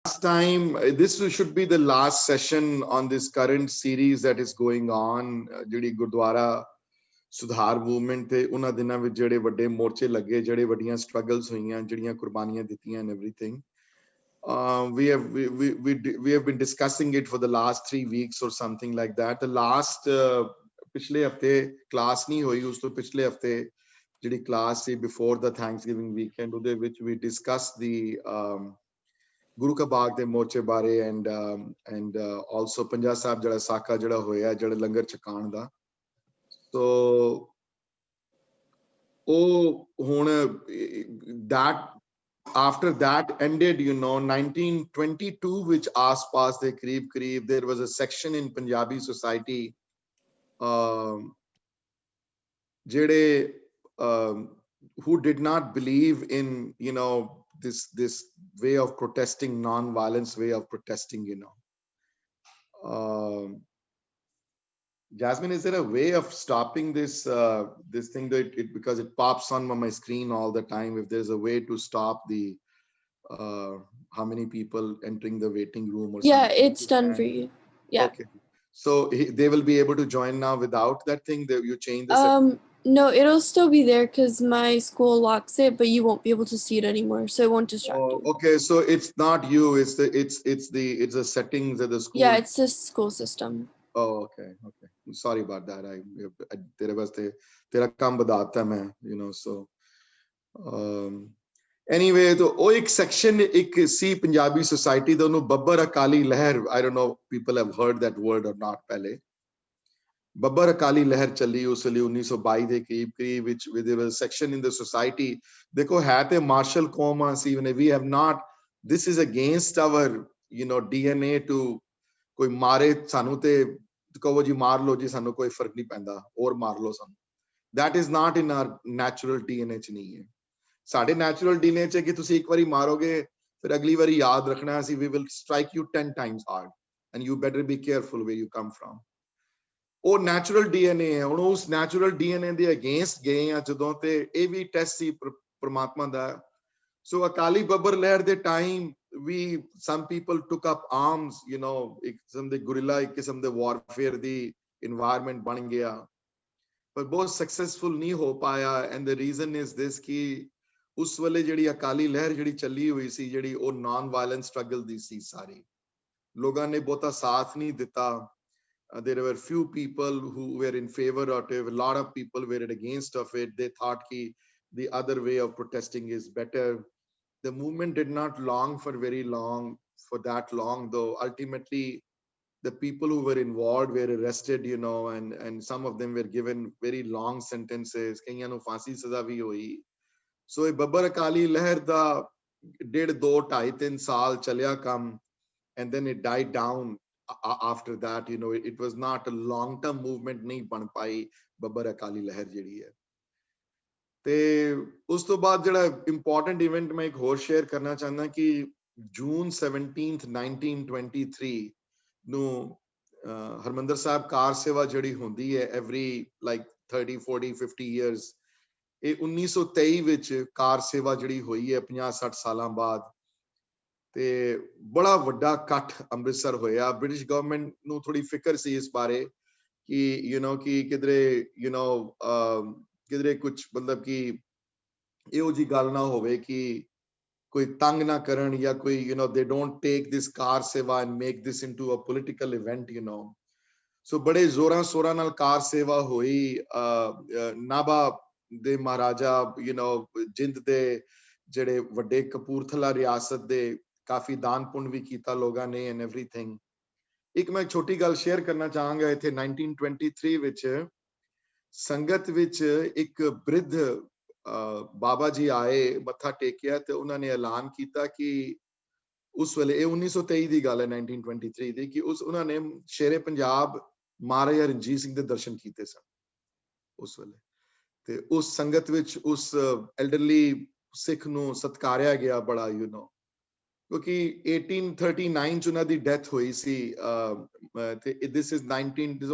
time, this should be the last session on this current series that is going on. ਜਿਹੜੀ ਗੁਰਦੁਆਰਾ ਸੁਧਾਰ movement ਤੇ ਉਹਨਾਂ ਦਿਨਾਂ ਵਿੱਚ ਜਿਹੜੇ ਵੱਡੇ ਮੋਰਚੇ ਲੱਗੇ, ਜਿਹੜੇ ਵੱਡੀਆਂ ਸਟਰਗਲਸ ਹੋਈਆਂ, ਜਿਹੜੀਆਂ ਕੁਰਬਾਨੀਆਂ ਦਿੱਤੀਆਂ and everything. We have been discussing it for the last 3 weeks or something like that. The last ਪਿਛਲੇ ਹਫਤੇ ਕਲਾਸ ਨਹੀਂ ਹੋਈ, ਉਸ ਤੋਂ ਪਿਛਲੇ ਹਫਤੇ ਜਿਹੜੀ class C before the Thanksgiving weekend, ਉਹਦੇ ਵਿੱਚ we discussed the ਗੁਰੂ ਕਾ ਬਾਗ ਦੇ ਮੋਰਚੇ ਬਾਰੇ and also ਪੰਜਾ ਸਾਹਿਬ ਜਿਹੜਾ ਸਾਕਾ ਜਿਹੜਾ ਹੋਇਆ, ਜਿਹੜਾ ਲੰਗਰ ਛਕਾਉਣ ਦਾ. So ਉਹ ਹੁਣ that after that ended, 1922 which ਆਸ-ਪਾਸ ਦੇ ਕਰੀਬ there was a section in Punjabi society ਜਿਹੜੇ who did not believe in this way of protesting, non-violence way of protesting. Jasmine, is there a way of stopping this thing that because it pops on my screen all the time? If there's a way to stop the how many people entering the waiting room or yeah, something? it's done for you. Yeah. Okay. So they will be able to join now without that thing that you change this? No, it'll still be there because my school locks it, but you won't be able to see it anymore, so it won't distract you. Okay, so it's not you, it's the settings of the school. Yeah, it's the school system. Oh, okay. Sorry about that. ਤੇਰੇ ਵਾਸਤੇ ਤੇਰਾ ਕੰਮ ਵਧਾਤਾ ਮੈਂ, so anyway, तो ਉਹ ਇੱਕ section ਇੱਕ ਸੀ Punjabi society ਦਾ, ਉਹਨੂੰ ਬੱਬਰ ਅਕਾਲੀ ਲਹਿਰ, I don't know people have heard that word or not. ਪਹਿਲੇ ਬੱਬਰ ਅਕਾਲੀ ਲਹਿਰ ਚੱਲੀ ਉਸ ਲਈ 1922 ਦੇ ਕਰੀਬ ਵਿੱਚ there was a section in the society. ਦੇਖੋ ਹੈ ਤੇ ਮਾਰਸ਼ਲ ਕੌਮ ਆ ਸੀ, we have not, this is against our DNA to ਕੋਈ ਮਾਰੇ ਸਾਨੂੰ ਤੇ ਕਹੋ ਜੀ ਮਾਰ ਲਓ ਜੀ, ਸਾਨੂੰ ਕੋਈ ਫਰਕ ਨਹੀਂ ਪੈਂਦਾ, ਹੋਰ ਮਾਰ ਲਓ ਸਾਨੂੰ. that is not in our natural DNA ਚ ਨਹੀਂ ਹੈ. ਸਾਡੇ natural DNA ਚ ਕਿ ਤੁਸੀਂ ਇੱਕ ਵਾਰੀ ਮਾਰੋਗੇ ਫਿਰ ਅਗਲੀ ਵਾਰੀ ਯਾਦ ਰੱਖਣਾ ਸੀ, we will strike you 10 times hard and you better be careful where you come from. ਉਹ ਨੈਚੁਰਲ DNA ਹੈ. ਹੁਣ ਉਸ ਨੈਚੁਰਲ DNA ਦੇ ਅਗੇਂਸਟ ਗਏ ਆ ਜਦੋਂ, ਤੇ ਇਹ ਵੀ ਟੈਸਟ ਸੀ ਪ੍ਰਮਾਤਮਾ ਦਾ. ਸੋ ਅਕਾਲੀ ਬੱਬਰ ਲਹਿਰ ਦੇ time some people took up arms, ਇੱਕ ਕਿਸਮ ਦੇ ਗੁਰਿਲਾ, ਇੱਕ ਕਿਸਮ ਦੇ ਵਾਰਫੇਅਰ ਦੀ ਇਨਵਾਇਰਨਮੈਂਟ ਬਣ ਗਿਆ, ਪਰ ਬਹੁਤ ਸਕਸੈਸਫੁਲ ਨਹੀਂ ਹੋ ਪਾਇਆ. And the reason is this ਕਿ ਉਸ ਵੇਲੇ ਜਿਹੜੀ ਅਕਾਲੀ ਲਹਿਰ ਜਿਹੜੀ ਚੱਲੀ ਹੋਈ ਸੀ, ਜਿਹੜੀ ਉਹ ਨਾਨ ਵਾਇਲੈਂਟ ਸਟਰਗਲ ਦੀ ਸੀ, ਸਾਰੀ ਲੋਕਾਂ ਨੇ ਬਹੁਤਾ ਸਾਥ ਨਹੀਂ ਦਿੱਤਾ. There were few people who were in favor of it. A lot of people were against of it. They thought the other way of protesting is better. The movement did not long for very long, for that long, though. Ultimately, the people who were involved were arrested, and some of them were given very long sentences. Kaiyan nu phansi saza bhi hui. So Babbar Akali Lehar da 1.5, 2, 2.5, 3 saal chalya kam, and then it died down. After that, it was not a long-term movement. नहीं बन पाई ਬੱਬਰ ਅਕਾਲੀ ਲਹਿਰ ਜਿਹੜੀ ਹੈ. ਤੇ ਉਸ ਤੋਂ ਬਾਅਦ ਜਿਹੜਾ ਇੰਪੋਰਟੈਂਟ ਇਵੈਂਟ ਮੈਂ ਇੱਕ ਹੋਰ ਸ਼ੇਅਰ ਕਰਨਾ ਚਾਹੁੰਦਾ ਕਿ ਜੂਨ 17th 1923 ਨੂੰ ਹਰਮੰਦਰ ਸਾਹਿਬ ਕਾਰ ਸੇਵਾ ਜਿਹੜੀ ਹੁੰਦੀ ਹੈ ਐਵਰੀ ਲਾਈਕ 30 40 50 ਇਅਰਸ, ਇਹ 1923 ਵਿੱਚ ਕਾਰ ਸੇਵਾ ਜਿਹੜੀ ਹੋਈ ਹੈ 50-60 ਸਾਲਾਂ ਬਾਅਦ. ਤੇ ਬੜਾ ਵੱਡਾ ਇਕੱਠ ਅੰਮ੍ਰਿਤਸਰ ਹੋਇਆ. ਬ੍ਰਿਟਿਸ਼ ਗਵਰਨਮੈਂਟ ਨੂੰ ਥੋੜੀ ਫਿਕਰ ਸੀ ਇਸ ਬਾਰੇ ਕਿ ਕਿ ਕਿਧਰੇ ਕੁਝ ਮਤਲਬ ਕਿ ਇਹੋ ਜੀ ਗੱਲ ਨਾ ਹੋਵੇ ਕਿ ਕੋਈ ਤੰਗ ਨਾ ਕਰਨ ਜਾਂ ਕੋਈ they don't take this ਕਾਰ ਸੇਵਾ and make this into a political event. ਸੋ ਬੜੇ ਜ਼ੋਰਾਂ ਸ਼ੋਰਾਂ ਨਾਲ ਕਾਰ ਸੇਵਾ ਹੋਈ. ਨਾਭਾ ਦੇ ਮਹਾਰਾਜਾ ਜਿੰਦ ਦੇ ਜਿਹੜੇ ਵੱਡੇ ਕਪੂਰਥਲਾ ਰਿਆਸਤ ਦੇ ਕਾਫੀ ਦਾਨ ਪੁੰਨ ਵੀ ਕੀਤਾ ਲੋਕਾਂ ਨੇ ਐਂਡ ਐਵਰੀਥਿੰਗ. ਇੱਕ ਮੈਂ ਛੋਟੀ ਗੱਲ ਸ਼ੇਅਰ ਕਰਨਾ ਚਾਹਾਂਗਾ. ਇੱਥੇ 1923 ਵਿੱਚ ਸੰਗਤ ਵਿੱਚ ਇੱਕ ਬ੍ਰਿਧ ਬਾਬਾ ਜੀ ਆਏ, ਮੱਥਾ ਟੇਕਿਆ ਤੇ ਉਹਨਾਂ ਨੇ ਐਲਾਨ ਕੀਤਾ ਕਿ ਉਸ ਵੇਲੇ, ਇਹ 1923 ਦੀ ਗੱਲ ਹੈ 1923 ਦੀ, ਕਿ ਉਹਨਾਂ ਨੇ ਸ਼ੇਰੇ ਪੰਜਾਬ ਮਹਾਰਾਜਾ ਰਣਜੀਤ ਸਿੰਘ ਦੇ ਦਰਸ਼ਨ ਕੀਤੇ ਸਨ ਉਸ ਵੇਲੇ. ਤੇ ਉਸ ਸੰਗਤ ਵਿੱਚ ਉਸ ਐਲਡਰਲੀ ਸਿੱਖ ਨੂੰ ਸਤਕਾਰਿਆ ਗਿਆ ਬੜਾ, ਕਿਉਂਕਿ 1839 ਚ ਉਹਨਾਂ ਦੀ ਡੈਥ ਹੋਈ ਸੀ. ਤੇ this is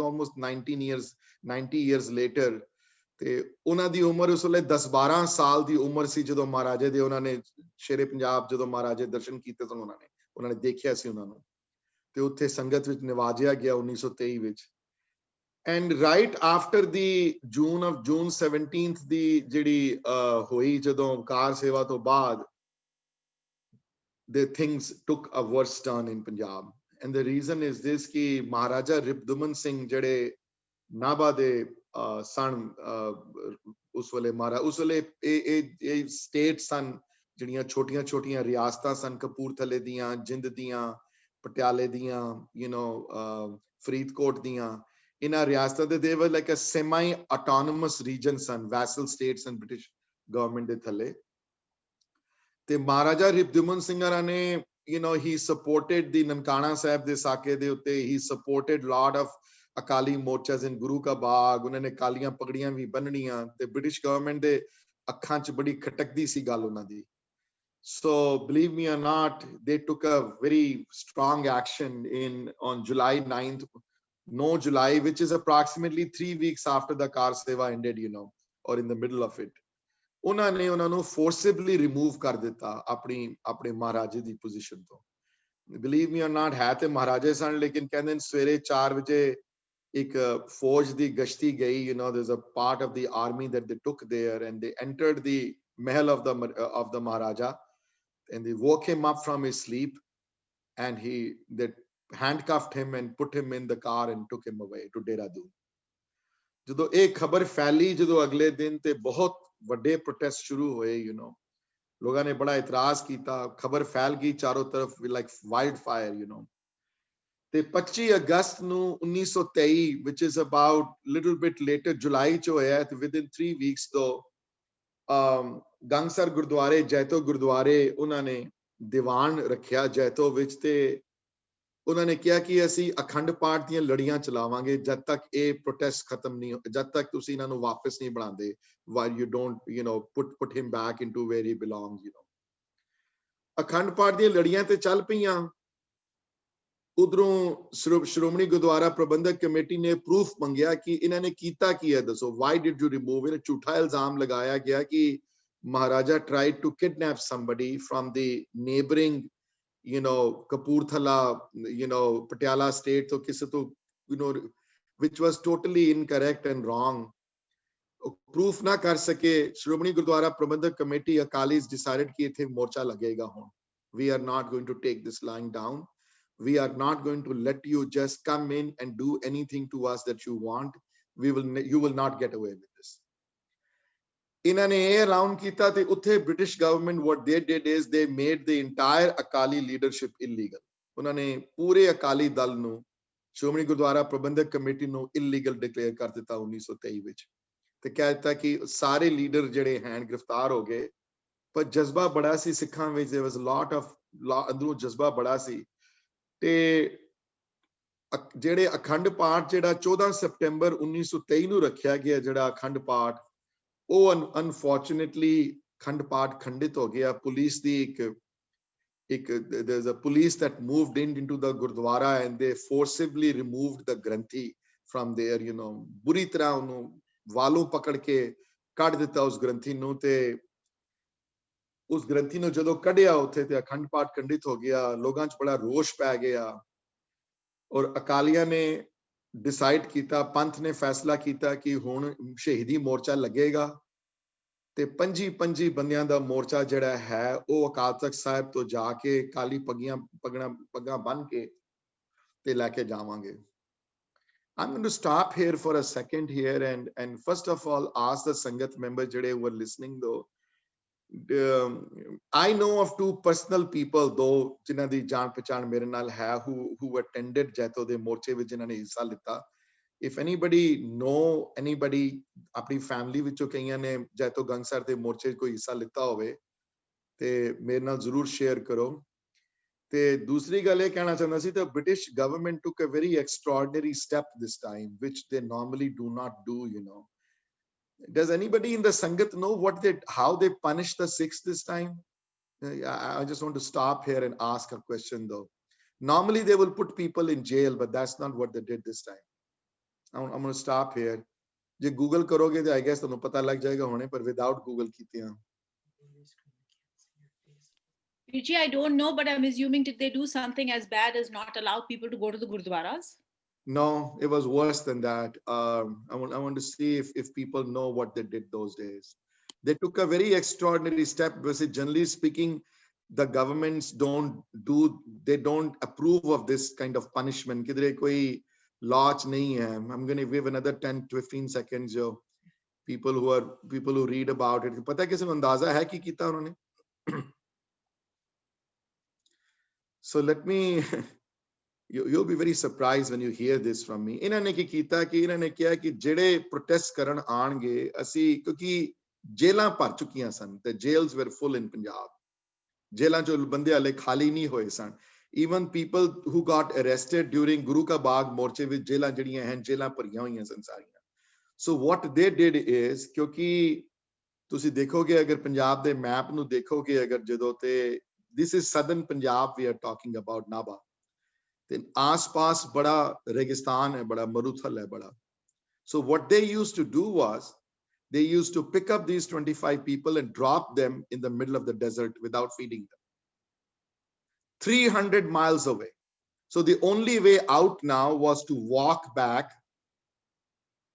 almost 90 years later. ਤੇ ਉਹਨਾਂ ਦੀ ਉਮਰ ਉਸ ਵੇਲੇ 10-12 ਸਾਲ ਦੀ ਉਮਰ ਸੀ ਜਦੋਂ ਮਹਾਰਾਜੇ ਦੇ ਉਹਨਾਂ ਨੇ ਸ਼ੇਰੇ ਪੰਜਾਬ ਜਦੋਂ ਮਹਾਰਾਜੇ ਦਰਸ਼ਨ ਕੀਤੇ ਸਨ ਉਹਨਾਂ ਨੇ ਉਹਨਾਂ ਨੇ ਦੇਖਿਆ ਸੀ ਉਹਨਾਂ ਨੂੰ, ਤੇ ਉੱਥੇ ਸੰਗਤ ਵਿੱਚ ਨਿਵਾਜਿਆ ਗਿਆ 1923 ਵਿੱਚ। And right after the June 17th ਦੀ ਜਿਹੜੀ ਹੋਈ, ਜਦੋਂ ਕਾਰ ਸੇਵਾ ਤੋਂ ਬਾਅਦ the things took a worse turn in Punjab, and the reason is this कि महाराजा रिपुदमन सिंह ਜਿਹੜੇ ਨਾਭਾ ਦੇ ਸਨ, ਉਸ ਵੇਲੇ ਇਹ ਸਟੇਟ ਸਨ ਜਿਹੜੀਆਂ ਛੋਟੀਆਂ ਛੋਟੀਆਂ ਰਿਆਸਤਾਂ ਸਨ, ਕਪੂਰਥਲੇ ਦੀਆਂ, ਜਿੰਦ ਦੀਆਂ, ਪਟਿਆਲੇ ਦੀਆਂ, ਫਰੀਦਕੋਟ ਦੀਆਂ, ਇਹਨਾਂ ਰਿਆਸਤਾਂ ਦੇ they were like a semi autonomous region son, vassal states and British government ਦੇ ਥੱਲੇ। ਤੇ ਮਹਾਰਾਜਾ ਰਿਪਦਮਨ ਸਿੰਘਾਂ ਨੇ he supported the Nankana Sahib ਦੇ ਸਾਕੇ ਦੇ ਉੱਤੇ, he supported lot of Akali ਮੋਰਚਾਸ in ਗੁਰੂ ਕਾ ਬਾਗ, ਉਹਨਾਂ ਨੇ ਕਾਲੀਆਂ ਪਗੜੀਆਂ ਵੀ ਬੰਨਣੀਆਂ, ਤੇ ਬ੍ਰਿਟਿਸ਼ ਗਵਰਨਮੈਂਟ ਦੇ ਅੱਖਾਂ 'ਚ ਬੜੀ ਖਟਕਦੀ ਸੀ ਗੱਲ ਉਹਨਾਂ ਦੀ। So believe me or not, they took a very strong action on July 9th, no July, which is approximately 3 weeks after the car seva ended, or in the middle of it. ਉਹਨਾਂ ਨੇ ਉਹਨਾਂ ਨੂੰ forcibly remove ਕਰ ਦਿੱਤਾ ਆਪਣੇ ਮਹਾਰਾਜੇ ਦੀ position ਤੋਂ। Believe me or not, ਹੈ ਤੇ ਮਹਾਰਾਜੇ ਸਨ, ਲੇਕਿਨ ਕਹਿੰਦੇ ਸਵੇਰੇ 4 ਵਜੇ ਇੱਕ ਫੌਜ ਦੀ ਗਸ਼ਤੀ ਗਈ, there's a part of the army that they took there, and they entered the mahal of the Maharaja, and they woke him up from his sleep, and they handcuffed him and put him in the car and took him away to Dehradun. ਜਦੋਂ ਇਹ ਖਬਰ ਫੈਲੀ, ਜਦੋਂ ਅਗਲੇ ਦਿਨ ਤੇ ਬਹੁਤ ਵੱਡੇ ਪ੍ਰੋਟੈਸਟ ਸ਼ੁਰੂ ਹੋਏ, ਲੋਕਾਂ ਨੇ ਬੜਾ ਇਤਰਾਜ਼ ਕੀਤਾ, ਖਬਰ ਫੈਲ ਗਈ ਚਾਰੋਂ ਤਰਫ like wildfire, ਤੇ 25 ਅਗਸਤ ਨੂੰ 1923, which is about little bit later, ਜੁਲਾਈ ਚ ਹੋਇਆ, ਤੇ within 3 weeks ਤੋਂ ਗੰਗਸਰ ਗੁਰਦੁਆਰੇ, ਜੈਤੋ ਗੁਰਦੁਆਰੇ, ਉਹਨਾਂ ਨੇ ਦੀਵਾਨ ਰੱਖਿਆ ਜੈਤੋ ਵਿੱਚ, ਤੇ ਉਹਨਾਂ ਨੇ ਕਿਹਾ ਕਿ ਅਸੀਂ ਅਖੰਡ ਪਾਠ ਦੀਆਂ ਲੜੀਆਂ ਚਲਾਵਾਂਗੇ ਜਦ ਤੱਕ ਇਹ ਪ੍ਰੋਟੈਸਟ ਖਤਮ ਨਹੀਂ, ਜਦ ਤੱਕ ਤੁਸੀਂ ਇਹਨਾਂ ਨੂੰ ਵਾਪਸ ਨਹੀਂ ਬਣਾਉਂਦੇ, while you don't put him back into where he belongs, Akhand Path ਦੀਆਂ ਲੜੀਆਂ ਤੇ ਚੱਲ ਪਈਆਂ। ਉਧਰੋਂ ਸ਼੍ਰੋਮਣੀ ਗੁਰਦੁਆਰਾ ਪ੍ਰਬੰਧਕ ਕਮੇਟੀ ਨੇ ਪ੍ਰੂਫ ਮੰਗਿਆ ਕਿ ਇਹਨਾਂ ਨੇ ਕੀਤਾ ਕੀ ਹੈ, ਦੱਸੋ, why did you remove it? ਝੂਠਾ ਇਲਜ਼ਾਮ ਲਗਾਇਆ ਗਿਆ ਕਿ Maharaja tried to kidnap somebody from the neighboring Kapurthala, Patiala state, to ਕਿਸੇ ਤੋਂ, which was totally incorrect and wrong. Proof ਨਾ ਕਰ ਸਕੇ, ਸ਼੍ਰੋਮਣੀ ਗੁਰਦੁਆਰਾ ਪ੍ਰਬੰਧਕ ਕਮੇਟੀ ਅਕਾਲੀਸ decided ਕਿ ਇੱਥੇ ਮੋਰਚਾ ਲੱਗੇਗਾ ਹੁਣ। We are not going to take this lying down. We are not going to let you just come in and do anything to us that you want. You will not get away with this. ਇਹਨਾਂ ਨੇ ਇਹ around ਕੀਤਾ, ਤੇ ਉੱਥੇ British government, what they did is they made the entire Akali leadership illegal. ਉਹਨਾਂ ਨੇ ਪੂਰੇ ਅਕਾਲੀ ਦਲ ਨੂੰ, ਸ਼੍ਰੋਮਣੀ ਗੁਰਦੁਆਰਾ ਪ੍ਰਬੰਧਕ ਕਮੇਟੀ ਨੂੰ illegal declare ਕਰ ਦਿੱਤਾ 1923 ਵਿੱਚ, ਤੇ ਕਹਿ ਦਿੱਤਾ ਕਿ ਸਾਰੇ ਲੀਡਰ ਜਿਹੜੇ ਹਨ ਗ੍ਰਿਫਤਾਰ ਹੋ ਗਏ। ਪਰ ਜਜ਼ਬਾ ਬੜਾ ਸੀ ਸਿੱਖਾਂ ਵਿੱਚ, there was a lot of ਅੰਦਰੋਂ ਜਜ਼ਬਾ ਬੜਾ ਸੀ। ਤੇ ਜਿਹੜੇ ਅਖੰਡ ਪਾਠ ਜਿਹੜਾ 14 ਸਤੰਬਰ 1923 ਨੂੰ ਰੱਖਿਆ ਗਿਆ, ਜਿਹੜਾ ਅਖੰਡ ਪਾਠ, ਉਹ ਅਨਫੋਰਚੂਨੇਟਲੀ ਅਖੰਡ ਪਾਠ ਖੰਡਿਤ ਹੋ ਗਿਆ। ਪੁਲਿਸ ਦੀ ਇੱਕ there's a police that moved into the Gurdwara, and they forcibly removed the Granthi from there, ਬੁਰੀ ਤਰ੍ਹਾਂ ਉਹਨੂੰ ਵਾਲੋਂ ਪਕੜ ਕੇ ਕੱਢ ਦਿੱਤਾ ਉਸ ਗ੍ਰੰਥੀ ਨੂੰ, ਤੇ ਉਸ ਗ੍ਰੰਥੀ ਨੂੰ ਜਦੋਂ ਕੱਢਿਆ ਉੱਥੇ, ਤੇ ਅਖੰਡ ਪਾਠ ਖੰਡਿਤ ਹੋ ਗਿਆ। ਲੋਕਾਂ 'ਚ ਬੜਾ ਰੋਸ਼ ਪੈ ਗਿਆ, ਔਰ ਅਕਾਲੀਆਂ ਨੇ ਡਿਸਾਈਡ ਕੀਤਾ, ਪੰਥ ਨੇ ਫੈਸਲਾ ਕੀਤਾ ਕਿ ਹੁਣ ਸ਼ਹੀਦੀ ਮੋਰਚਾ ਲੱਗੇਗਾ, ਤੇ 25 ਬੰਦਿਆਂ ਦਾ ਮੋਰਚਾ ਜਿਹੜਾ ਹੈ ਉਹ ਅਕਾਲ ਤਖਤ ਸਾਹਿਬ ਤੋਂ ਜਾ ਕੇ ਕਾਲੀ ਪੱਗਾਂ ਬੰਨ ਕੇ ਤੇ ਲੈ ਕੇ ਜਾਵਾਂਗੇ। I'm going to stop here for a second here and first of all ask the Sangat members ਜਿਹੜੇ were listening though. I know of 2 personal people though ਜਿਨ੍ਹਾਂ ਦੀ ਜਾਣ ਪਛਾਣ ਮੇਰੇ ਨਾਲ ਹੈ, who attended ਜੈਤੋ ਦੇ ਮੋਰਚੇ ਵਿੱਚ, ਜਿਨ੍ਹਾਂ ਨੇ ਹਿੱਸਾ ਲਿੱਤਾ। If anybody know anybody ਆਪਣੀ ਫੈਮਿਲੀ ਵਿੱਚੋਂ ਕਈਆਂ ਨੇ ਜੈਤੋ ਗੰਗਸਰ ਦੇ ਮੋਰਚੇ 'ਚ ਕੋਈ ਹਿੱਸਾ ਲਿੱਤਾ ਹੋਵੇ, ਤੇ ਮੇਰੇ ਨਾਲ ਜ਼ਰੂਰ ਸ਼ੇਅਰ ਕਰੋ। ਤੇ ਦੂਸਰੀ ਗੱਲ ਇਹ ਕਹਿਣਾ ਚਾਹੁੰਦਾ ਸੀ, ਤਾਂ British government took a very extraordinary step this time, which they normally do not do, Does anybody in the Sangat know how they punished the Sikhs this time? I just want to stop here and ask a question though. Normally they will put people in jail, but that's not what they did this time. I'm going to stop here. ਜੇ Google ਕਰੋਗੇ ਤਾਂ I guess ਤੁਹਾਨੂੰ ਪਤਾ ਲੱਗ ਜਾਏਗਾ ਹੁਣੇ, ਪਰ without Google ਕੀਤਿਆਂ Rishi, I don't know, but I'm assuming did they do something as bad as not allow people to go to the gurdwaras? No, it was worse than that. I want to see if people know what they did those days. They took a very extraordinary step because generally speaking, the governments they don't approve of this kind of punishment. किधरे कोई law नहीं है. I'm going to give another 10 to 15 seconds. जो people who read about it. पता है किसी को अंदाजा है कि कितना उन्होंने? So let me. You'll be very surprised when you hear this from me. इन्होंने की कीता कि इन्होंने किया कि जेड़े प्रोटेस्ट करन आणगे ਅਸੀਂ क्योंकि जेलां भर चुकियां सन ते jails were full in Punjab. जेलां जो बंदे हले खाली नहीं होए सन. Even people who got arrested during Guru Ka Bagh मोर्चे ਵਿੱਚ जेलां ਜਿਹੜੀਆਂ ਹਨ जेलां ਭਰੀਆਂ ਹੋਈਆਂ ਸਨ ਸਾਰੀਆਂ. So what they did is क्योंकि ਤੁਸੀਂ ਦੇਖੋਗੇ ਅਗਰ ਪੰਜਾਬ ਦੇ ਮੈਪ ਨੂੰ ਦੇਖੋਗੇ ਅਗਰ ਜਦੋਂ ਤੇ this is southern Punjab we are talking about Naba. then आस-पास बड़ा रेगिस्तान है बड़ा मरुथल है बड़ा. So what they used to do was they used to pick up these 25 people and drop them in the middle of the desert without feeding them 300 miles away. So the only way out now was to walk back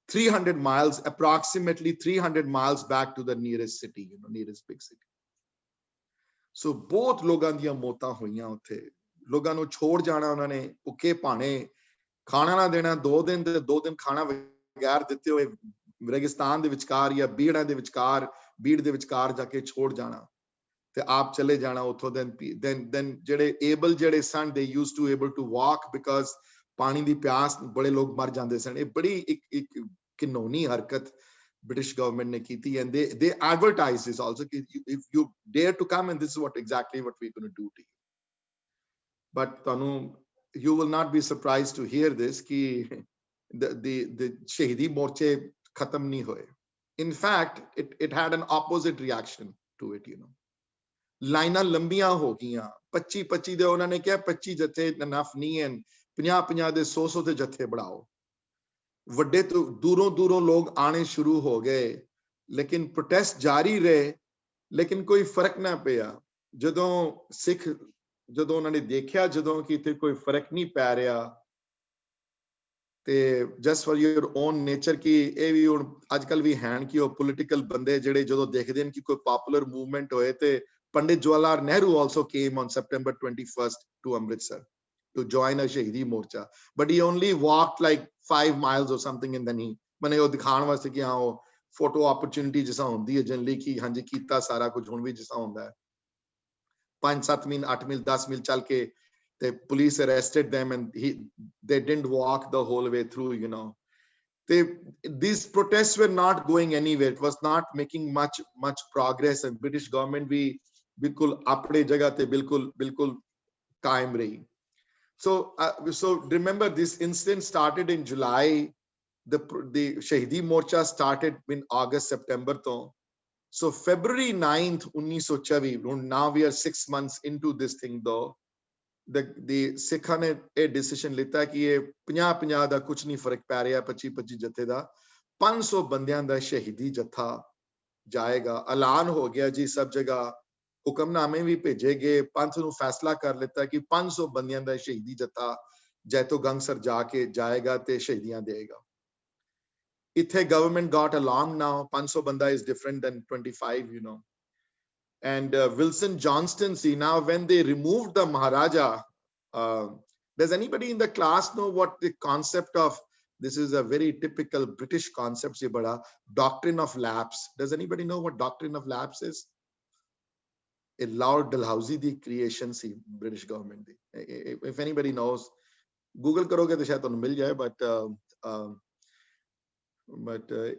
300 miles, approximately 300 miles back to the nearest city, nearest big city. So both लोगां दियां मौतां होईयां उत्थे. लोगों ਨੂੰ छोड़ जाना उन्होंने भुखे भाने खाना ना देना 2 दिन ਤੇ 2 ਦਿਨ ਖਾਣਾ ਬਗੈਰ ਦਿੱਤੇ ਹੋਏ रेगिस्तान ਦੇ ਵਿਚਕਾਰ ਜਾਂ ਬੀੜਾਂ ਦੇ ਵਿਚਕਾਰ ਬੀੜ ਦੇ ਵਿਚਕਾਰ ਜਾ ਕੇ ਛੋੜ ਜਾਣਾ ਤੇ ਆਪ ਚਲੇ ਜਾਣਾ ਉੱਥੋਂ then ਜਿਹੜੇ able ਜਿਹੜੇ ਸਨ they used to able to walk because ਪਾਣੀ ਦੀ ਪਿਆਸ ਬੜੇ ਲੋਕ ਮਰ ਜਾਂਦੇ ਸਨ. ਇਹ ਬੜੀ ਇੱਕ ਘਿਨੌਨੀ ਹਰਕਤ British government ne kiti and they advertised this also if you dare to come and this is what exactly what we're going to do to you. But Tanu, you will not be surprised to hear this ki the Shahidi Morche khatam nahi hoye. In fact, it had an opposite reaction to it, ਲਾਈਨਾਂ ਲੰਬੀਆਂ ਹੋ ਗਈਆਂ 25 ਦੇ ਉਹਨਾਂ ਨੇ ਕਿਹਾ 25 ਜਥੇ enough ਨਹੀਂ ਹਨ 50 ਦੇ 100 ਦੇ ਜਥੇ बढ़ाओ ਵੱਡੇ ਤੋਂ ਦੂਰੋਂ ਲੋਕ ਆਣੇ ਸ਼ੁਰੂ ਹੋ ਗਏ ਲੇਕਿਨ ਪ੍ਰੋਟੈਸਟ ਜਾਰੀ ਰਹੇ ਲੇਕਿਨ ਕੋਈ ਫਰਕ ਨਾ ਪਿਆ ਜਦੋਂ ਸਿੱਖ ਜਦੋਂ ਉਹਨਾਂ ਨੇ ਦੇਖਿਆ ਜਦੋਂ ਕਿ ਇੱਥੇ ਕੋਈ ਫਰਕ ਨਹੀਂ ਪੈ ਰਿਹਾ ਤੇ just for your own nature ਕੀ ਇਹ ਵੀ ਹੁਣ ਅੱਜਕੱਲ ਵੀ ਹੈਨ ਕਿ ਉਹ ਪੋਲਿਟੀਕਲ ਬੰਦੇ ਜਿਹੜੇ ਜਦੋਂ ਦੇਖਦੇ ਨੇ ਕਿ ਕੋਈ ਪਪੂਲਰ ਮੂਵਮੈਂਟ ਹੋਏ ਤੇ Pandit Jawaharlal Nehru also came on September 21st to Amritsar to join a Shahidi Morcha. But he only walked like 5 miles or something and then he mane ਉਹ ਦਿਖਾਉਣ ਵਾਸਤੇ ਕਿ ਹਾਂ ਉਹ ਫੋਟੋ opportunity ਜਿਸਾ ਹੁੰਦੀ ਹੈ ਜਨਰਲੀ ਕਿ ਹਾਂਜੀ ਕੀਤਾ ਸਾਰਾ ਕੁਝ ਹੁਣ ਵੀ ਜਿਸਾ ਹੁੰਦਾ ਹੈ 5-7 ਮੀਲ 8 ਮੀਲ 10 ਮੀਲ ਚੱਲ ਕੇ ਤੇ police arrested them and they didn't walk the whole way through, these protests were not going anywhere. It was not making much progress and British government भी बिल्कुल अपने जगह ते बिल्कुल कायम रही. So remember this incident started in July. The Shahidi Morcha started in August, September to. So February 9th, 1924. Now we are 6 months into this thing though. The Sikha ने a decision लिता कि ये 50-50 ਦਾ कुछ नहीं फर्क पै रहा 25-25 जत्थे ਦਾ 500 ਬੰਦਿਆਂ ਦਾ ਸ਼ਹੀਦੀ ਜੱਥਾ ਜਾਏਗਾ. ਐਲਾਨ ਹੋ ਗਿਆ ਜੀ ਸਭ ਜਗ੍ਹਾ ਹੁਕਮਨਾਮੇ ਵੀ ਭੇਜੇ ਗਏ ਪੰਥ ਨੂੰ ਫੈਸਲਾ ਕਰ ਲਿੱਤਾ ਕਿ 500 ਬੰਦਿਆਂ ਦਾ ਸ਼ਹੀਦੀ ਜੱਥਾ ਜੈਤੋ ਗੰਗਸਰ ਜਾ ਕੇ ਜਾਏਗਾ ਤੇ ਸ਼ਹੀਦੀਆਂ ਦੇਗਾ. ਇੱਥੇ ਗਵਰਨਮੈਂਟ ਗਾਟ ਅਲੌਂਗ ਨਾਓ 500 ਬੰਦਾ is different than 25, and Wilson Johnston, see now when they removed the Maharaja, does anybody in the class know what the concept of, this is a very typical British concept, ye bada doctrine of lapse. Does anybody know what doctrine of lapse is? A Lord Dalhousie the creation see British government di. If anybody knows, Google karoge to shayad tonu mil jaye, but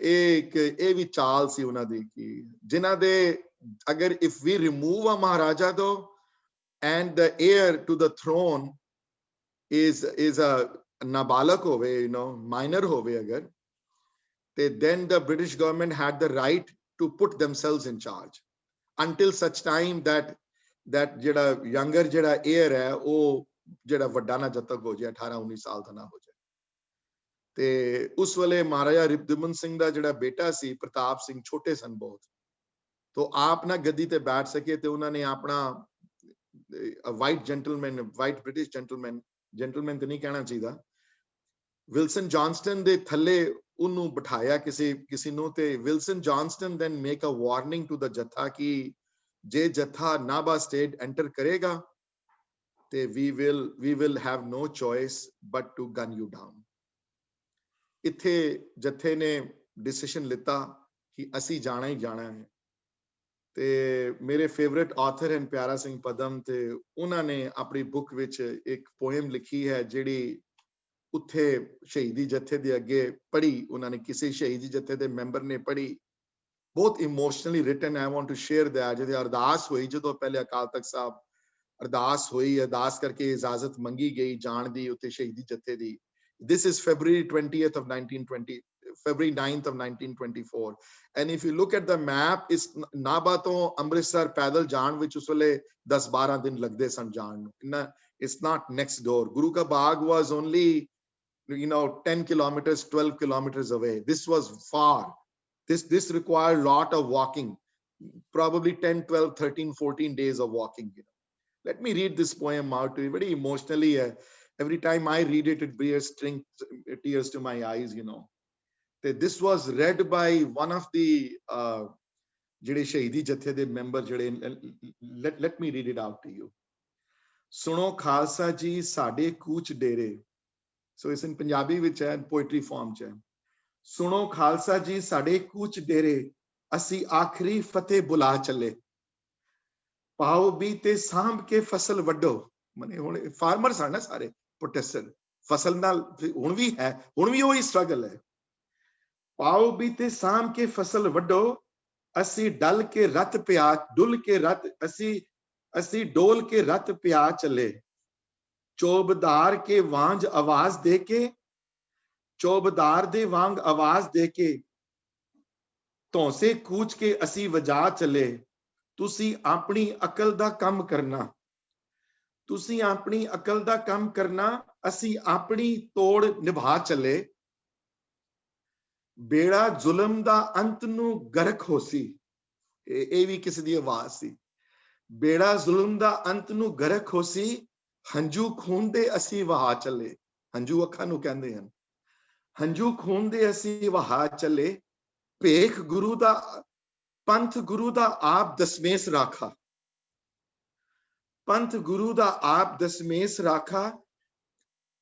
ਇਹ ਵੀ ਚਾਲ ਸੀ ਉਹਨਾਂ ਦੀ ਕਿ ਜਿਨ੍ਹਾਂ ਦੇ ਅਗਰ if we remove a Maharaja though and the heir to the throne is a nabalak hove, minor hove agar, then the British government had the right to put themselves in charge until such time that ਜਿਹੜਾ younger ਜਿਹੜਾ heir ਹੈ ਉਹ ਜਿਹੜਾ ਵੱਡਾ ਨਾ ਜਦ ਤੱਕ ਹੋ ਜਾਏ 18-19 ਸਾਲ ਦਾ ਨਾ ਹੋ ਜਾਏ. ਤੇ ਉਸ ਵੇਲੇ ਮਹਾਰਾਜਾ ਰਿਪਦਮਨ ਸਿੰਘ ਦਾ ਜਿਹੜਾ ਬੇਟਾ ਸੀ ਪ੍ਰਤਾਪ ਸਿੰਘ ਛੋਟੇ ਸਨ ਬਹੁਤ, तो आप ना गद्दी ते बैठ सके तो उन्होंने अपना a white gentleman, a white British gentleman ਤੇ ਨਹੀਂ ਕਹਿਣਾ ਚਾਹੀਦਾ, ਵਿਲਸਨ ਜੌਨਸਟਨ ਦੇ ਥੱਲੇ ਉਹਨੂੰ ਬਿਠਾਇਆ ਕਿਸੇ ਨੂੰ, ਤੇ Wilson Johnston then make a warning to the ਜੱਥਾ ਕਿ ਜੇ ਜੱਥਾ ਨਾਭਾ ਸਟੇਟ ਐਂਟਰ ਕਰੇਗਾ ਤੇ we will have no choice but to gun you down. ਇੱਥੇ ਜੱਥੇ ਨੇ ਡਿਸੀਜਨ ਲਿੱਤਾ ਕਿ ਅਸੀਂ ਜਾਣਾ ਹੀ ਜਾਣਾ ਹੈ। ਤੇ ਮੇਰੇ ਫੇਵਰਿਟ ਆਥਰ ਹਨ ਪਿਆਰਾ ਸਿੰਘ ਪਦਮ, ਤੇ ਉਹਨਾਂ ਨੇ ਆਪਣੀ ਬੁੱਕ ਵਿੱਚ ਇੱਕ ਪੋਇਮ ਲਿਖੀ ਹੈ ਜਿਹੜੀ ਉੱਥੇ ਸ਼ਹੀਦੀ ਜੱਥੇ ਦੇ ਅੱਗੇ ਪੜ੍ਹੀ, ਉਹਨਾਂ ਨੇ ਕਿਸੇ ਸ਼ਹੀਦੀ ਜੱਥੇ ਦੇ ਮੈਂਬਰ ਨੇ ਪੜ੍ਹੀ, ਬਹੁਤ emotionally written. I want to share that. ਜਦੋਂ ਅਰਦਾਸ ਹੋਈ, ਜਦੋਂ ਪਹਿਲੇ ਅਕਾਲ ਤਖਤ ਸਾਹਿਬ ਅਰਦਾਸ ਹੋਈ, ਅਰਦਾਸ ਕਰਕੇ ਇਜਾਜ਼ਤ ਮੰਗੀ ਗਈ ਜਾਣ ਦੀ ਉੱਥੇ ਸ਼ਹੀਦੀ ਜੱਥੇ ਦੀ। This is February 20th of 1920, February 9th of 1924. And if you look at the map, ਇਸ ਨਾਭਾ ਤੋਂ ਅੰਮ੍ਰਿਤਸਰ ਪੈਦਲ ਜਾਣ ਵਿੱਚ ਉਸ ਵੇਲੇ 10-12 ਦਿਨ ਲੱਗਦੇ ਸਨ ਜਾਣ ਨੂੰ। It's not next door. Guru Ka Bagh was only 10 kilometers, 12 kilometers away. This was far. This required a lot of walking, probably 10, 12, 13, 14 days of walking. Let me read this poem out to you. Very emotionally, every time I read it, it brings tears to my eyes, This was read by one of the ਜਿਹੜੇ ਸ਼ਹੀਦੀ ਜਥੇ ਦੇ member ਜਿਹੜੇ, let me read it out to you. ਸੁਣੋ ਖਾਲਸਾ ਜੀ ਸਾਡੇ ਕੂਚ ਡੇਰੇ। So it's in Punjabi ਵਿੱਚ ਹੈ, poetry form ਚ ਹੈ। ਸੁਣੋ ਖਾਲਸਾ ਜੀ ਸਾਡੇ ਕੂਚ ਡੇਰੇ, ਅਸੀਂ ਆਖਰੀ ਫਤਿਹ ਬੁਲਾ ਚੱਲੇ। ਪਾਓ ਵੀ ਤੇ ਸਾਂਭ ਕੇ ਫਸਲ ਵੱਢੋ। ਮਨੇ ਹੁਣ ਫਾਰਮਰਸ ਹਨ ਨਾ ਸਾਰੇ ਪ੍ਰੋਟੈਸਟਰ, ਫਸਲ ਨਾਲ ਹੁਣ ਵੀ ਹੈ, ਹੁਣ ਵੀ ਉਹੀ ਸਟਰਗਲ ਹੈ। ਪਾਓ ਵੀ ਤੇ ਸਾਂਭ ਕੇ ਫਸਲ ਵੱਢੋ, ਅਸੀਂ ਡੁੱਲ ਕੇ ਰਤ ਪਿਆ ਚੱਲੇ। ਚੋਬਦਾਰ ਕੇ ਵਾਂਝ ਆਵਾਜ਼ ਦੇ ਕੇ, ਚੋਬਦਾਰ ਦੇ ਵਾਂਗ ਆਵਾਜ਼ ਦੇ ਕੇ, ਧੌਂਸੇ ਕੂਚ ਕੇ ਅਸੀਂ ਵਜਾ ਚੱਲੇ। ਤੁਸੀਂ ਆਪਣੀ ਅਕਲ ਦਾ ਕੰਮ ਕਰਨਾ, ਤੁਸੀਂ ਆਪਣੀ ਅਕਲ ਦਾ ਕੰਮ ਕਰਨਾ, ਅਸੀਂ ਆਪਣੀ ਤੋੜ ਨਿਭਾ ਚੱਲੇ। ਬੇੜਾ ਜ਼ੁਲਮ ਦਾ ਅੰਤ ਨੂੰ ਗਰਕ ਹੋਸੀ। ਇਹ ਵੀ ਕਿਸੇ ਦੀ ਆਵਾਜ਼ ਸੀ। ਬੇੜਾ ਜ਼ੁਲਮ ਦਾ ਅੰਤ ਨੂੰ ਗਰਕ ਹੋਸੀ, ਹੰਝੂ ਖੂਨ ਦੇ ਅਸੀਂ ਵਹਾ ਚੱਲੇ। ਹੰਝੂ ਅੱਖਾਂ ਨੂੰ ਕਹਿੰਦੇ ਹਨ। ਹੰਝੂ ਖੂਨ ਦੇ ਅਸੀਂ ਵਹਾ ਚੱਲੇ, ਭੇਖ ਗੁਰੂ ਦਾ ਪੰਥ ਗੁਰੂ ਦਾ ਆਪ ਦਸਮੇਸ਼ ਰਾਖਾ। ਪੰਥ ਗੁਰੂ ਦਾ ਆਪ ਦਸਮੇਸ਼ ਰਾਖਾ,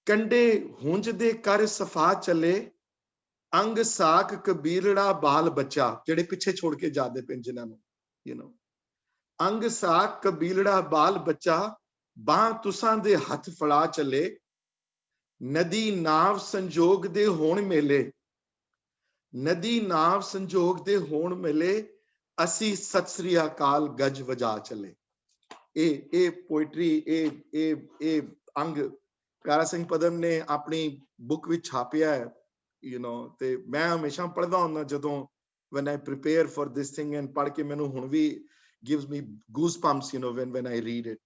ਕੰਡੇ ਹੁੰਜ ਦੇ ਕਰ ਸਫਾ ਚੱਲੇ। ਅੰਗ ਸਾਕ ਕਬੀਲੜਾ ਬਾਲ ਬੱਚਾ, ਜਿਹੜੇ ਪਿੱਛੇ ਛੋੜ ਕੇ ਜਾਂਦੇ ਪਏ ਜਿਨ੍ਹਾਂ ਨੂੰ, ਅੰਗ ਸਾਕ ਕਬੀਲੜਾ ਬਾਲ ਬੱਚਾ, ਬਾਹ ਤੁਸਾਂ ਦੇ ਹੱਥ ਫੜਾ ਚੱਲੇ। ਨਦੀ ਨਾਵ ਸੰਜੋਗ ਦੇ ਹੋਣ ਮੇਲੇ, ਨਦੀ ਨਾਵ ਸੰਜੋਗ ਦੇ ਹੋਣ ਮੇਲੇ, ਅਸੀਂ ਸਤਿ ਸ੍ਰੀ ਅਕਾਲ ਗੱਜ ਵਜਾ ਚੱਲੇ। ਇਹ ਪੋਇਟਰੀ, ਇਹ ਅੰਗ ਪਿਆਰਾ ਸਿੰਘ ਪਦਮ ਨੇ ਆਪਣੀ ਬੁੱਕ ਵਿੱਚ ਛਾਪਿਆ ਹੈ, ਤੇ ਮੈਂ ਹਮੇਸ਼ਾ ਪੜ੍ਹਦਾ ਹੁੰਦਾ ਜਦੋਂ when I prepare for this thing, and ਪੜ੍ਹ ਕੇ ਮੈਨੂੰ ਹੁਣ ਵੀ gives me goosebumps, when I read it,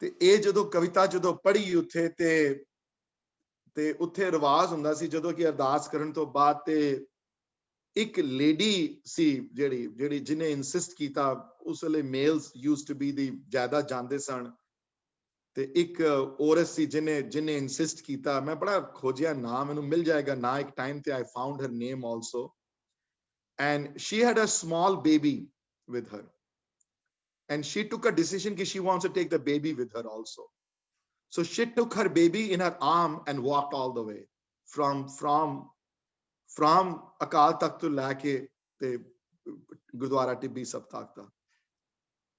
ਤੇ ਇਹ ਜਦੋਂ ਕਵਿਤਾ ਜਦੋਂ ਪੜ੍ਹੀ ਉੱਥੇ ਤੇ ਉੱਥੇ ਰਿਵਾਜ਼ ਹੁੰਦਾ ਸੀ ਜਦੋਂ ਕਿ ਅਰਦਾਸ ਕਰਨ ਤੋਂ ਬਾਅਦ, ਤੇ ਇੱਕ ਲੇਡੀ ਸੀ ਜਿਹਨੇ ਇਨਸਿਸਟ ਕੀਤਾ। ਉਸ ਵੇਲੇ ਮੇਲਸ ਯੂਜ਼ਡ ਟੂ ਬੀ ਦੀ ਜ਼ਿਆਦਾ ਜਾਂਦੇ ਸਨ, ਤੇ ਇੱਕ ਔਰਤ ਸੀ ਜਿਹਨੇ ਇਨਸਿਸਟ ਕੀਤਾ। ਮੈਂ ਬੜਾ ਖੋਜਿਆ, ਨਾਂ ਮੈਨੂੰ ਮਿਲ ਜਾਏਗਾ ਨਾ ਇੱਕ ਟਾਈਮ ਤੇ। I found her name also, and she had a small baby with her, and she took a decision that she wants to take the baby with her also. So she took her baby in her arm and walked all the way from Akal Takht ਤੋਂ ਲੈ ਕੇ ਤੇ ਗੁਰਦੁਆਰਾ ਟਿੱਬੀ ਸਾਹਿਬ ਤੱਕ ਦਾ।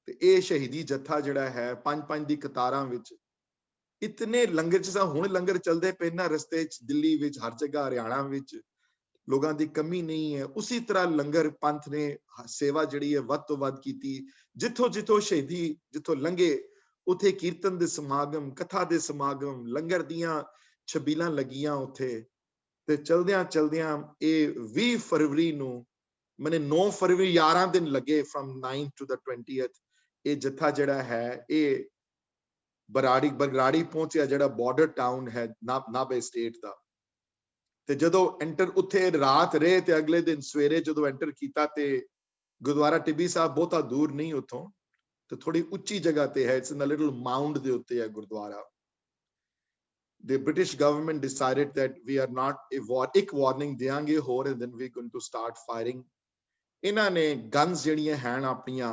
ਤੇ ਇਹ ਸ਼ਹੀਦੀ ਜੱਥਾ ਜਿਹੜਾ ਹੈ, 5-5 ਦੀ ਕਤਾਰਾਂ ਵਿੱਚ, ਇਤਨੇ ਲੰਗਰ ਜਿਹਾ ਹੁਣ ਲੰਗਰ ਚੱਲਦੇ ਪਏ ਨਾ ਰਸਤੇ ਚ, ਦਿੱਲੀ ਵਿੱਚ, ਹਰ ਜਗ੍ਹਾ, ਹਰਿਆਣਾ ਵਿੱਚ ਲੋਕਾਂ ਦੀ ਕਮੀ ਨਹੀਂ ਹੈ। ਉਸੇ ਤਰ੍ਹਾਂ ਲੰਗਰ ਪੰਥ ਨੇ ਸੇਵਾ ਜਿਹੜੀ ਹੈ ਵੱਧ ਤੋਂ ਵੱਧ ਕੀਤੀ। ਜਿੱਥੋਂ ਸ਼ਹੀਦੀ ਜਿੱਥੋਂ ਲੰਘੇ ਉੱਥੇ ਕੀਰਤਨ ਦੇ ਸਮਾਗਮ, ਕਥਾ ਦੇ ਸਮਾਗਮ, ਲੰਗਰ ਦੀਆਂ ਛਬੀਲਾਂ ਲੱਗੀਆਂ ਉੱਥੇ। ਤੇ ਚਲਦਿਆਂ ਇਹ 20 ਫਰਵਰੀ ਨੂੰ, ਮੈਨੇ 9 ਫਰਵਰੀ 11 ਦਿਨ ਲੱਗੇ from 9th to the 20th। ਇਹ ਜੱਥਾ ਜਿਹੜਾ ਹੈ ਇਹ ਬਰਗਾੜੀ ਪਹੁੰਚਿਆ, ਜਿਹੜਾ ਬਾਰਡਰ ਟਾਊਨ ਹੈ ਨਾਭੇ ਸਟੇਟ ਦਾ। ਤੇ ਜਦੋਂ ਐਂਟਰ ਉੱਥੇ ਰਾਤ ਰਹੇ ਤੇ ਅਗਲੇ ਦਿਨ ਸਵੇਰੇ ਜਦੋਂ ਐਂਟਰ ਕੀਤਾ ਤੇ ਗੁਰਦੁਆਰਾ ਟਿੱਬੀ ਸਾਹਿਬ ਬਹੁਤਾ ਦੂਰ ਨਹੀਂ ਉੱਥੋਂ, ਤੇ ਥੋੜੀ ਉੱਚੀ ਜਗ੍ਹਾ ਤੇ ਹੈ, ਇਟਸ ਇਨ ਅ ਲਿਟਲ ਮਾਊਂਡ ਦੇ ਉੱਤੇ ਹੈ Gurdwara. The British government decided that we are not ਇੱਕ ਵਾਰਨਿੰਗ ਦੇਾਂਗੇ ਹੋਰ, and then we're going to start firing। ਇਹਨਾਂ ਨੇ ਗਨਸ ਜਿਹੜੀਆਂ ਹਨ ਆਪਣੀਆਂ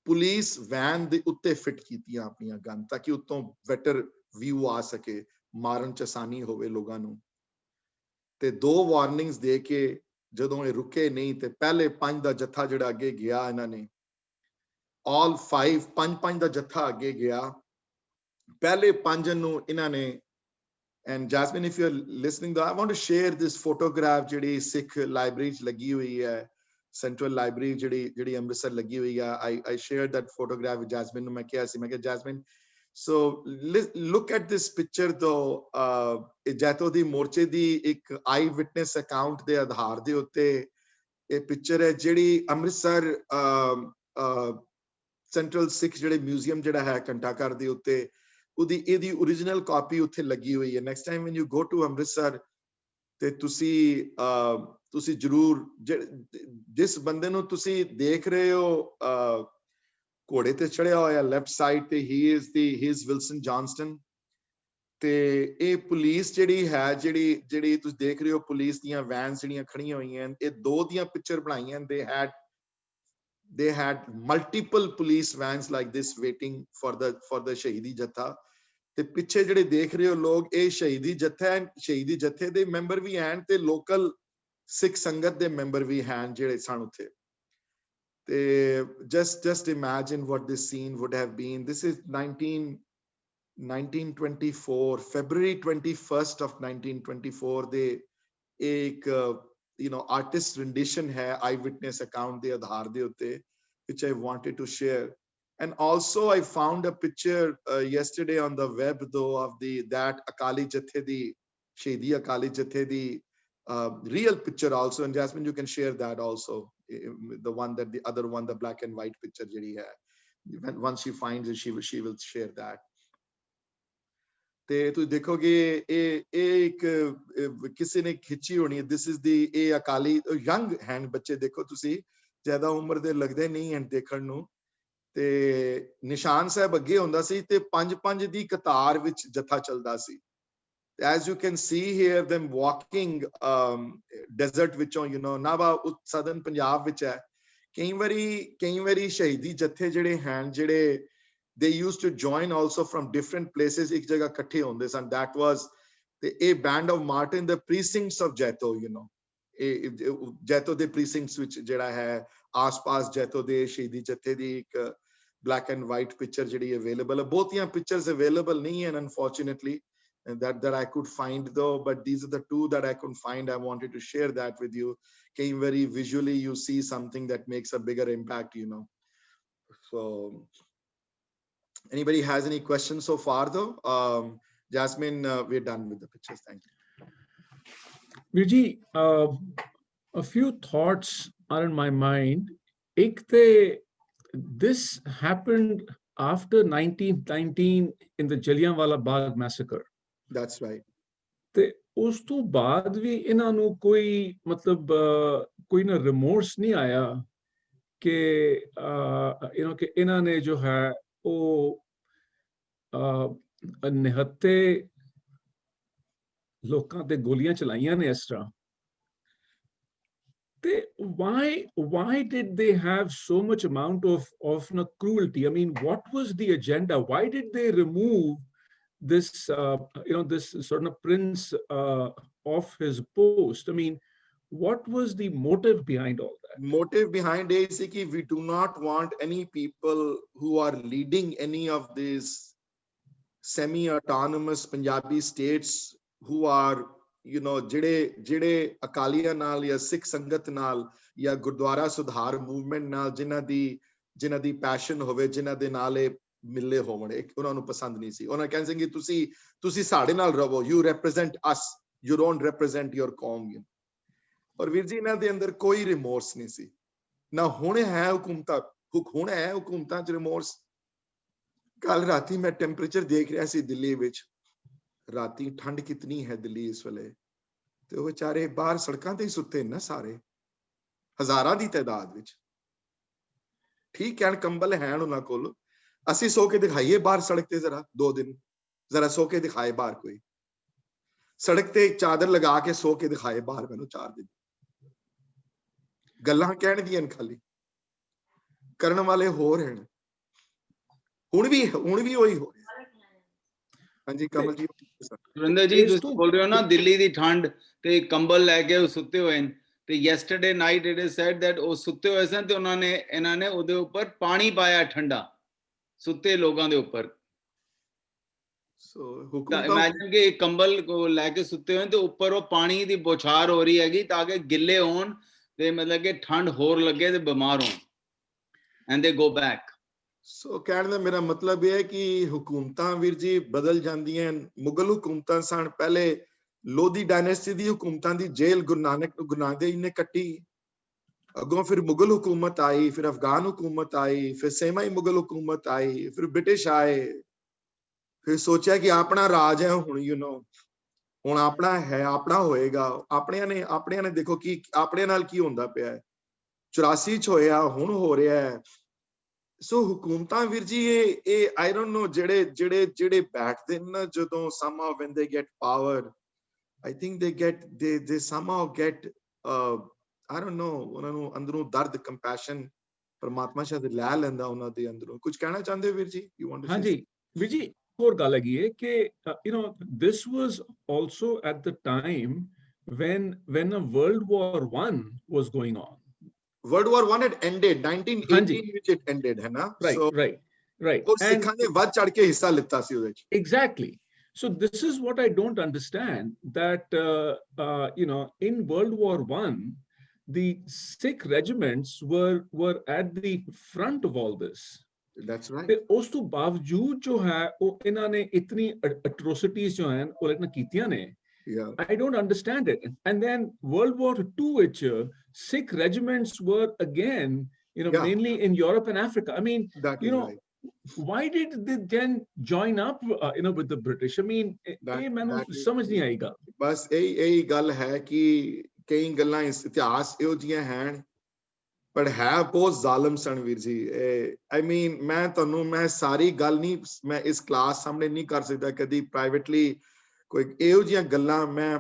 ਪੁਲਿਸ ਵੈਨ ਦੇ ਉੱਤੇ ਫਿੱਟ ਕੀਤੀਆਂ ਆਪਣੀਆਂ ਗਨ, ਤਾਂ ਕਿ ਉੱਤੋਂ ਬੈਟਰ ਵਿਊ ਆ ਸਕੇ, ਮਾਰਨ ਚ ਆਸਾਨੀ ਹੋਵੇ ਲੋਕਾਂ ਨੂੰ। ਤੇ 2 ਵਾਰਨਿੰਗਸ ਦੇ ਕੇ ਜਦੋਂ ਇਹ ਰੁਕੇ ਨਹੀਂ, ਤੇ ਪਹਿਲੇ 5 ਦਾ ਜੱਥਾ ਜਿਹੜਾ ਅੱਗੇ ਗਿਆ, ਇਹਨਾਂ ਨੇ all 5 ਦਾ ਜੱਥਾ ਅੱਗੇ ਗਿਆ। ਪਹਿਲੇ 5 ਨੂੰ ਇਹਨਾਂ ਨੇ, and Jasmine, if you're listening though, I want to share this photograph ਜਿਹੜੀ ਸਿੱਖ ਲਾਇਬ੍ਰੇਰੀ ਚ ਲੱਗੀ ਹੋਈ ਹੈ, ਸੈਂਟਰਲ ਲਾਇਬ੍ਰੇਰੀ ਜਿਹੜੀ ਅੰਮ੍ਰਿਤਸਰ ਲੱਗੀ ਹੋਈ ਆ। I shared that photograph with Jasmine ਨੂੰ। ਮੈਂ ਕਿਹਾ ਸੀ, ਮੈਂ ਕਿਹਾ Jasmine, so look at this picture though। Jaito ਦੀ ਮੋਰਚੇ ਦੀ ਇੱਕ ਆਈ ਵਿਟਨੈਸ ਅਕਾਊਂਟ ਦੇ ਆਧਾਰ ਦੇ ਉੱਤੇ ਇਹ ਪਿਕਚਰ ਹੈ, ਜਿਹੜੀ ਅੰਮ੍ਰਿਤਸਰ ਸੈਂਟਰਲ ਸਿੱਖ ਜਿਹੜੇ ਮਿਊਜ਼ੀਅਮ ਜਿਹੜਾ ਹੈ ਘੰਟਾ ਘਰ ਦੇ ਉੱਤੇ, ਇਹਦੀ ਓਰੀਜਨਲ ਕਾਪੀ ਉੱਥੇ ਲੱਗੀ ਹੋਈ ਹੈ। Next time when you go to Amritsar ਤੇ ਤੁਸੀਂ ਜ਼ਰੂਰ, ਜਿਸ ਬੰਦੇ ਨੂੰ ਤੁਸੀਂ ਦੇਖ ਰਹੇ ਹੋ ਘੋੜੇ ਤੇ ਚੜਿਆ ਹੋਇਆ ਲੈਫਟ ਸਾਈਡ ਤੇ, he is Wilson Johnston। ਤੇ ਇਹ ਪੁਲਿਸ ਜਿਹੜੀ ਹੈ, ਜਿਹੜੀ ਤੁਸੀਂ ਦੇਖ ਰਹੇ ਹੋ, ਪੁਲਿਸ ਦੀਆਂ ਵੈਨਸ ਜਿਹੜੀਆਂ ਖੜੀਆਂ ਹੋਈਆਂ, ਇਹ 2 ਦੀਆਂ ਪਿਕਚਰ ਬਣਾਈਆਂ। they had multiple police vans like this waiting for the ਸ਼ਹੀਦੀ ਜੱਥਾ। ਤੇ ਪਿੱਛੇ ਜਿਹੜੇ ਦੇਖ ਰਹੇ ਹੋ ਲੋਕ, ਇਹ ਸ਼ਹੀਦੀ ਜੱਥਾ ਹੈ, ਸ਼ਹੀਦੀ ਜੱਥੇ ਦੇ ਮੈਂਬਰ ਵੀ ਹਨ ਤੇ ਲੋਕਲ ਸਿੱਖ ਸੰਗਤ ਦੇ ਮੈਂਬਰ ਵੀ ਹਨ ਜਿਹੜੇ ਸਨ ਉੱਥੇ। ਤੇ just imagine what this scene would have been। This is 1924, February 21st of 1924 ਦੇ ਇੱਕ artist rendition ਹੈ ਆਈ ਵਿਟਨੈਸ ਅਕਾਊਂਟ ਦੇ ਆਧਾਰ ਦੇ ਉੱਤੇ, which I wanted to share। And also I found a picture yesterday on the web though of that Akali Jathe di, Shahidi Akali Jathe di real picture also। And Jasmine, you can share that also, the other one, the black and white picture jehdi hai, once she finds it, she will share that। ਤੇ ਤੁਸੀਂ ਦੇਖੋਗੇ ਇਹ ਇੱਕ ਕਿਸੇ ਨੇ ਖਿੱਚੀ ਹੋਣੀ ਹੈ। this is the ਇਹ ਅਕਾਲੀ ਯੰਗ ਹੈਂਡ ਬੱਚੇ ਦੇਖੋ ਤੁਸੀਂ, ਜ਼ਿਆਦਾ ਉਮਰ ਦੇ ਲੱਗਦੇ ਨਹੀਂ ਹਨ ਦੇਖਣ ਨੂੰ। ਤੇ ਨਿਸ਼ਾਨ ਸਾਹਿਬ ਅੱਗੇ ਹੁੰਦਾ ਸੀ ਤੇ 5 ਦੀ ਕਤਾਰ ਵਿੱਚ ਜੱਥਾ ਚੱਲਦਾ ਸੀ। as you can see here them walking desert ਵਿੱਚੋਂ, ਨਾਭਾ southern ਪੰਜਾਬ ਵਿੱਚ ਹੈ। ਕਈ ਵਾਰੀ ਸ਼ਹੀਦੀ ਜੱਥੇ ਜਿਹੜੇ ਹਨ, ਜਿਹੜੇ they used to join also from different places, ਇੱਕ ਜਗ੍ਹਾ ਇਕੱਠੇ ਹੁੰਦੇ ਸਨ। that was a band of Martin, the precincts of Jaito, ਇਹ ਜੈਤੋ ਦੇ precincts ਵਿੱਚ ਜਿਹੜਾ ਹੈ ਆਸ-ਪਾਸ ਜੈਤੋ ਦੇ ਸ਼ਹੀਦੀ ਜੱਥੇ ਦੀ ਇੱਕ black and white picture ਜਿਹੜੀ available ਹੈ। ਬਹੁਤੀਆਂ pictures available ਨਹੀਂ ਹਨ unfortunately that I could find though, but these are the 2 that I could find। I wanted to share that with you। ਕਈ ਵਾਰੀ visually you see something that makes a bigger impact, so anybody has any questions so far though? Jasmine, we're done with the pictures, thank you। Virji, a few thoughts are in my mind। This happened after 1919 in the Jallianwala Bagh massacre। That's right। ਤੇ ਉਸ ਤੋਂ ਬਾਅਦ ਵੀ ਇਹਨਾਂ ਨੂੰ ਕੋਈ ਮਤਲਬ ਕੋਈ ਨਾ ਰਿਮੋਰਸ ਨਹੀਂ ਆਇਆ ਕਿ ਕਿ ਇਹਨਾਂ ਨੇ ਜੋ ਹੈ ਉਹ ਨਿਹੱਥੇ ਲੋਕਾਂ ਤੇ ਗੋਲੀਆਂ ਚਲਾਈਆਂ ਨੇ ਇਸ ਤਰ੍ਹਾਂ। ਤੇ why did they have so much amount of cruelty? I mean, what was the agenda? Why did they remove this this sort of prince of his post? I mean, what was the motive behind all that? Motive behind it is that we do not want any people who are leading any of these semi-autonomous Punjabi states who are ਜਿਹੜੇ ਅਕਾਲੀਆਂ ਨਾਲ ਜਾਂ ਸਿੱਖ ਸੰਗਤ ਨਾਲ ਜਾਂ ਗੁਰਦੁਆਰਾ ਸੁਧਾਰ movement ਨਾਲ ਜਿਨ੍ਹਾਂ ਦੀ ਪੈਸ਼ਨ ਹੋਵੇ, ਜਿਨ੍ਹਾਂ ਦੇ ਨਾਲ ਇਹ ਮਿਲੇ ਹੋਣ, ਉਹਨਾਂ ਨੂੰ ਪਸੰਦ ਨਹੀਂ ਸੀ। ਉਹਨਾਂ ਕਹਿੰਦੇ ਕਿ ਤੁਸੀਂ ਸਾਡੇ ਨਾਲ ਰਹੋ, you represent us, you don't represent your qawm। ਔਰ ਵੀਰ ਜੀ ਇਹਨਾਂ ਦੇ ਅੰਦਰ ਕੋਈ ਰਿਮੋਰਸ ਨਹੀਂ ਸੀ ਨਾ। ਹੁਣ ਹੈ ਹੁਕੂਮਤਾਂ ਚ ਰਿਮੋਰਸ। ਕੱਲ ਰਾਤੀ ਮੈਂ ਟੈਂਪਰੇਚਰ ਦੇਖ ਰਿਹਾ ਸੀ ਦਿੱਲੀ ਵਿੱਚ, ਰਾਤੀ ਠੰਡ ਕਿਤਨੀ ਹੈ ਦਿੱਲੀ ਇਸ ਵੇਲੇ, ਤੇ ਉਹ ਵਿਚਾਰੇ ਬਾਹਰ ਸੜਕਾਂ ਤੇ ਹੀ ਸੁੱਤੇ ਨਾ ਸਾਰੇ, ਹਜ਼ਾਰਾਂ ਦੀ ਤਾਦਾਦ ਵਿੱਚ। ठीक है कंबल है उन्होंने कोल ਅਸੀਂ सो के दिखाइए बाहर सड़क ते जरा 2 दिन जरा सो के दिखाए बाहर कोई सड़क ते चादर लगा के सो के दिखाए बाहर मैनू 4 दिन गल्लां कहण ਦੀਆਂ खाली ਕਰਨ ਵਾਲੇ ਹੋਰ ਹਨ ਹੁਣ ਵੀ ਉਹੀ ਹੋ ਰਿਹਾ ਹਾਂਜੀ ਕਮਲ ਜੀ ਸੁਰਿੰਦਰ ਜੀ ਤੁਸੀਂ ਬੋਲ ਰਹੇ ਹੋ ਨਾ ਦਿੱਲੀ ਦੀ ਠੰਡ ਤੇ ਕੰਬਲ ਲੈ ਕੇ ਉਹ ਸੁੱਤੇ ਹੋਏ ਨੇ ਤੇ yesterday night it is said that ਉਹ ਸੁੱਤੇ ਹੋਏ ਸਨ ਤੇ ਇਹਨਾਂ ਨੇ ਉਹਦੇ ਉੱਪਰ ਪਾਣੀ ਪਾਇਆ ਠੰਡਾ ਸੁੱਤੇ ਲੋਕਾਂ ਦੇ ਉੱਪਰ ਸੋ ਹੁਕਮ ਇਮੇਜਿਨ ਕਿ ਕੰਬਲ ਕੋ ਲੈ ਕੇ ਸੁੱਤੇ ਹੋਏ ਤੇ ਉੱਪਰ ਉਹ ਪਾਣੀ ਦੀ ਬੌਛਾਰ ਹੋ ਰਹੀ ਹੈਗੀ ਤਾਂ ਕਿ ਗਿੱਲੇ ਹੋਣ ਤੇ ਮਤਲਬ ਕਿ ਠੰਡ ਹੋਰ ਲੱਗੇ ਤੇ ਬਿਮਾਰ ਹੋਣ ਐਂਡ ਦੇ ਗੋ ਬੈਕ ਸੋ ਕਹਿਣ ਦਾ ਮੇਰਾ ਮਤਲਬ ਇਹ ਹੈ ਕਿ ਹੁਕੂਮਤਾਂ ਵੀਰ ਜੀ ਬਦਲ ਜਾਂਦੀਆਂ ਮੁਗਲ ਹੁਕੂਮਤਾਂ ਸਨ ਪਹਿਲੇ ਲੋਧੀ ਡਾਇਨੈਸਟੀ ਦੀ ਹੁਕੂਮਤਾਂ ਦੀ ਜੇਲ੍ਹ ਗੁਰੂ ਨਾਨਕ ਦੇਵ ਜੀ ਨੇ ਕੱਟੀ ਅੱਗੋਂ ਫਿਰ ਮੁਗਲ ਹੁਕੂਮਤ ਆਈ ਫਿਰ ਅਫਗਾਨ ਹੁਕੂਮਤ ਆਈ ਫਿਰ ਸੇਮਾਈ ਮੁਗਲ ਹੁਕੂਮਤ ਆਈ ਫਿਰ ਬ੍ਰਿਟਿਸ਼ ਆਏ ਫਿਰ ਸੋਚਿਆ ਕਿ ਆਪਣਾ ਰਾਜ ਹੈ ਹੁਣ ਹੁਣ ਆਪਣਾ ਹੈ ਆਪਣਾ ਹੋਏਗਾ ਆਪਣਿਆਂ ਨੇ ਦੇਖੋ ਕੀ ਆਪਣੇ ਨਾਲ ਕੀ ਹੁੰਦਾ ਪਿਆ ਹੈ 84 ਚ ਹੋਇਆ ਹੁਣ ਹੋ ਰਿਹਾ ਹੈ ਸੋ ਹੁਕੂਮਤਾਂ ਵੀਰ ਜੀ ਇਹ ਆਈ ਡੋਨਟ ਨੋ ਜਿਹੜੇ ਬੈਠਦੇ ਨੇ ਜਦੋਂ somehow when they get power I think they somehow get I don't know ਉਹਨਾਂ ਨੂੰ ਅੰਦਰੋਂ ਦਰਦ ਕੰਪੈਸ਼ਨ ਪਰਮਾਤਮਾ ਸ਼ਾਇਦ ਲੈ ਲੈਂਦਾ ਉਹਨਾਂ ਦੇ ਅੰਦਰੋਂ ਕੁਝ ਕਹਿਣਾ ਚਾਹੁੰਦੇ ਹੋ ਵੀਰ ਜੀ ਯੂ ਵਾਂਟ ਟੂ ਹਾਂਜੀ ਵੀਰ ਜੀ ਹੋਰ ਗੱਲ ਹੈਗੀ ਹੈ ਕਿ this was also at the time when a World War I was going on. World War I had ended 1918 which it ended है ना right और ਸਿੱਖਾਂ ਨੇ ਵੱਧ ਚੜ ਕੇ ਹਿੱਸਾ ਲਿੱਤਾ ਸੀ ਉਹਦੇ ਵਿੱਚ exactly. So this is what I don't understand, that in World War I the Sikh regiments were at the front of all this. That's right. ਤੇ ਉਸ ਤੋਂ ਬਾਵਜੂਦ ਜੋ ਹੈ ਉਹ ਇਹਨਾਂ ਨੇ ਇਤਨੀ atrocities ਜੋ ਹਨ ਉਹ ਇਹਨਾਂ ਕੀਤੀਆਂ ਨੇ Yeah. I don't understand it. And then World War II, which Sikh regiments were again, mainly in Europe and Africa. I mean, right. why did they then join up, with the British? I mean, mainu samajh nahi aayega. ਬਸ ਇਹੀ ਗੱਲ ਹੈ ਕਿ ਕਈ ਗੱਲਾਂ ਇਸ ਇਤਿਹਾਸ ਇਹੋ ਜਿਹੀਆਂ ਹਨ ਪਰ ਹੈ ਬਹੁਤ ਜ਼ਾਲਮ ਸਨ ਵੀਰ ਜੀ I mean ਮੈਂ ਸਾਰੀ ਗੱਲ ਨਹੀਂ ਮੈਂ ਇਸ ਕਲਾਸ ਸਾਹਮਣੇ ਨਹੀਂ ਕਰ ਸਕਦਾ ਕਦੀ ਪ੍ਰਾਈਵੇਟਲੀ ਕੋਈ ਇਹੋ ਜਿਹੀਆਂ ਗੱਲਾਂ ਮੈਂ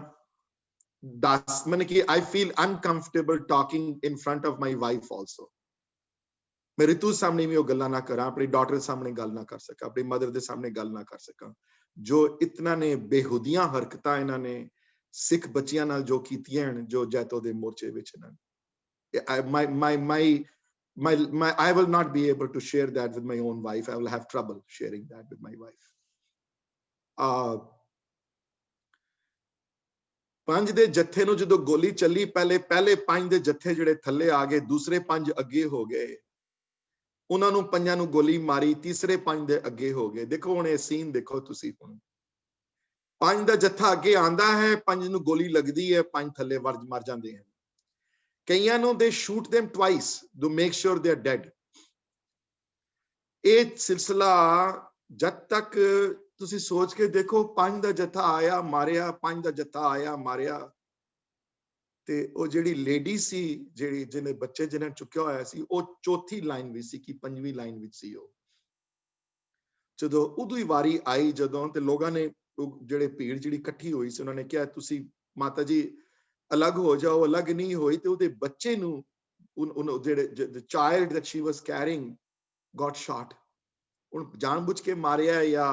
ਦੱਸ ਮਨ ਕਿ I feel uncomfortable talking in front of my wife also. ਮੈਂ ਰਿਤੂ ਸਾਹਮਣੇ ਵੀ ਉਹ ਗੱਲਾਂ ਨਾ ਕਰਾਂ ਆਪਣੀ ਡਾਟਰ ਸਾਹਮਣੇ ਗੱਲ ਨਾ ਕਰ ਸਕਾਂ ਆਪਣੀ ਮਦਰ ਦੇ ਸਾਹਮਣੇ ਗੱਲ ਨਾ ਕਰ ਸਕਾਂ ਜੋ ਇਤਨਾ ਨੇ ਬੇਹੂਦੀਆਂ ਹਰਕਤਾਂ ਇਹਨਾਂ ਨੇ ਸਿੱਖ ਬੱਚਿਆਂ ਨਾਲ ਜੋ ਕੀਤੀਆਂ ਹਨ ਜੋ ਜੈਤੋ ਦੇ ਮੋਰਚੇ ਵਿੱਚ ਇਹਨਾਂ I will not be able to share that with my own wife. I will have trouble sharing that with my wife. ਪੰਜ ਦੇ ਜੱਥੇ ਨੂੰ ਜਦੋਂ ਗੋਲੀ ਚੱਲੀ ਪਹਿਲੇ ਪੰਜ ਦੇ ਜੱਥੇ ਜਿਹੜੇ ਥੱਲੇ ਆ ਗਏ ਦੂਸਰੇ ਪੰਜ ਅੱਗੇ ਹੋ ਗਏ ਉਹਨਾਂ ਨੂੰ ਪੰਜਾਂ ਨੂੰ ਗੋਲੀ ਮਾਰੀ ਤੀਸਰੇ ਪੰਜ ਦੇ ਅੱਗੇ ਹੋ ਗਏ ਦੇਖੋ ਹੁਣ ਇਹ ਸੀਨ ਦੇਖੋ ਤੁਸੀਂ ਹੁਣ ਪੰਜ ਦਾ ਜੱਥਾ ਅੱਗੇ ਆਂਦਾ ਹੈ ਪੰਜ ਨੂੰ ਗੋਲੀ ਲੱਗਦੀ ਹੈ ਪੰਜ ਥੱਲੇ ਮਰ ਜਾਂਦੇ ਹਨ ਕਈਆਂ ਨੂੰ they shoot them twice to make sure they are dead ਇਹ ਸਿਲਸਿਲਾ ਜਦ ਤੱਕ ਤੁਸੀਂ ਸੋਚ ਕੇ ਦੇਖੋ ਪੰਜ ਦਾ ਜੱਥਾ ਆਇਆ ਮਾਰਿਆ ਪੰਜ ਦਾ ਜੱਥਾ ਆਇਆ ਮਾਰਿਆ ਤੇ ਉਹ ਜਿਹੜੀ ਲੇਡੀ ਸੀ ਜਿਹਨੇ ਬੱਚੇ ਜਿਹਨੇ ਚੁੱਕਿਆ ਹੋਇਆ ਸੀ ਉਹ ਚੌਥੀ ਲਾਈਨ ਵਿੱਚ ਸੀ ਕਿ ਪੰਜਵੀਂ ਲਾਈਨ ਵਿੱਚ ਸੀ ਉਹ ਜਦੋਂ ਉਦੋਂ ਹੀ ਵਾਰੀ ਆਈ ਜਦੋਂ ਤੇ ਲੋਕਾਂ ਨੇ ਜਿਹੜੇ ਭੀੜ ਜਿਹੜੀ ਇਕੱਠੀ ਹੋਈ ਸੀ ਉਹਨਾਂ ਨੇ ਕਿਹਾ ਤੁਸੀਂ ਮਾਤਾ ਜੀ ਅਲੱਗ ਹੋ ਜਾਓ ਅਲੱਗ ਨਹੀਂ ਹੋਈ ਤੇ ਉਹਦੇ ਬੱਚੇ ਨੂੰ ਜਿਹੜੇ the child that she was carrying got shot ਹੁਣ ਜਾਣਬੁੱਝ ਕੇ ਮਾਰਿਆ ਜਾਂ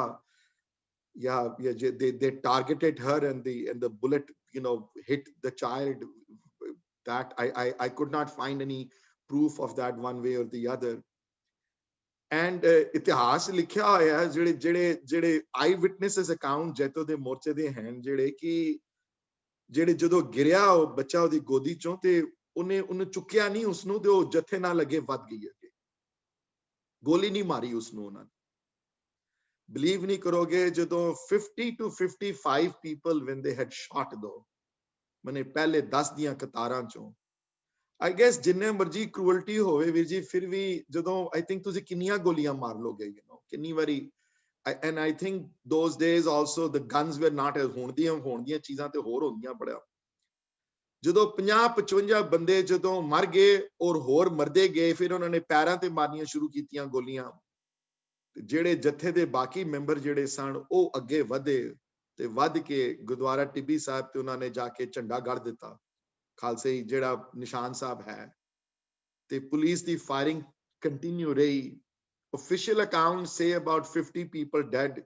they targeted her and the bullet hit the child that I could not find any proof of that one way or the other and ਇਤਿਹਾਸ ਲਿਖਿਆ ਹੋਇਆ ਜਿਹੜੇ ਆਈ witnesses account Jaito ਦੇ ਮੋਰਚੇ ਦੇ ਹਨ ਜਿਹੜੇ ਜਦੋਂ ਗਿਰਿਆ ਉਹ ਬੱਚਾ ਉਹਦੀ ਗੋਦੀ ਚੋਂ ਤੇ ਉਹਨੂੰ ਚੁੱਕਿਆ ਨਹੀਂ ਉਸਨੂੰ ਤੇ ਉਹ ਜੱਥੇ ਨਾਲ ਲੱਗੇ ਵੱਧ ਗਈ ਅੱਗੇ ਗੋਲੀ ਨਹੀਂ ਮਾਰੀ ਉਸਨੂੰ ਉਹਨਾਂ ਨੇ ਬਲੀਵ ਨਹੀਂ ਕਰੋਗੇ ਜਦੋਂ 50 to 55 people when they had shot though ਮਨੇ ਪਹਿਲੇ 10 ਦੀਆਂ ਕਤਾਰਾਂ ਚੋਂ I guess ਜਿੰਨੇ ਮਰਜੀ ਕ੍ਰੂਅਲਟੀ ਹੋਵੇ ਵੀਰ ਜੀ ਫਿਰ ਵੀ ਜਦੋਂ I think ਤੁਸੀਂ ਕਿੰਨੀਆਂ ਗੋਲੀਆਂ ਮਾਰ ਲੋਗੇ ਕਿੰਨੀ ਵਾਰੀ and I think those days also the guns were not as ਹੋਣ ਦੀਆਂ ਚੀਜ਼ਾਂ ਤੇ ਹੋਰ ਹੁੰਦੀਆਂ ਬੜਾ ਜਦੋਂ 50-55 ਬੰਦੇ ਜਦੋਂ ਮਰ ਗਏ ਔਰ ਹੋਰ ਮਰਦੇ ਗਏ, ਫਿਰ ਉਹਨਾਂ ਨੇ ਪੈਰਾਂ ਤੇ ਮਾਰਨੀਆਂ ਸ਼ੁਰੂ ਕੀਤੀਆਂ ਗੋਲੀਆਂ। ਜਿਹੜੇ ਜਥੇ ਦੇ ਬਾਕੀ ਮੈਂਬਰ ਜਿਹੜੇ ਸਨ ਉਹ ਅੱਗੇ ਵਧੇ ਤੇ ਵੱਧ ਕੇ ਗੁਰਦੁਆਰਾ ਟਿੱਬੀ ਸਾਹਿਬ ਤੇ ਉਹਨਾਂ ਨੇ ਜਾ ਕੇ ਝੰਡਾ ਗੱਡ ਦਿੱਤਾ, ਖਾਲਸੇ ਜਿਹੜਾ ਨਿਸ਼ਾਨ ਸਾਹਿਬ ਹੈ। ਤੇ ਪੁਲਿਸ ਦੀ ਫਾਇਰਿੰਗ ਕੰਟੀਨਿਊ ਰਹੀ। Official accounts say about 50 people dead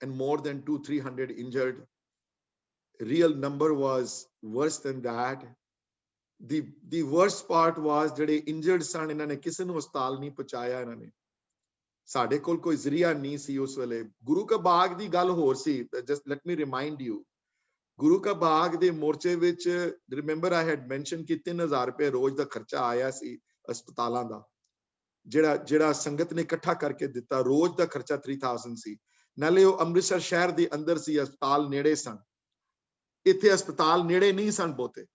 and more than 200-300 injured. Real number was worse than that. The worst part was ਜਿਹੜੇ injured ਸਨ, ਇਹਨਾਂ ਨੇ ਕਿਸੇ ਨੂੰ ਹਸਪਤਾਲ ਨਹੀਂ ਪਹੁੰਚਾਇਆ। ਇਹਨਾਂ ਨੇ, ਸਾਡੇ ਕੋਲ ਕੋਈ ਜ਼ਰੀਆ ਨਹੀਂ ਸੀ ਉਸ ਵੇਲੇ। ਗੁਰੂ ਕਾ ਬਾਗ ਦੀ ਗੱਲ ਹੋਰ ਸੀ। Just let me remind you, ਗੁਰੂ ਕਾ ਬਾਗ ਦੇ ਮੋਰਚੇ ਵਿੱਚ remember I had mentioned ਕਿ 3000 ਰੁਪਏ ਰੋਜ਼ ਦਾ ਖਰਚਾ ਆਇਆ ਸੀ ਹਸਪਤਾਲਾਂ ਦਾ, ਜਿਹੜਾ ਸੰਗਤ ਨੇ ਇਕੱਠਾ ਕਰਕੇ ਦਿੱਤਾ। ਰੋਜ਼ ਦਾ ਖਰਚਾ 3000 ਸੀ। ਨਾਲੇ ਉਹ ਅੰਮ੍ਰਿਤਸਰ ਸ਼ਹਿਰ ਦੇ ਅੰਦਰ ਸੀ, ਹਸਪਤਾਲ ਨੇੜੇ ਸਨ। ਇੱਥੇ ਹਸਪਤਾਲ ਨੇੜੇ ਨਹੀਂ ਸਨ ਬਹੁਤੇ।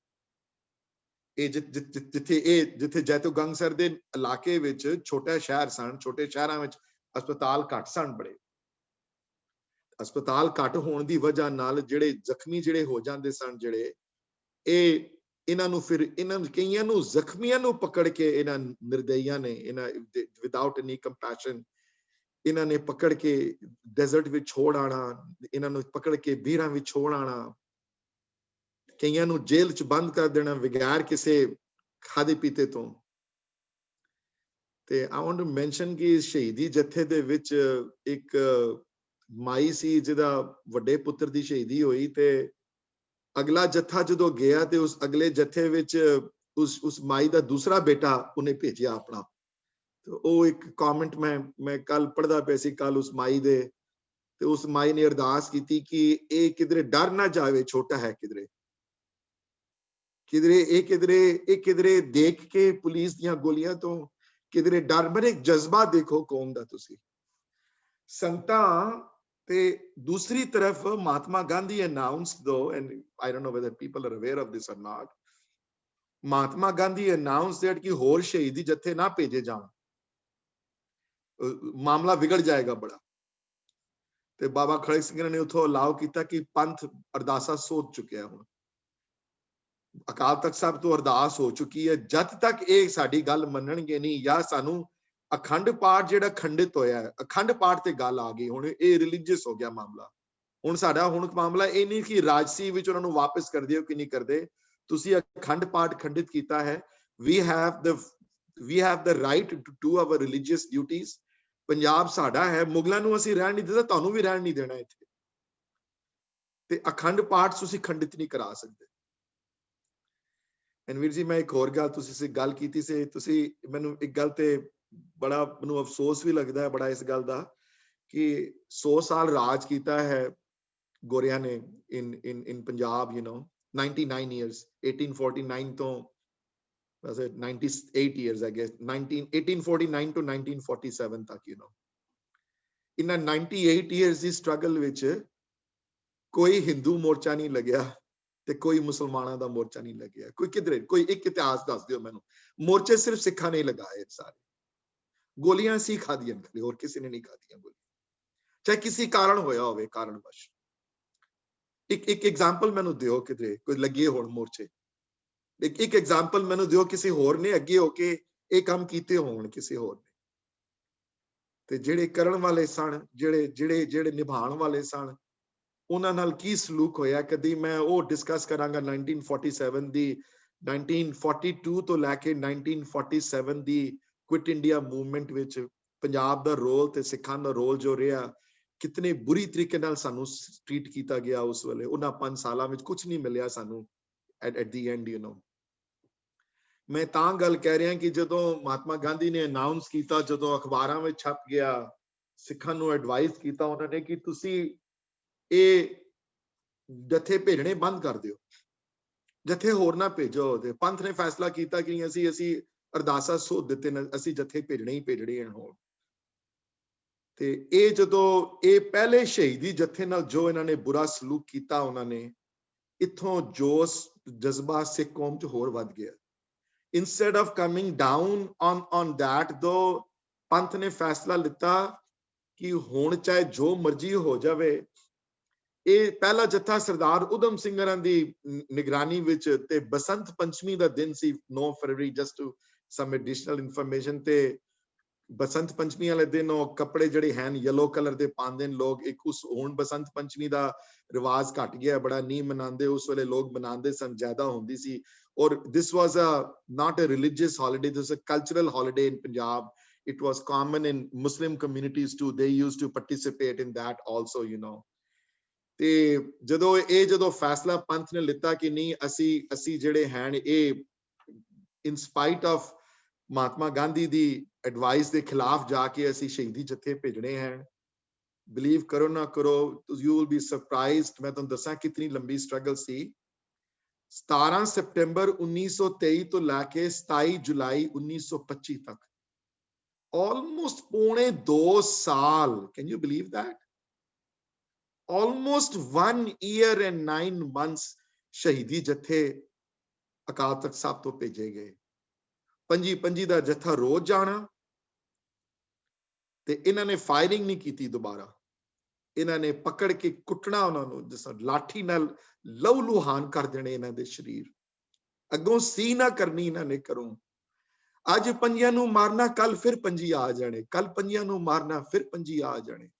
ਜਿੱਥੇ ਜੈਤੋ ਗੰਗਸਰ ਦੇ ਇਲਾਕੇ ਵਿੱਚ ਛੋਟੇ ਸ਼ਹਿਰ ਸਨ, ਛੋਟੇ ਸ਼ਹਿਰਾਂ ਵਿੱਚ ਹਸਪਤਾਲ ਘੱਟ ਸਨ ਬੜੇ। ਹਸਪਤਾਲ ਘੱਟ ਹੋਣ ਦੀ ਵਜ੍ਹਾ ਨਾਲ ਜਿਹੜੇ ਜ਼ਖਮੀ ਜਿਹੜੇ ਹੋ ਜਾਂਦੇ ਸਨ, ਜਿਹੜੇ ਇਹਨਾਂ ਨੂੰ ਫਿਰ ਕਈਆਂ ਨੂੰ ਜ਼ਖਮੀਆਂ ਨੂੰ ਪਕੜ ਕੇ ਇਹਨਾਂ ਨਿਰਦਈਆਂ ਨੇ, ਇਹਨਾਂ ਵਿਦਆਊਟ ਐਨੀ ਕੰਪੈਸ਼ਨ ਇਹਨਾਂ ਨੇ ਪਕੜ ਕੇ ਡੈਜ਼ਰਟ ਵਿੱਚ ਛੋੜ ਆਣਾ, ਇਹਨਾਂ ਨੂੰ ਪਕੜ ਕੇ ਵੀਰਾਂ ਵਿੱਚ ਛੋੜ ਆਣਾ, ਕਈਆਂ ਨੂੰ ਜੇਲ੍ਹ ਚ ਬੰਦ ਕਰ ਦੇਣਾ ਬਗੈਰ ਕਿਸੇ ਖਾਦੇ ਪੀਤੇ ਤੋਂ। ਤੇ ਆਈ ਵਾਂਟ ਟੂ ਮੈਂਸ਼ਨ ਕਿ ਸ਼ਹੀਦੀ ਜਥੇ ਦੇ ਵਿੱਚ ਇੱਕ ਮਾਈ ਸੀ ਜਿਹਦਾ ਵੱਡੇ ਪੁੱਤਰ ਦੀ ਸ਼ਹੀਦੀ ਹੋਈ। ਤੇ ਅਗਲਾ ਜੱਥਾ ਜਦੋਂ ਗਿਆ ਤੇ ਉਸ ਅਗਲੇ ਜਥੇ ਵਿੱਚ ਉਸ ਮਾਈ ਦਾ ਦੂਸਰਾ ਬੇਟਾ ਉਹਨੇ ਭੇਜਿਆ ਆਪਣਾ। ਤੇ ਉਹ ਇੱਕ ਕਮੈਂਟ ਮੈਂ ਕੱਲ ਪੜ੍ਹਦਾ ਪਿਆ ਸੀ, ਕੱਲ ਉਸ ਮਾਈ ਦੇ, ਤੇ ਉਸ ਮਾਈ ਨੇ ਅਰਦਾਸ ਕੀਤੀ ਕਿ ਇਹ ਕਿਧਰੇ ਡਰ ਨਾ ਜਾਵੇ, ਛੋਟਾ ਹੈ ਕਿਧਰੇ ਕਿਧਰੇ ਦੇਖ ਕੇ ਪੁਲਿਸ ਦੀਆਂ ਗੋਲੀਆਂ ਤੋਂ ਕਿਧਰੇ ਡਰ ਮਰੇ। ਜਜ਼ਬਾ ਦੇਖੋ ਕੌਮ ਦਾ ਤੁਸੀਂ ਸੰਗਤਾਂ। ਤੇ ਦੂਸਰੀ ਤਰਫ Mahatma Gandhi announced though, and I don't know whether people are aware of this or not, Mahatma Gandhi announced that ਕਿ ਹੋਰ ਸ਼ਹੀਦੀ ਜਥੇ ਨਾ ਭੇਜੇ ਜਾਣ, ਮਾਮਲਾ ਵਿਗੜ ਜਾਏਗਾ ਬੜਾ। ਤੇ ਬਾਬਾ ਖੜਕ ਸਿੰਘ ਨੇ ਉੱਥੋਂ ਅਲਾਉ ਕੀਤਾ ਕਿ ਪੰਥ ਅਰਦਾਸਾਂ ਸੋਚ ਚੁੱਕਿਆ। ਹੁਣ ਅਕਾਲ ਤਖਤ ਸਾਹਿਬ ਤੋਂ ਅਰਦਾਸ ਹੋ ਚੁੱਕੀ ਹੈ। ਜਦ ਤੱਕ ਇਹ ਸਾਡੀ ਗੱਲ ਮੰਨਣਗੇ ਨਹੀਂ, ਜਾਂ ਸਾਨੂੰ ਅਖੰਡ ਪਾਠ ਜਿਹੜਾ ਖੰਡਿਤ ਹੋਇਆ ਹੈ, ਅਖੰਡ ਪਾਠ ਤੇ ਗੱਲ ਆ ਗਈ, ਹੁਣ ਇਹ ਰਿਲੀਜੀਅਸ ਹੋ ਗਿਆ ਮਾਮਲਾ। ਹੁਣ ਸਾਡਾ ਮਾਮਲਾ ਇਹ ਨਹੀਂ ਕਿ ਰਾਜਸੀ ਵਿੱਚ ਉਹਨਾਂ ਨੂੰ ਵਾਪਸ ਕਰਦੇ ਹੋ ਕਿ ਨਹੀਂ ਕਰਦੇ, ਤੁਸੀਂ ਅਖੰਡ ਪਾਠ ਖੰਡਿਤ ਕੀਤਾ ਹੈ। we have the right to do our religious duties. Punjab ਸਾਡਾ ਹੈ, ਮੁਗਲਾਂ ਨੂੰ ਅਸੀਂ ਰਹਿਣ ਨਹੀਂ ਦਿੱਤਾ, ਤੁਹਾਨੂੰ ਵੀ ਰਹਿਣ ਨਹੀਂ ਦੇਣਾ ਇੱਥੇ। ਤੇ ਅਖੰਡ ਪਾਠ ਤੁਸੀਂ ਖੰਡਿਤ ਨਹੀਂ ਕਰਾ ਸਕਦੇ। ਵੀਰ ਜੀ, ਮੈਂ ਇੱਕ ਹੋਰ ਗੱਲ, ਤੁਸੀਂ ਗੱਲ ਕੀਤੀ ਸੀ, ਤੁਸੀਂ ਮੈਨੂੰ ਇੱਕ ਗੱਲ ਤੇ ਬੜਾ ਮੈਨੂੰ ਅਫਸੋਸ ਵੀ ਲੱਗਦਾ ਹੈ ਬੜਾ ਇਸ ਗੱਲ ਦਾ ਕਿ 100 ਸਾਲ ਰਾਜ ਕੀਤਾ ਹੈ ਗੋਰਿਆਂ ਨੇ in ਪੰਜਾਬ, 99 years, 1849 ਤੋਂ 98 years I guess, 1849 to 1947 ਤੱਕ। ਇਹਨਾਂ 98 years ਦੀ ਸਟਰਗਲ ਵਿੱਚ ਕੋਈ ਹਿੰਦੂ ਮੋਰਚਾ ਨਹੀਂ ਲੱਗਿਆ ਤੇ ਕੋਈ ਮੁਸਲਮਾਨਾਂ ਦਾ ਮੋਰਚਾ ਨਹੀਂ ਲੱਗਿਆ। ਕੋਈ ਇੱਕ ਇਤਿਹਾਸ ਦੱਸ ਦਿਓ ਮੈਨੂੰ। ਮੋਰਚੇ ਸਿਰਫ ਸਿੱਖਾਂ ਨੇ ਲਗਾਏ ਸਾਰੇ। ਗੋਲੀਆਂ ਸੀ ਖਾਦੀਆਂ, ਹੋਰ ਕਿਸੇ ਨੇ ਨਹੀਂ ਖਾਦੀਆਂ ਗੋਲੀਆਂ, ਚਾਹੇ ਕਿਸੇ ਕਾਰਨ ਹੋਇਆ ਹੋਵੇ, ਕਾਰਨਵਸ਼। ਇੱਕ ਐਗਜ਼ਾਮਪਲ ਮੈਨੂੰ ਦਿਓ ਕਿਧਰੇ ਕੋਈ ਲੱਗੇ ਹੋਣ ਮੋਰਚੇ। ਇੱਕ ਐਗਜ਼ਾਮਪਲ ਮੈਨੂੰ ਦਿਓ ਕਿਸੇ ਹੋਰ ਨੇ ਅੱਗੇ ਹੋ ਕੇ ਇਹ ਕੰਮ ਕੀਤੇ ਹੋਣ ਕਿਸੇ ਹੋਰ ਨੇ। ਤੇ ਜਿਹੜੇ ਕਰਨ ਵਾਲੇ ਸਨ, ਜਿਹੜੇ ਨਿਭਾਉਣ ਵਾਲੇ ਸਨ, ਉਹਨਾਂ ਨਾਲ ਕੀ ਸਲੂਕ ਹੋਇਆ, ਕਦੀ ਮੈਂ ਉਹ ਡਿਸਕਸ ਕਰਾਂਗਾ। 1947 ਦੀ, 1942 ਤੋਂ ਲੈ ਕੇ 1947 ਦੀ ਕੁਇਟ ਇੰਡੀਆ ਮੂਵਮੈਂਟ ਵਿੱਚ ਪੰਜਾਬ ਦਾ ਰੋਲ ਤੇ ਸਿੱਖਾਂ ਦਾ ਰੋਲ ਜੋ ਰਿਹਾ, ਕਿਤਨੇ ਬੁਰੀ ਤਰੀਕੇ ਨਾਲ ਸਾਨੂੰ ਟ੍ਰੀਟ ਕੀਤਾ ਗਿਆ ਉਸ ਵੇਲੇ। ਉਹਨਾਂ 5 ਸਾਲਾਂ ਵਿੱਚ ਕੁਝ ਨਹੀਂ ਮਿਲਿਆ ਸਾਨੂੰ at the end, ਮੈਂ ਤਾਂ ਗੱਲ ਕਹਿ ਰਿਹਾ ਕਿ ਜਦੋਂ ਮਹਾਤਮਾ ਗਾਂਧੀ ਨੇ ਅਨਾਉਂਸ ਕੀਤਾ, ਜਦੋਂ ਅਖਬਾਰਾਂ ਵਿੱਚ ਛਪ ਗਿਆ, ਸਿੱਖਾਂ ਨੂੰ ਐਡਵਾਈਸ ਕੀਤਾ ਉਹਨਾਂ ਨੇ ਕਿ ਤੁਸੀਂ ਇਹ ਜਥੇ ਭੇਜਣੇ ਬੰਦ ਕਰ ਦਿਓ, ਜਥੇ ਹੋਰ ਨਾ ਭੇਜੋ। ਤੇ ਪੰਥ ਨੇ ਫੈਸਲਾ ਕੀਤਾ ਕਿ ਅਸੀਂ ਅਰਦਾਸਾਂ ਸੋਧ ਦਿੱਤੇ ਨੇ, ਅਸੀਂ ਜਥੇ ਭੇਜਣੇ ਹੀ ਭੇਜਣੇ ਹਨ ਹੋਰ। ਤੇ ਇਹ ਜਦੋਂ ਇਹ ਪਹਿਲੇ ਸ਼ਹੀਦੀ ਜਥੇ ਨਾਲ ਜੋ ਇਹਨਾਂ ਨੇ ਬੁਰਾ ਸਲੂਕ ਕੀਤਾ, ਉਹਨਾਂ ਨੇ ਇੱਥੋਂ ਜੋਸ਼ ਜਜ਼ਬਾ ਸਿੱਖ ਕੌਮ ਚ ਹੋਰ ਵੱਧ ਗਿਆ। instead of coming down on that, though, ਪੰਥ ਨੇ ਫੈਸਲਾ ਲਿੱਤਾ ਕਿ ਹੁਣ ਚਾਹੇ ਜੋ ਮਰਜ਼ੀ ਹੋ ਜਾਵੇ, ਇਹ ਪਹਿਲਾ ਜੱਥਾ ਸਰਦਾਰ ਉਦਮ ਸਿੰਘ ਹਰਾਂ ਦੀ ਨਿਗਰਾਨੀ ਵਿੱਚ ਤੇ ਬਸੰਤ ਪੰਚਮੀ ਦਾ ਦਿਨ ਸੀ 9 ਫਰਵਰੀ just to some additional information ਤੇ ਬਸੰਤ ਪੰਚਮੀ ਵਾਲੇ ਦਿਨ ਉਹ ਕੱਪੜੇ ਜਿਹੜੇ ਹਨ ਯੈਲੋ ਕਲਰ ਦੇ ਪਾਉਂਦੇ ਨੇ ਲੋਕ ਇੱਕ ਉਸ ਹੁਣ ਬਸੰਤ ਪੰਚਮੀ ਦਾ ਰਿਵਾਜ ਘਟ ਗਿਆ ਬੜਾ ਨਹੀਂ ਮਨਾਉਂਦੇ ਉਸ ਵੇਲੇ ਲੋਕ ਮਨਾਉਂਦੇ ਸਨ ਜ਼ਿਆਦਾ ਹੁੰਦੀ ਸੀ ਔਰ this was not a religious holiday, this was a cultural holiday in Punjab. It was common in Muslim communities too, they used to participate in that also, you know. ਤੇ ਜਦੋਂ ਫੈਸਲਾ ਪੰਥ ਨੇ ਲਿੱਤਾ ਕਿ ਨਹੀਂ ਅਸੀਂ ਜਿਹੜੇ ਹਨ ਇਹ in spite of Mahatma Gandhi the advice ਦੇ ਖਿਲਾਫ ਜਾ ਕੇ ਅਸੀਂ ਸ਼ਹੀਦੀ ਜੱਥੇ ਭੇਜਣੇ ਹਨ ਬਲੀਵ ਕਰੋ ਨਾ ਕਰੋ you will be surprised ਮੈਂ ਤੁਹਾਨੂੰ ਦੱਸਾਂ ਕਿੰਨੀ ਲੰਬੀ ਸਟਰਗਲ ਸੀ 17 ਸਤੰਬਰ 1923 ਤੋਂ ਲੈ ਕੇ 27 ਜੁਲਾਈ 1925 ਤੱਕ almost ਪੌਣੇ 2 ਸਾਲ can you believe that almost 1 year and 9 months ਸ਼ਹੀਦੀ ਜੱਥੇ ਅਕਾਲ ਤਖਤ ਸਾਹਿਬ ਤੋਂ ਭੇਜੇ ਗਏ ਪੰਜੀ ਦਾ ਜੱਥਾ ਰੋਜ਼ ਜਾਣਾ ਤੇ ਇਹਨਾਂ ਨੇ ਫਾਇਰਿੰਗ ਨਹੀਂ ਕੀਤੀ ਦੁਬਾਰਾ ਇਹਨਾਂ ਨੇ ਪਕੜ ਕੇ ਕੁੱਟਣਾ ਉਹਨਾਂ ਨੂੰ ਜਿਸ ਲਾਠੀ ਨਾਲ ਲਹੂ ਲੁਹਾਨ ਕਰ ਦੇਣੇ ਇਹਨਾਂ ਦੇ ਸਰੀਰ ਅੱਗੋਂ ਸੀ ਨਾ ਕਰਨੀ ਇਹਨਾਂ ਨੇ ਕਰੋ ਅੱਜ ਪੰਜੀਆਂ ਨੂੰ ਮਾਰਨਾ ਕੱਲ ਫਿਰ ਪੰਜੀ ਆ ਜਾਣੇ ਕੱਲ ਪੰਜੀਆਂ ਨੂੰ ਮਾਰਨਾ ਫਿਰ ਪੰਜੀ ਆ ਜਾਣੇ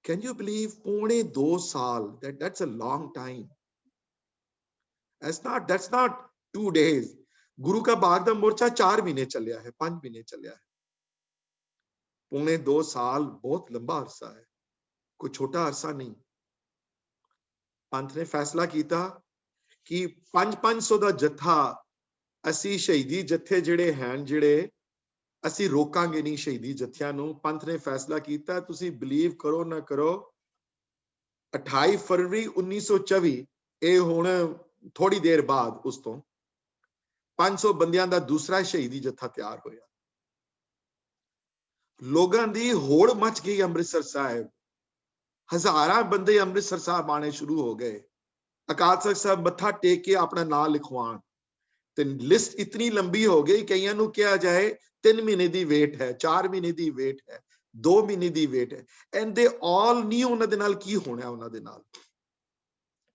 can you believe ਪੌਣੇ 2 ਸਾਲ that's a long time that's not 2 days ਗੁਰੂ ਕਾ ਬਾਗ ਦਾ ਮੋਰਚਾ 4 ਮਹੀਨੇ ਚੱਲਿਆ ਹੈ 5 ਮਹੀਨੇ ਚੱਲਿਆ ਹੈ ਪੌਣੇ 2 ਸਾਲ ਬਹੁਤ ਲੰਬਾ ਅਰਸਾ ਹੈ ਕੋਈ ਛੋਟਾ ਅਰਸਾ ਨਹੀਂ ਪੰਥ ਨੇ ਫੈਸਲਾ ਕੀਤਾ ਕਿ 500 ਦਾ ਜੱਥਾ ਅਸੀਂ ਸ਼ਹੀਦੀ ਜੱਥੇ ਜਿਹੜੇ ਹਨ ਜਿਹੜੇ ਅਸੀਂ ਰੋਕਾਂਗੇ ਨਹੀਂ ਸ਼ਹੀਦੀ ਜੱਥਿਆਂ ਨੂੰ ਪੰਥ ਨੇ ਫੈਸਲਾ ਕੀਤਾ ਤੁਸੀਂ ਬਲੀਵ ਕਰੋ ਨਾ ਕਰੋ 28 ਫਰਵਰੀ 1924 ਇਹ ਹੁਣ ਥੋੜੀ ਦੇਰ ਬਾਅਦ ਉਸ ਤੋਂ 500 ਬੰਦਿਆਂ ਦਾ ਦੂਸਰਾ ਸ਼ਹੀਦੀ ਜੱਥਾ ਤਿਆਰ ਹੋਇਆ ਲੋਕਾਂ ਦੀ ਹੋੜ ਮਚ ਗਈ ਅੰਮ੍ਰਿਤਸਰ ਸਾਹਿਬ ਹਜ਼ਾਰਾਂ ਬੰਦੇ ਅੰਮ੍ਰਿਤਸਰ ਸਾਹਿਬ ਆਣੇ ਸ਼ੁਰੂ ਹੋ ਗਏ ਅਕਾਲ ਤਖਤ ਸਾਹਿਬ ਮੱਥਾ ਟੇਕ ਕੇ ਆਪਣਾ ਨਾਮ ਲਿਖਵਾਉਣ ਤੇ ਲਿਸਟ ਇਤਨੀ ਲੰਬੀ ਹੋ ਗਈ ਕਈਆਂ ਨੂੰ ਕਿਹਾ ਜਾਏ 3 ਮਹੀਨੇ ਦੀ ਵੇਟ ਹੈ 4 ਮਹੀਨੇ ਦੀ ਵੇਟ ਹੈ 2 ਮਹੀਨੇ ਦੀ ਵੇਟ ਹੈ ਐਂਡ ਦੇ ਆਲ ਨਿਊ ਉਹਨਾਂ ਦੇ ਨਾਲ ਕੀ ਹੋਣਾ ਉਹਨਾਂ ਦੇ ਨਾਲ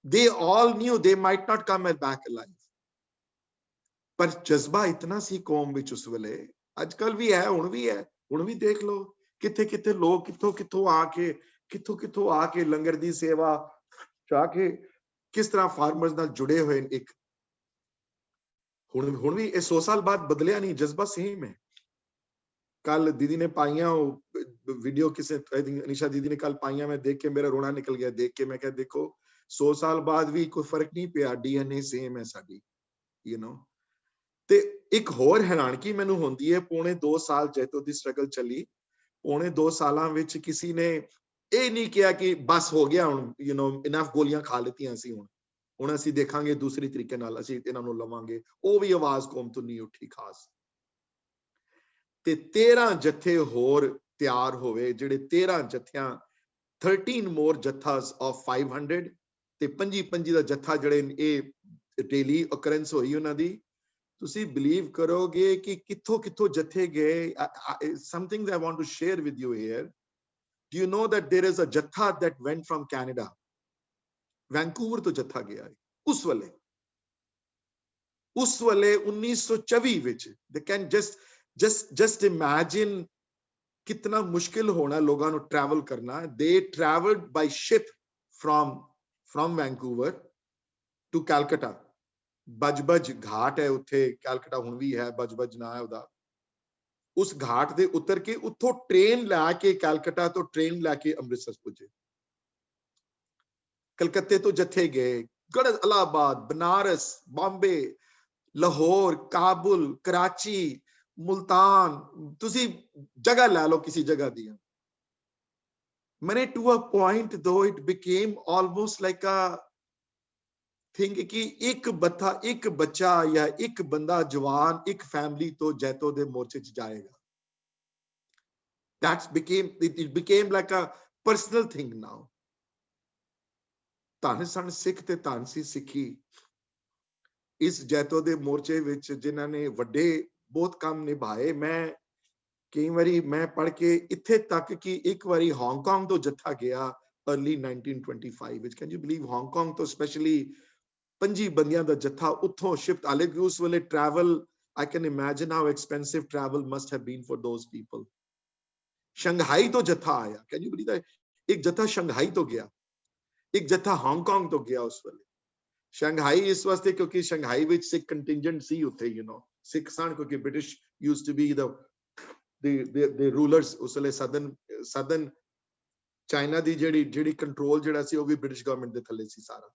they all knew they might not come back alive ਪਰ ਜਜ਼ਬਾ ਇਤਨਾ ਸੀ ਕੌਮ ਵਿੱਚ ਉਸ ਵੇਲੇ ਅੱਜ ਕੱਲ ਵੀ ਹੈ ਹੁਣ ਵੀ ਦੇਖ ਲਓ ਕਿੱਥੇ ਲੋਕ ਕਿੱਥੋਂ ਆ ਕੇ ਲੰਗਰ ਦੀ ਸੇਵਾ ਚਾ ਕੇ ਕਿਸ ਤਰ੍ਹਾਂ ਫਾਰਮਰਸ ਨਾਲ ਜੁੜੇ ਹੋਏ ਨੇ ਇੱਕ ਹੁਣ ਵੀ ਇਹ 100 ਸਾਲ ਬਾਅਦ ਬਦਲਿਆ ਨਹੀਂ ਜਜ਼ਬਾ ਸੇਮ ਹੈ ਕੱਲ ਦੀਦੀ ਨੇ ਪਾਈਆਂ ਵੀਡੀਓ ਕਿਸੇ ਅਨੀਸ਼ਾ ਦੀਦੀ ਨੇ ਕੱਲ ਪਾਈਆਂ ਮੈਂ ਦੇਖ ਕੇ ਮੇਰਾ ਰੋਣਾ ਨਿਕਲ ਗਿਆ ਦੇਖ ਕੇ ਮੈਂ ਕਿਹਾ ਦੇਖੋ 100 ਸਾਲ ਬਾਅਦ ਵੀ ਕੋਈ ਫਰਕ ਨਹੀਂ ਪਿਆ ਡੀਐਨਏ ਸੇਮ ਹੈ ਸਾਡੀ ਯੂ نو ਤੇ ਇੱਕ ਹੋਰ ਹੈਰਾਨਗੀ ਮੈਨੂੰ ਹੁੰਦੀ ਹੈ ਪੌਣੇ 2 ਸਾਲ ਜੈਤੋ ਦੀ ਸਟਰਗਲ ਚੱਲੀ ਪੌਣੇ 2 ਸਾਲਾਂ ਵਿੱਚ ਕਿਸੇ ਨੇ ਇਹ ਨਹੀਂ ਕਿਹਾ ਕਿ ਬਸ ਹੋ ਗਿਆ ਹੁਣ ਯੂ نو ਇਨਫ ਗੋਲੀਆਂ ਖਾ ਲਿੱਤੀਆਂ ਸੀ ਹੁਣ ਅਸੀਂ ਦੇਖਾਂਗੇ ਦੂਸਰੀ ਤਰੀਕੇ ਨਾਲ ਅਸੀਂ ਇਹਨਾਂ ਨੂੰ ਲਵਾਂਗੇ ਉਹ ਵੀ ਆਵਾਜ਼ ਕੌਮ ਤੋਂ ਨਹੀਂ ਉੱਠੀ ਖਾਸ ਤੇ 13 ਜੱਥੇ ਹੋਰ ਤਿਆਰ ਹੋਵੇ ਜਿਹੜੇ 13 ਜੱਥਿਆਂ 13 more ਜੱਥਾਸ ਆਫ 500 ਤੇ ਪੰਜੀ ਦਾ ਜੱਥਾ ਜਿਹੜੇ ਇਹ ਡੇਲੀ ਓਕਰੈਂਸ ਹੋਈ ਉਹਨਾਂ ਦੀ ਤੁਸੀਂ ਬਲੀਵ ਕਰੋਗੇ ਕਿ ਕਿੱਥੋਂ ਜੱਥੇ ਗਏ something that I want to share with you here do you know that there is a ਜੱਥਾ that went from Canada Vancouver ਤੋਂ ਜੱਥਾ ਗਿਆ ਹੈ ਉਸ ਵੇਲੇ 1924 ਵਿੱਚ they can just imagine ਕਿਤਨਾ ਮੁਸ਼ਕਿਲ ਹੋਣਾ ਲੋਕਾਂ ਨੂੰ ਟਰੈਵਲ ਕਰਨਾ they traveled by ship from Vancouver to Calcutta Budge Budge ਘਾਟ ਹੈ ਉੱਥੇ ਕੈਲਕਟਾ ਹੁਣ ਵੀ ਹੈ ਬਜਬਜ ਨਾਂ ਹੈ ਉਹਦਾ ਉਸ ਘਾਟ ਦੇ ਉਤਰ ਕੇ ਉੱਥੋਂ ਟ੍ਰੇਨ ਲੈ ਕੇ ਕੈਲਕਟਾ ਤੋਂ ਟ੍ਰੇਨ ਲੈ ਕੇ ਅੰਮ੍ਰਿਤਸਰ ਪੁੱਜੇ ਕਲਕੱਤੇ ਤੋਂ ਜੱਥੇ ਗਏ ਗੜ੍ਹ ਇਲਾਹਾਬਾਦ ਬਨਾਰਸ ਬੰਬੇ ਲਾਹੌਰ ਕਾਬੁਲ ਕਰਾਚੀ ਮੁਲਤਾਨ ਤੁਸੀਂ ਜਗ੍ਹਾ ਲੈ ਲਓ ਕਿਸੇ ਜਗ੍ਹਾ ਦੀ ਮਨੇ to a point though it became almost like a thing ਕਿ ਇੱਕ ਬੱਚਾ ਜਾਂ ਇੱਕ ਬੰਦਾ ਜਵਾਨ ਇੱਕ ਫੈਮਿਲੀ ਤੋਂ ਜੈਤੋ ਦੇ ਮੋਰਚੇ 'ਚ ਜਾਏਗਾ it became like a personal thing now ਧੰਨ ਸਨ ਸਿੱਖ ਤੇ ਧੰਨ ਸੀ ਸਿੱਖੀ ਇਸ ਜੈਤੋ ਦੇ ਮੋਰਚੇ ਵਿੱਚ ਜਿਨ੍ਹਾਂ ਨੇ ਵੱਡੇ ਬਹੁਤ ਕੰਮ ਨਿਭਾਏ ਮੈਂ ਕਈ ਵਾਰੀ ਮੈਂ ਪੜ੍ਹ ਕੇ ਇੱਥੇ ਤੱਕ ਕਿ ਇੱਕ ਵਾਰੀ ਹਾਂਗਕਾਂਗ ਤੋਂ ਜੱਥਾ ਗਿਆ early 1925 which can you believe Hong Kong to especially 5 ਬੰਦਿਆਂ ਦਾ ਜੱਥਾ ਉੱਥੋਂ ਸ਼ਿਫਟ ਹਾਲੇ ਕਿ ਉਸ ਵੇਲੇ travel I can imagine how expensive travel must have been for those people. Shanghai to jatha aaya. Can you believe that? Ek jatha Shanghai to gaya. Ek jatha Hong Kong to gaya us wale. Shanghai is waste kyunki Shanghai which Sikh contingent si utthe, you know. Sikh san kyunki British used to be the rulers us wale southern China di jehdi control jehda si ਉਹ ਵੀ British government ਦੇ ਥੱਲੇ ਸੀ ਸਾਰਾ.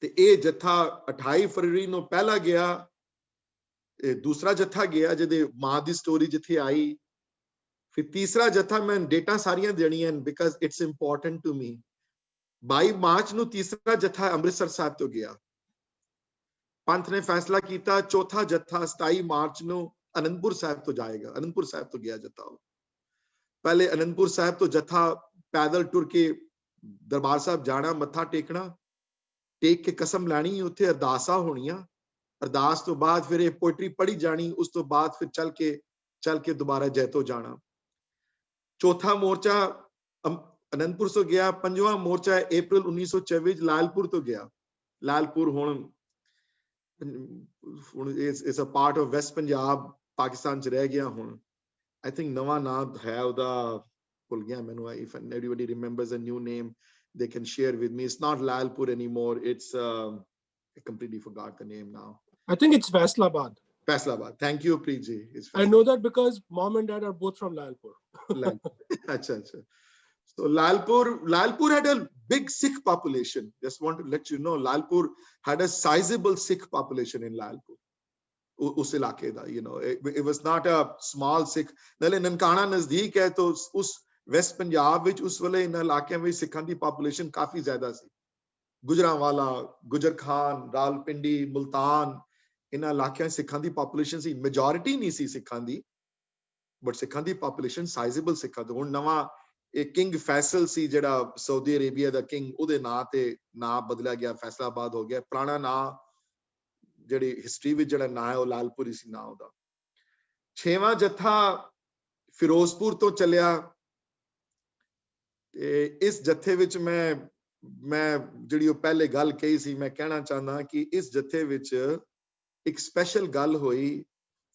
ਤੇ ਇਹ ਜੱਥਾ 28 ਫਰਵਰੀ ਨੂੰ ਪਹਿਲਾ ਗਿਆ, दूसरा जत्था गया जिहदे मां दी स्टोरी जिथे आई, फिर तीसरा जत्था मैं डेटा सारियां देनियां because it's important to me. 22 March ਨੂੰ तीसरा जत्था ਅੰਮ੍ਰਿਤਸਰ ਸਾਹਿਬ ਤੋਂ ਗਿਆ. ਪੰਥ ਨੇ ਫੈਸਲਾ ਕੀਤਾ ਚੌਥਾ ਜੱਥਾ 27 ਮਾਰਚ ਨੂੰ ਅਨੰਦਪੁਰ ਸਾਹਿਬ ਤੋਂ ਜਾਏਗਾ. ਅਨੰਦਪੁਰ ਸਾਹਿਬ ਤੋਂ ਗਿਆ ਜੱਥਾ. ਪਹਿਲੇ ਅਨੰਦਪੁਰ ਸਾਹਿਬ ਤੋਂ ਜੱਥਾ ਪੈਦਲ ਟੁਰ ਕੇ ਦਰਬਾਰ ਸਾਹਿਬ ਜਾਣਾ, ਮੱਥਾ ਟੇਕਣਾ, ਟੇਕ ਕੇ ਕਸਮ ਲੈਣੀ, ਉੱਥੇ ਅਰਦਾਸਾਂ ਹੋਣੀਆਂ, ਅਰਦਾਸ ਤੋਂ ਬਾਅਦ ਫਿਰ ਇਹ ਪੋਇਟਰੀ ਪੜ੍ਹੀ ਜਾਣੀ, ਉਸ ਤੋਂ ਬਾਅਦ ਫਿਰ ਚੱਲ ਕੇ ਦੁਬਾਰਾ ਜੈਤੋ ਜਾਣਾ. ਚੌਥਾ ਮੋਰਚਾ ਅਨੰਦਪੁਰ ਤੋਂ ਗਿਆ. ਪੰਜਵਾਂ ਮੋਰਚਾ ਅਪ੍ਰੈਲ 1924 ਲਾਲਪੁਰ ਤੋਂ ਗਿਆ. ਲਾਲਪੁਰ ਹੁਣ ਇਸ a part of west Punjab, Pakistan ਚ ਰਹਿ ਗਿਆ ਹੁਣ. ਆਈ ਥਿੰਕ ਨਵਾਂ ਨਾਮ ਹੈ ਉਹਦਾ, ਭੁੱਲ ਗਿਆ ਮੈਨੂੰ. If anybody remembers a new name they can share with me. It's not Lalpur anymore. It's I completely forgot the name now. I think it's Faisalabad. Faisalabad. Thank you, Preeti. I know that because mom and dad are both from Lalpur. Acha. So Lalpur had a big Sikh population. Just want to let you know, Lalpur had a sizable Sikh population in Lalpur. Us ilake da, you know, it was not a small Sikh. Nale Nankana nazdeek hai, to us West Punjab ਵਿੱਚ ਉਸ ਵੇਲੇ ਇਹਨਾਂ ਇਲਾਕਿਆਂ ਵਿੱਚ ਸਿੱਖਾਂ ਦੀ population ਕਾਫੀ ਜ਼ਿਆਦਾ ਸੀ. ਗੁਜਰਾਂਵਾਲਾ, ਗੁਜਰ ਖਾਨ, ਰਾਵਲਪਿੰਡੀ, ਮੁਲਤਾਨ, ਇਹਨਾਂ ਇਲਾਕਿਆਂ ਵਿੱਚ ਸਿੱਖਾਂ ਦੀ ਪਾਪੂਲੇਸ਼ਨ ਸੀ. ਮੈਜੋਰਿਟੀ ਨਹੀਂ ਸੀ ਸਿੱਖਾਂ ਦੀ, ਬਟ ਸਿੱਖਾਂ ਦੀ ਪਾਪੂਲੇਸ਼ਨ ਸਾਈਜ਼ੇਬਲ ਸਿੱਖਾਂ ਦੀ. ਹੁਣ ਨਵਾਂ ਇਹ ਕਿੰਗ ਫੈਸਲ ਸੀ ਜਿਹੜਾ ਸਾਊਦੀ ਅਰੇਬੀਆ ਦਾ ਕਿੰਗ, ਉਹਦੇ ਨਾਂ ਤੇ ਨਾਂ ਬਦਲਿਆ ਗਿਆ, ਫੈਸਲਾਬਾਦ ਹੋ ਗਿਆ. ਪੁਰਾਣਾ ਨਾਂ ਜਿਹੜੀ ਹਿਸਟਰੀ ਵਿੱਚ ਜਿਹੜਾ ਨਾਂ ਹੈ ਉਹ ਲਾਲਪੁਰੀ ਸੀ ਨਾਂ ਉਹਦਾ. 6ਵਾਂ ਜੱਥਾ ਫਿਰੋਜ਼ਪੁਰ ਤੋਂ ਚੱਲਿਆ. ਇਸ ਜੱਥੇ ਵਿੱਚ ਮੈਂ ਜਿਹੜੀ ਉਹ ਪਹਿਲੇ ਗੱਲ ਕਹੀ ਸੀ, ਮੈਂ ਕਹਿਣਾ ਚਾਹੁੰਦਾ ਕਿ ਇਸ ਜੱਥੇ ਵਿੱਚ ਇੱਕ ਸਪੈਸ਼ਲ ਗੱਲ ਹੋਈ.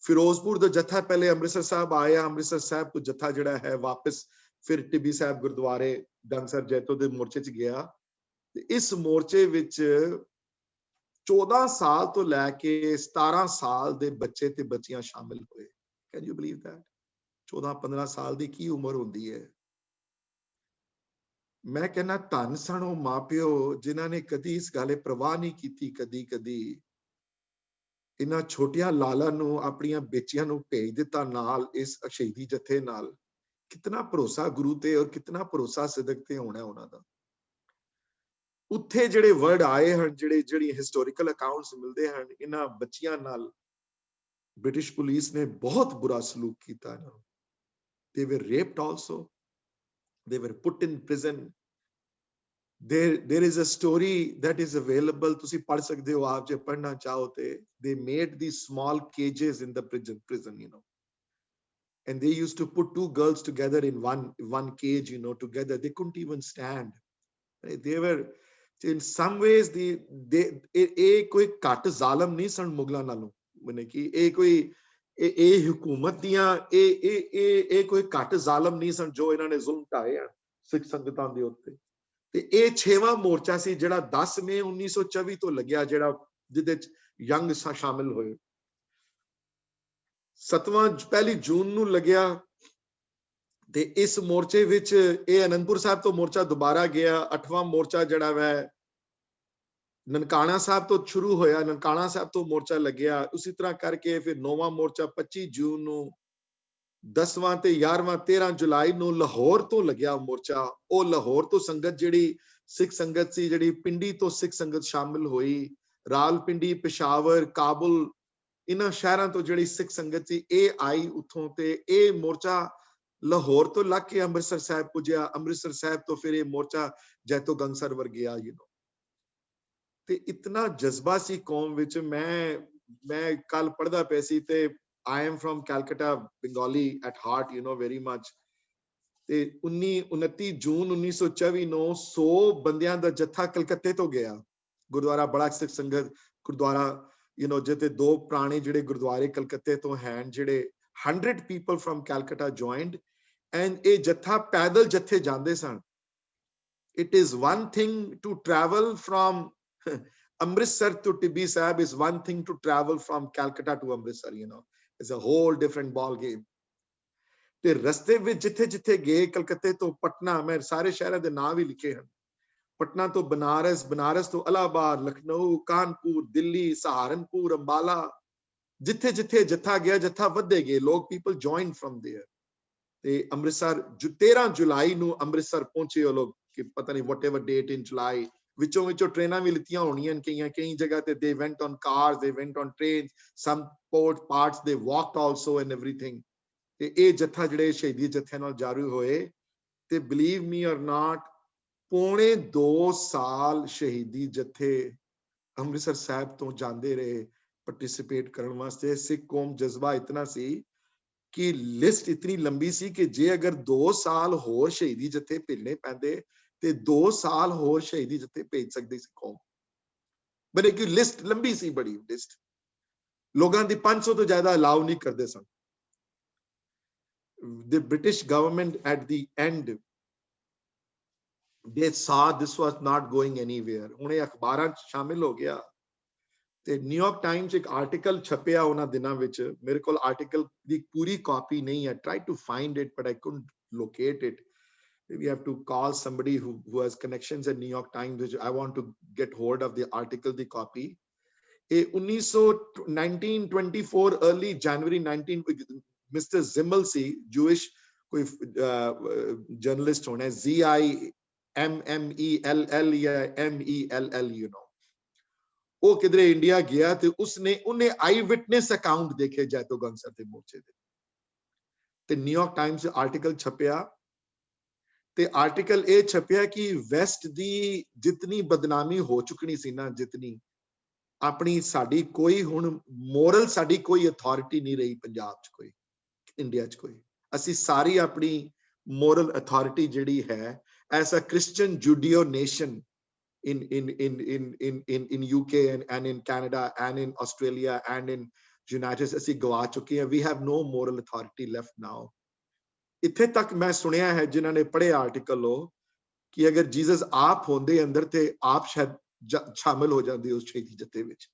ਫਿਰੋਜ਼ਪੁਰ ਦਾ ਜੱਥਾ ਪਹਿਲੇ ਅੰਮ੍ਰਿਤਸਰ ਸਾਹਿਬ ਆਇਆ. ਅੰਮ੍ਰਿਤਸਰ ਸਾਹਿਬ ਤੋਂ ਜੱਥਾ ਜਿਹੜਾ ਹੈ ਵਾਪਸ ਫਿਰ ਟਿੱਬੀ ਸਾਹਿਬ ਗੁਰਦੁਆਰੇ ਡੰਗਸਰ ਜੈਤੋ ਦੇ ਮੋਰਚੇ 'ਚ ਗਿਆ. ਤੇ ਇਸ ਮੋਰਚੇ ਵਿੱਚ 14 ਸਾਲ ਤੋਂ ਲੈ ਕੇ 17 ਸਾਲ ਦੇ ਬੱਚੇ ਤੇ ਬੱਚੀਆਂ ਸ਼ਾਮਿਲ ਹੋਏ. Can you believe that? 14-15 ਸਾਲ ਦੀ ਕੀ ਉਮਰ ਹੁੰਦੀ ਹੈ? ਮੈਂ ਕਹਿੰਦਾ ਧੰਨ ਸਨ ਉਹ ਮਾਪਿਓ ਜਿਨ੍ਹਾਂ ਨੇ ਕਦੀ ਇਸ ਗੱਲ ਦੀ ਪਰਵਾਹ ਨਹੀਂ ਕੀਤੀ, ਕਦੀ ਇਹਨਾਂ ਛੋਟੀਆਂ ਲਾਲਾਂ ਨੂੰ ਆਪਣੀਆਂ ਬੱਚੀਆਂ ਨੂੰ ਭੇਜ ਦਿੱਤਾ ਨਾਲ ਇਸ ਸ਼ਹੀਦੀ ਜੱਥੇ ਨਾਲ. ਕਿਤਨਾ ਭਰੋਸਾ ਗੁਰੂ ਤੇ ਔਰ ਕਿਤਨਾ ਭਰੋਸਾ ਸਿੱਦਕ ਤੇ ਹੋਣਾ ਉਹਨਾਂ ਦਾ. ਉੱਥੇ ਜਿਹੜੇ ਵਰਡ ਆਏ ਹਨ, ਜਿਹੜੀ ਹਿਸਟੋਰੀਕਲ ਅਕਾਊਂਟਸ ਮਿਲਦੇ ਹਨ, ਇਹਨਾਂ ਬੱਚੀਆਂ ਨਾਲ ਬ੍ਰਿਟਿਸ਼ ਪੁਲਿਸ ਨੇ ਬਹੁਤ ਬੁਰਾ ਸਲੂਕ ਕੀਤਾ ਇਹਨਾਂ ਨੂੰ. They were raped also. They were put in prison. There is a story that is available. ਤੁਸੀਂ ਪੜ੍ਹ ਸਕਦੇ ਹੋ ਆਪ ਜੇ ਪੜ੍ਹਨਾ ਚਾਹੋ ਤੇ. They made these small cages in the prison, you know. And they used to put 2 girls together in one cage, you know, together. They couldn't even stand. They were, in some ways, ਇਹ ਕੋਈ ਘੱਟ ਜ਼ਾਲਮ ਨਹੀਂ ਸਨ ਮੁਗਲਾਂ ਨਾਲੋਂ. ਮਨੇ ਕਿ ਇਹ ਕੋਈ ਇਹ ਹਕੂਮਤ ਦੀਆਂ ਇਹ ਕੋਈ ਘੱਟ ਜ਼ਾਲਮ ਨਹੀਂ ਸਨ ਜੋ ਇਹਨਾਂ ਨੇ ਜ਼ੁਲਮ ਢਾਏ ਆ ਸਿੱਖ ਸੰਗਤਾਂ ਦੇ ਉੱਤੇ. ਤੇ ਇਹ 6ਵਾਂ ਮੋਰਚਾ ਸੀ ਜਿਹੜਾ 10 ਮਈ 1924 ਤੋਂ ਲੱਗਿਆ, ਜਿਹੜਾ ਜਿਹਦੇ ਚ ਯੰਗ ਸ਼ਾਮਿਲ ਹੋਏ. 7ਵਾਂ 1 ਜੂਨ ਨੂੰ ਲੱਗਿਆ. ਤੇ ਇਸ ਮੋਰਚੇ ਵਿੱਚ ਇਹ ਅਨੰਦਪੁਰ ਸਾਹਿਬ ਤੋਂ ਮੋਰਚਾ ਦੁਬਾਰਾ ਗਿਆ. 8ਵਾਂ ਮੋਰਚਾ ਜਿਹੜਾ ਵੈ ਨਨਕਾਣਾ ਸਾਹਿਬ ਤੋਂ ਸ਼ੁਰੂ ਹੋਇਆ, ਨਨਕਾਣਾ ਸਾਹਿਬ ਤੋਂ ਮੋਰਚਾ ਲੱਗਿਆ. ਉਸੇ ਤਰ੍ਹਾਂ ਕਰਕੇ ਫਿਰ 9ਵਾਂ ਮੋਰਚਾ 25 ਜੂਨ ਨੂੰ, 10ਵਾਂ ਤੇ 11ਵਾਂ 13 ਜੁਲਾਈ ਨੂੰ ਲਾਹੌਰ ਤੋਂ ਲੱਗਿਆ ਮੋਰਚਾ. ਉਹ ਲਾਹੌਰ ਤੋਂ ਸੰਗਤ ਜਿਹੜੀ ਸਿੱਖ ਸੰਗਤ ਸੀ, ਜਿਹੜੀ ਪਿੰਡੀ ਤੋਂ ਸਿੱਖ ਸੰਗਤ ਸ਼ਾਮਿਲ ਹੋਈ, ਰਾਵਲਪਿੰਡੀ, ਪਿਸ਼ਾਵਰ, ਕਾਬੁਲ, ਇਹਨਾਂ ਸ਼ਹਿਰਾਂ ਤੋਂ ਜਿਹੜੀ ਸਿੱਖ ਸੰਗਤ ਸੀ ਇਹ ਆਈ ਉੱਥੋਂ. ਤੇ ਇਹ ਮੋਰਚਾ ਲਾਹੌਰ ਤੋਂ ਲੱਗ ਕੇ ਅੰਮ੍ਰਿਤਸਰ ਸਾਹਿਬ ਪੁੱਜਿਆ. ਅੰਮ੍ਰਿਤਸਰ ਸਾਹਿਬ ਤੋਂ ਫਿਰ ਇਹ ਮੋਰਚਾ ਜੈਤੋ ਗੰਗਸਰ ਵਰ ਗਿਆ, ਯੂ ਨੋ. ਤੇ ਇਤਨਾ ਜਜ਼ਬਾ ਸੀ ਕੌਮ ਵਿੱਚ. ਮੈਂ ਕੱਲ ਪੜ੍ਹਦਾ ਪਿਆ ਸੀ ਤੇ I am from Calcutta, Bengali at heart, you know, very much. ਤੇ 29 ਜੂਨ 1924 ਨੂੰ 100 ਬੰਦਿਆਂ ਦਾ ਜੱਥਾ ਕਲਕੱਤੇ ਤੋਂ ਗਿਆ ਗੁਰਦੁਆਰਾ ਬੜਾ ਸਿੱਖ ਸੰਗਤ ਗੁਰਦੁਆਰਾ ਜਿੱਥੇ ਦੋ ਪੁਰਾਣੇ ਜਿਹੜੇ ਗੁਰਦੁਆਰੇ ਕਲਕੱਤੇ ਤੋਂ ਹਨ ਜਿਹੜੇ 100 people from Calcutta joined and ਇਹ ਜੱਥਾ ਪੈਦਲ ਜੱਥੇ ਜਾਂਦੇ ਸਨ it is one thing to travel from Amritsar to Tibbi Sahib is one thing to travel from Calcutta to Amritsar it's a whole different ball game ਤੇ ਰਸਤੇ ਵਿੱਚ ਜਿੱਥੇ ਜਿੱਥੇ ਗਏ ਕਲਕੱਤੇ ਤੋਂ ਪਟਨਾ ਮੈਂ ਸਾਰੇ ਸ਼ਹਿਰਾਂ ਦੇ ਨਾਮ ਵੀ ਲਿਖੇ ਹਨ ਪਟਨਾ ਤੋਂ ਬਨਾਰਸ ਬਨਾਰਸ ਤੋਂ ਇਲਾਹਾਬਾਦ ਲਖਨਊ ਕਾਨਪੁਰ ਦਿੱਲੀ ਸਹਾਰਨਪੁਰ ਅੰਬਾਲਾ ਜਿੱਥੇ ਜਿੱਥੇ ਜੱਥਾ ਗਿਆ ਜੱਥਾ ਵੱਧਦੇ ਗਏ ਲੋਕ people joined from there ਤੇ ਅੰਮ੍ਰਿਤਸਰ 13 ਜੁਲਾਈ ਨੂੰ ਅੰਮ੍ਰਿਤਸਰ ਪਹੁੰਚੇ ਉਹ ਲੋਕ ਕਿ ਪਤਾ ਨਹੀਂ whatever date in July ਵਿੱਚੋਂ ਟ੍ਰੇਨਾਂ ਵੀ ਲਿੱਤੀਆਂ ਹੋਣੀਆਂ ਕਈ ਜਗ੍ਹਾ ਤੇ they went on cars they went on trains some port parts they walked also and everything ਤੇ ਇਹ ਜੱਥਾ ਜਿਹੜੇ ਸ਼ਹੀਦੀ ਜੱਥਿਆਂ ਨਾਲ ਜਾਰੂ ਹੋਏ ਤੇ believe me or not ਪੌਣੇ 2 ਸਾਲ ਸ਼ਹੀਦੀ ਜੱਥੇ ਅੰਮ੍ਰਿਤਸਰ ਸਾਹਿਬ ਤੋਂ ਜਾਂਦੇ ਰਹੇ ਪਾਰਟਿਸਿਪੇਟ ਕਰਨ ਵਾਸਤੇ ਸਿੱਖ ਕੌਮ ਜਜ਼ਬਾ ਇਤਨਾ ਸੀ ਕਿ ਲਿਸਟ ਇਤਨੀ ਲੰਬੀ ਸੀ ਕਿ ਜੇ ਅਗਰ 2 ਸਾਲ ਹੋਰ ਸ਼ਹੀਦੀ ਜੱਥੇ ਭੇਜਣੇ ਪੈਂਦੇ ਤੇ 2 ਸਾਲ ਹੋਰ ਸ਼ਹੀਦੀ ਜੱਥੇ ਭੇਜ ਸਕਦੀ ਸੀ ਕੌਮ ਬੜੇ ਕਿ ਲਿਸਟ ਲੰਬੀ ਸੀ ਬੜੀ ਲਿਸਟ ਲੋਕਾਂ ਦੀ 500 ਤੋਂ ਜ਼ਿਆਦਾ ਅਲਾਉ ਨਹੀਂ ਕਰਦੇ ਸਨ the British government at the end they saw this was not going anywhere ਹੁਣ ਇਹ ਅਖਬਾਰਾਂ ਚ ਸ਼ਾਮਿਲ ਹੋ ਗਿਆ ਤੇ ਨਿਊਯਾਰਕ ਟਾਈਮਸ ਇੱਕ ਆਰਟੀਕਲ ਛਪਿਆ ਉਹਨਾਂ ਦਿਨਾਂ ਵਿੱਚ ਮੇਰੇ ਕੋਲ ਆਰਟੀਕਲ ਦੀ ਪੂਰੀ ਕਾਪੀ ਨਹੀਂ ਹੈ try to find it but I couldn't locate it we have to call somebody who has connections at New York Times which I want to get hold of the article the copy ਇਹ 1924 early January 19 Mr. Zimmel ਸੀ Jewish ਕੋਈ journalist ਹੋਣਾ ZIMMELL ਜਾਂ MELL ਉਹ ਕਿਧਰੇ India ਗਿਆ ਤੇ ਉਹਨੇ ਆਈ witness account ਦੇਖੇ ਜੈਤੋ ਗੰਗਸਰ ਦੇ ਮੋਰਚੇ ਦੇ ਤੇ ਨਿਊਯਾਰਕ ਟਾਈਮਸ ਆਰਟੀਕਲ ਛਪਿਆ ਤੇ ਆਰਟੀਕਲ ਇਹ ਛਪਿਆ ਕਿ ਵੈਸਟ ਦੀ ਜਿਤਨੀ ਬਦਨਾਮੀ ਹੋ ਚੁੱਕਣੀ ਸੀ ਨਾ ਜਿਤਨੀ ਆਪਣੀ ਸਾਡੀ ਕੋਈ ਹੁਣ ਮੋਰਲ ਸਾਡੀ ਕੋਈ ਅਥਾਰਟੀ ਨਹੀਂ ਰਹੀ ਪੰਜਾਬ 'ਚ ਕੋਈ ਇੰਡੀਆ 'ਚ ਕੋਈ ਅਸੀਂ ਸਾਰੀ ਆਪਣੀ moral authority ਜਿਹੜੀ ਹੈ as a Christian Judeo nation in UK and in Canada and in Australia and in United States ਅਸੀਂ ਗਵਾ ਚੁੱਕੇ ਹਾਂ we have no moral authority left now ਇੱਥੇ ਤੱਕ ਮੈਂ ਸੁਣਿਆ ਹੈ ਜਿਨ੍ਹਾਂ ਨੇ ਪੜ੍ਹੇ ਆਰਟੀਕਲ ਉਹ ਕਿ ਅਗਰ ਜੀਸਸ ਆਪ ਹੁੰਦੇ ਅੰਦਰ ਤੇ ਆਪ ਸ਼ਾਇਦ ਸ਼ਾਮਿਲ ਹੋ ਜਾਂਦੇ ਉਸ ਸ਼ਹੀਦੀ ਜੱਥੇ ਵਿੱਚ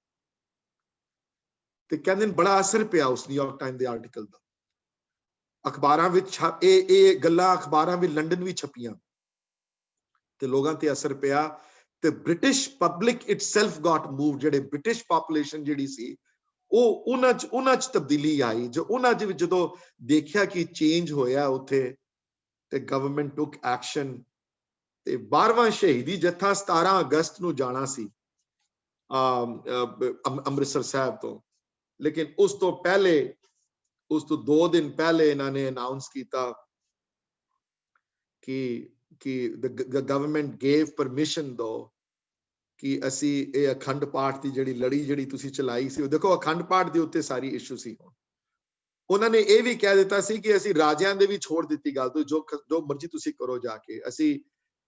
ਤੇ ਕਹਿੰਦੇ ਬੜਾ ਅਸਰ ਪਿਆ ਉਸ ਨਿਊਯਾਰਕ ਟਾਈਮ ਦੇ ਆਰਟੀਕਲ ਦਾ ਅਖਬਾਰਾਂ ਵਿੱਚ ਇਹ ਗੱਲਾਂ ਅਖਬਾਰਾਂ ਵਿੱਚ ਲੰਡਨ ਵੀ ਛਪੀਆਂ ਤੇ ਲੋਕਾਂ ਤੇ ਅਸਰ ਪਿਆ ਤੇ British public itself Gat move ਜਿਹੜੇ ਬ੍ਰਿਟਿਸ਼ ਪੋਪੂਲੇਸ਼ਨ ਜਿਹੜੀ ਸੀ ਉਹ ਉਹਨਾਂ ਚ ਤਬਦੀਲੀ ਆਈ ਜੋ ਉਹਨਾਂ ਦੇ ਵਿੱਚ ਜਦੋਂ ਦੇਖਿਆ ਕਿ ਚੇਂਜ ਹੋਇਆ ਉੱਥੇ ਤੇ ਗਵਰਨਮੈਂਟ ਟੁਕ ਐਕਸ਼ਨ ਤੇ 12ਵਾਂ ਸ਼ਹੀਦੀ ਜੱਥਾ 17 ਅਗਸਤ ਨੂੰ ਜਾਣਾ ਸੀ ਅੰਮ੍ਰਿਤਸਰ ਸਾਹਿਬ ਤੋਂ ਲੇਕਿਨ ਉਸ ਤੋਂ ਪਹਿਲੇ ਉਸ ਤੋਂ 2 ਦਿਨ ਪਹਿਲੇ ਇਹਨਾਂ ਨੇ ਅਨਾਉਂਸ ਕੀਤਾ ਕਿ the government gave permission though ਕਿ ਅਸੀਂ ਇਹ ਅਖੰਡ ਪਾਠ ਦੀ ਜਿਹੜੀ ਲੜੀ ਜਿਹੜੀ ਤੁਸੀਂ ਚਲਾਈ ਸੀ ਦੇਖੋ ਅਖੰਡ ਪਾਠ ਦੇ ਉੱਤੇ ਸਾਰੀ ਇਸ਼ੂ ਸੀ ਉਹਨਾਂ ਨੇ ਇਹ ਵੀ ਕਹਿ ਦਿੱਤਾ ਸੀ ਕਿ ਅਸੀਂ ਰਾਜਿਆਂ ਦੇ ਵੀ ਛੋੜ ਦਿੱਤੀ ਗੱਲ ਤੋਂ ਜੋ ਮਰਜ਼ੀ ਤੁਸੀਂ ਕਰੋ ਜਾ ਕੇ ਅਸੀਂ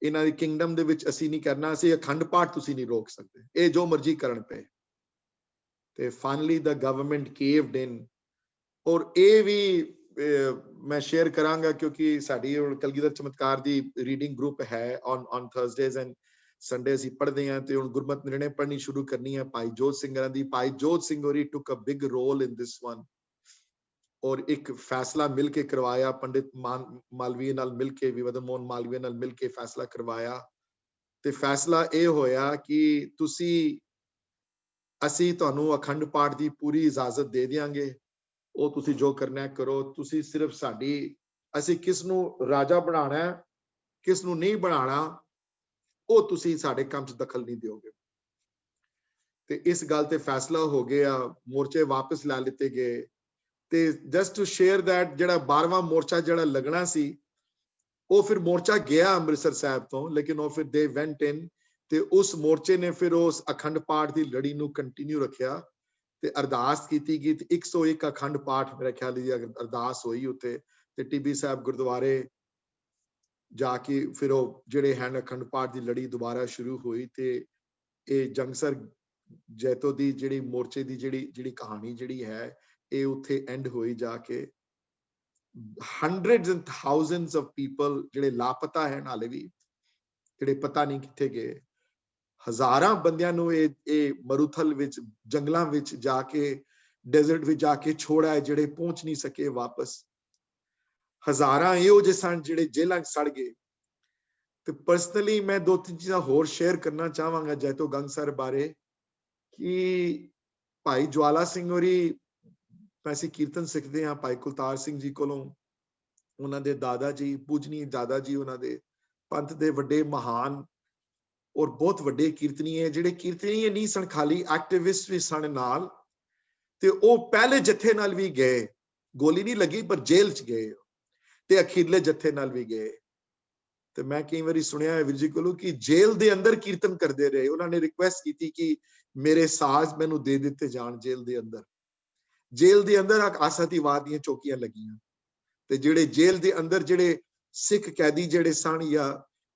ਇਹਨਾਂ ਦੀ ਕਿੰਗਡਮ ਦੇ ਵਿੱਚ ਅਸੀਂ ਨਹੀਂ ਕਰਨਾ ਅਸੀਂ ਅਖੰਡ ਪਾਠ ਤੁਸੀਂ ਨਹੀਂ ਰੋਕ ਸਕਦੇ ਇਹ ਜੋ ਮਰਜ਼ੀ ਕਰਨ ਪਏ ਤੇ finally the government caved in ਔਰ ਇਹ ਵੀ ਮੈਂ ਸ਼ੇਅਰ ਕਰਾਂਗਾ ਕਿਉਂਕਿ ਸਾਡੀ ਕਲਗੀਧਰ ਚਮਤਕਾਰ ਦੀ ਰੀਡਿੰਗ ਗਰੁੱਪ ਹੈ on Thursdays and Sundays ਅਸੀਂ ਪੜ੍ਹਦੇ ਹਾਂ ਤੇ ਹੁਣ ਗੁਰਮਤ ਨਿਰਣੇ ਪੜ੍ਹਨੀ ਸ਼ੁਰੂ ਕਰਨੀ ਹੈ ਭਾਈ ਜੋਤ ਸਿੰਘਰਾਂ ਦੀ ਭਾਈ ਜੋਤ ਸਿੰਘ ਹੋਰੀ took a big role in this one ਔਰ ਇੱਕ ਫੈਸਲਾ ਮਿਲ ਕੇ ਕਰਵਾਇਆ ਪੰਡਿਤ ਮਾਲਵੀਏ ਨਾਲ ਮਿਲ ਕੇ ਵਿਵਦਨ ਮੋਹਨ ਮਾਲਵੀਏ ਨਾਲ ਮਿਲ ਕੇ ਫੈਸਲਾ ਕਰਵਾਇਆ ਤੇ ਫੈਸਲਾ ਇਹ ਹੋਇਆ ਕਿ ਅਸੀਂ ਤੁਹਾਨੂੰ ਅਖੰਡ ਪਾਠ ਦੀ ਪੂਰੀ ਇਜਾਜ਼ਤ ਦੇ ਦਿਆਂਗੇ ਉਹ ਤੁਸੀਂ ਜੋ ਕਰਨਾ ਕਰੋ ਤੁਸੀਂ ਸਿਰਫ ਸਾਡੀ ਅਸੀਂ ਕਿਸ ਨੂੰ ਰਾਜਾ ਬਣਾਉਣਾ ਹੈ ਕਿਸ ਨੂੰ ਨਹੀਂ ਬਣਾਉਣਾ ਉਹ ਤੁਸੀਂ ਸਾਡੇ ਕੰਮ 'ਚ ਦਖਲ ਨਹੀਂ ਦਿਓਗੇ ਤੇ ਇਸ ਗੱਲ ਤੇ ਫੈਸਲਾ ਹੋ ਗਿਆ ਮੋਰਚੇ ਵਾਪਸ ਲੈ ਲਿੱਤੇ ਗਏ ਤੇ ਜਸਟ ਟੂ ਸ਼ੇਅਰ ਦੈਟ ਜਿਹੜਾ 12ਵਾਂ ਮੋਰਚਾ ਜਿਹੜਾ ਲੱਗਣਾ ਸੀ ਉਹ ਫਿਰ ਮੋਰਚਾ ਗਿਆ ਅੰਮ੍ਰਿਤਸਰ ਸਾਹਿਬ ਤੋਂ ਲੇਕਿਨ ਉਹ ਫਿਰ ਦੇ ਵੈਂਟ ਇਨ ਤੇ ਉਸ ਮੋਰਚੇ ਨੇ ਫਿਰ ਉਸ ਅਖੰਡ ਪਾਠ ਦੀ ਲੜੀ ਨੂੰ ਕੰਟੀਨਿਊ ਰੱਖਿਆ ਤੇ ਅਰਦਾਸ ਕੀਤੀ ਗਈ ਤੇ 101 ਅਖੰਡ ਪਾਠ ਮੇਰੇ ਖਿਆਲ ਦੀ ਅਰਦਾਸ ਹੋਈ ਉੱਥੇ ਤੇ ਟੀਬੀ ਸਾਹਿਬ ਗੁਰਦੁਆਰੇ जाके फिर वो ਜਿਹੜੇ ਹਨ ਅਖੰਡ ਪਾਠ ਦੀ ਲੜੀ ਦੁਬਾਰਾ ਸ਼ੁਰੂ ਹੋਈ ਤੇ ਇਹ ਜੰਗਸਰ ਜੈਤੋ ਦੀ ਜਿਹੜੀ ਮੋਰਚੇ ਦੀ ਜਿਹੜੀ ਕਹਾਣੀ ਜਿਹੜੀ ਹੈ ਇਹ ਉੱਥੇ ਐਂਡ ਹੋਈ ਜਾ ਕੇ hundreds and thousands of people ਜਿਹੜੇ ਲਾਪਤਾ ਹੈ ਨਾਲੇ ਵੀ ਜਿਹੜੇ ਪਤਾ ਨਹੀਂ ਕਿੱਥੇ ਗਏ ਹਜ਼ਾਰਾਂ ਬੰਦਿਆਂ ਨੂੰ ਇਹ ਮਰੂਥਲ ਵਿੱਚ ਜੰਗਲਾਂ ਵਿੱਚ ਜਾ ਕੇ ਡੈਜ਼ਰਟ ਵਿੱਚ ਜਾ ਕੇ ਛੋੜਿਆ ਜਿਹੜੇ ਪਹੁੰਚ ਨਹੀਂ ਸਕੇ ਵਾਪਸ ਹਜ਼ਾਰਾਂ ਇਹੋ ਜਿਹੇ ਸਨ ਜਿਹੜੇ ਜੇਲ੍ਹਾਂ 'ਚ ਸੜ ਗਏ ਤੇ ਪਰਸਨਲੀ ਮੈਂ 2-3 ਚੀਜ਼ਾਂ ਹੋਰ ਸ਼ੇਅਰ ਕਰਨਾ ਚਾਹਾਂਗਾ ਜੈਤੋ ਗੰਗਸਰ ਬਾਰੇ ਕਿ ਭਾਈ ਜਵਾਲਾ ਸਿੰਘ ਹੋਰੀ ਅਸੀਂ ਕੀਰਤਨ ਸਿੱਖਦੇ ਹਾਂ ਭਾਈ ਕੁਲਤਾਰ ਸਿੰਘ ਜੀ ਕੋਲੋਂ ਉਹਨਾਂ ਦੇ ਦਾਦਾ ਜੀ ਪੂਜਨੀ ਦਾਦਾ ਜੀ ਉਹਨਾਂ ਦੇ ਪੰਥ ਦੇ ਵੱਡੇ ਮਹਾਨ ਔਰ ਬਹੁਤ ਵੱਡੇ ਕੀਰਤਨੀਏ ਜਿਹੜੇ ਕੀਰਤਨੀਏ ਨਹੀਂ ਸਨ ਖਾਲੀ ਐਕਟਿਵਿਸਟ ਵੀ ਸਨ ਨਾਲ ਤੇ ਉਹ ਪਹਿਲੇ ਜੱਥੇ ਨਾਲ ਵੀ ਗਏ ਗੋਲੀ ਨਹੀਂ ਲੱਗੀ ਪਰ ਜੇਲ੍ਹ 'ਚ ਗਏ ਤੇ ਅਖੀਰਲੇ ਜੱਥੇ ਨਾਲ ਵੀ ਗਏ ਤੇ ਮੈਂ ਕਈ ਵਾਰੀ ਸੁਣਿਆ ਹੈ ਵੀਰ ਜੀ ਕੋਲੋਂ ਕਿ ਜੇਲ੍ਹ ਦੇ ਅੰਦਰ ਕੀਰਤਨ ਕਰਦੇ ਰਹੇ ਉਹਨਾਂ ਨੇ ਰਿਕੁਐਸਟ ਕੀਤੀ ਕਿ ਮੇਰੇ ਸਾਜ਼ ਮੈਨੂੰ ਦੇ ਦਿੱਤੇ ਜਾਣ ਜੇਲ੍ਹ ਦੇ ਅੰਦਰ ਆਸਾਤੀਵਾਦ ਦੀਆਂ ਚੌਕੀਆਂ ਲੱਗੀਆਂ ਤੇ ਜਿਹੜੇ ਜੇਲ੍ਹ ਦੇ ਅੰਦਰ ਜਿਹੜੇ ਸਿੱਖ ਕੈਦੀ ਜਿਹੜੇ ਸਨ ਜਾਂ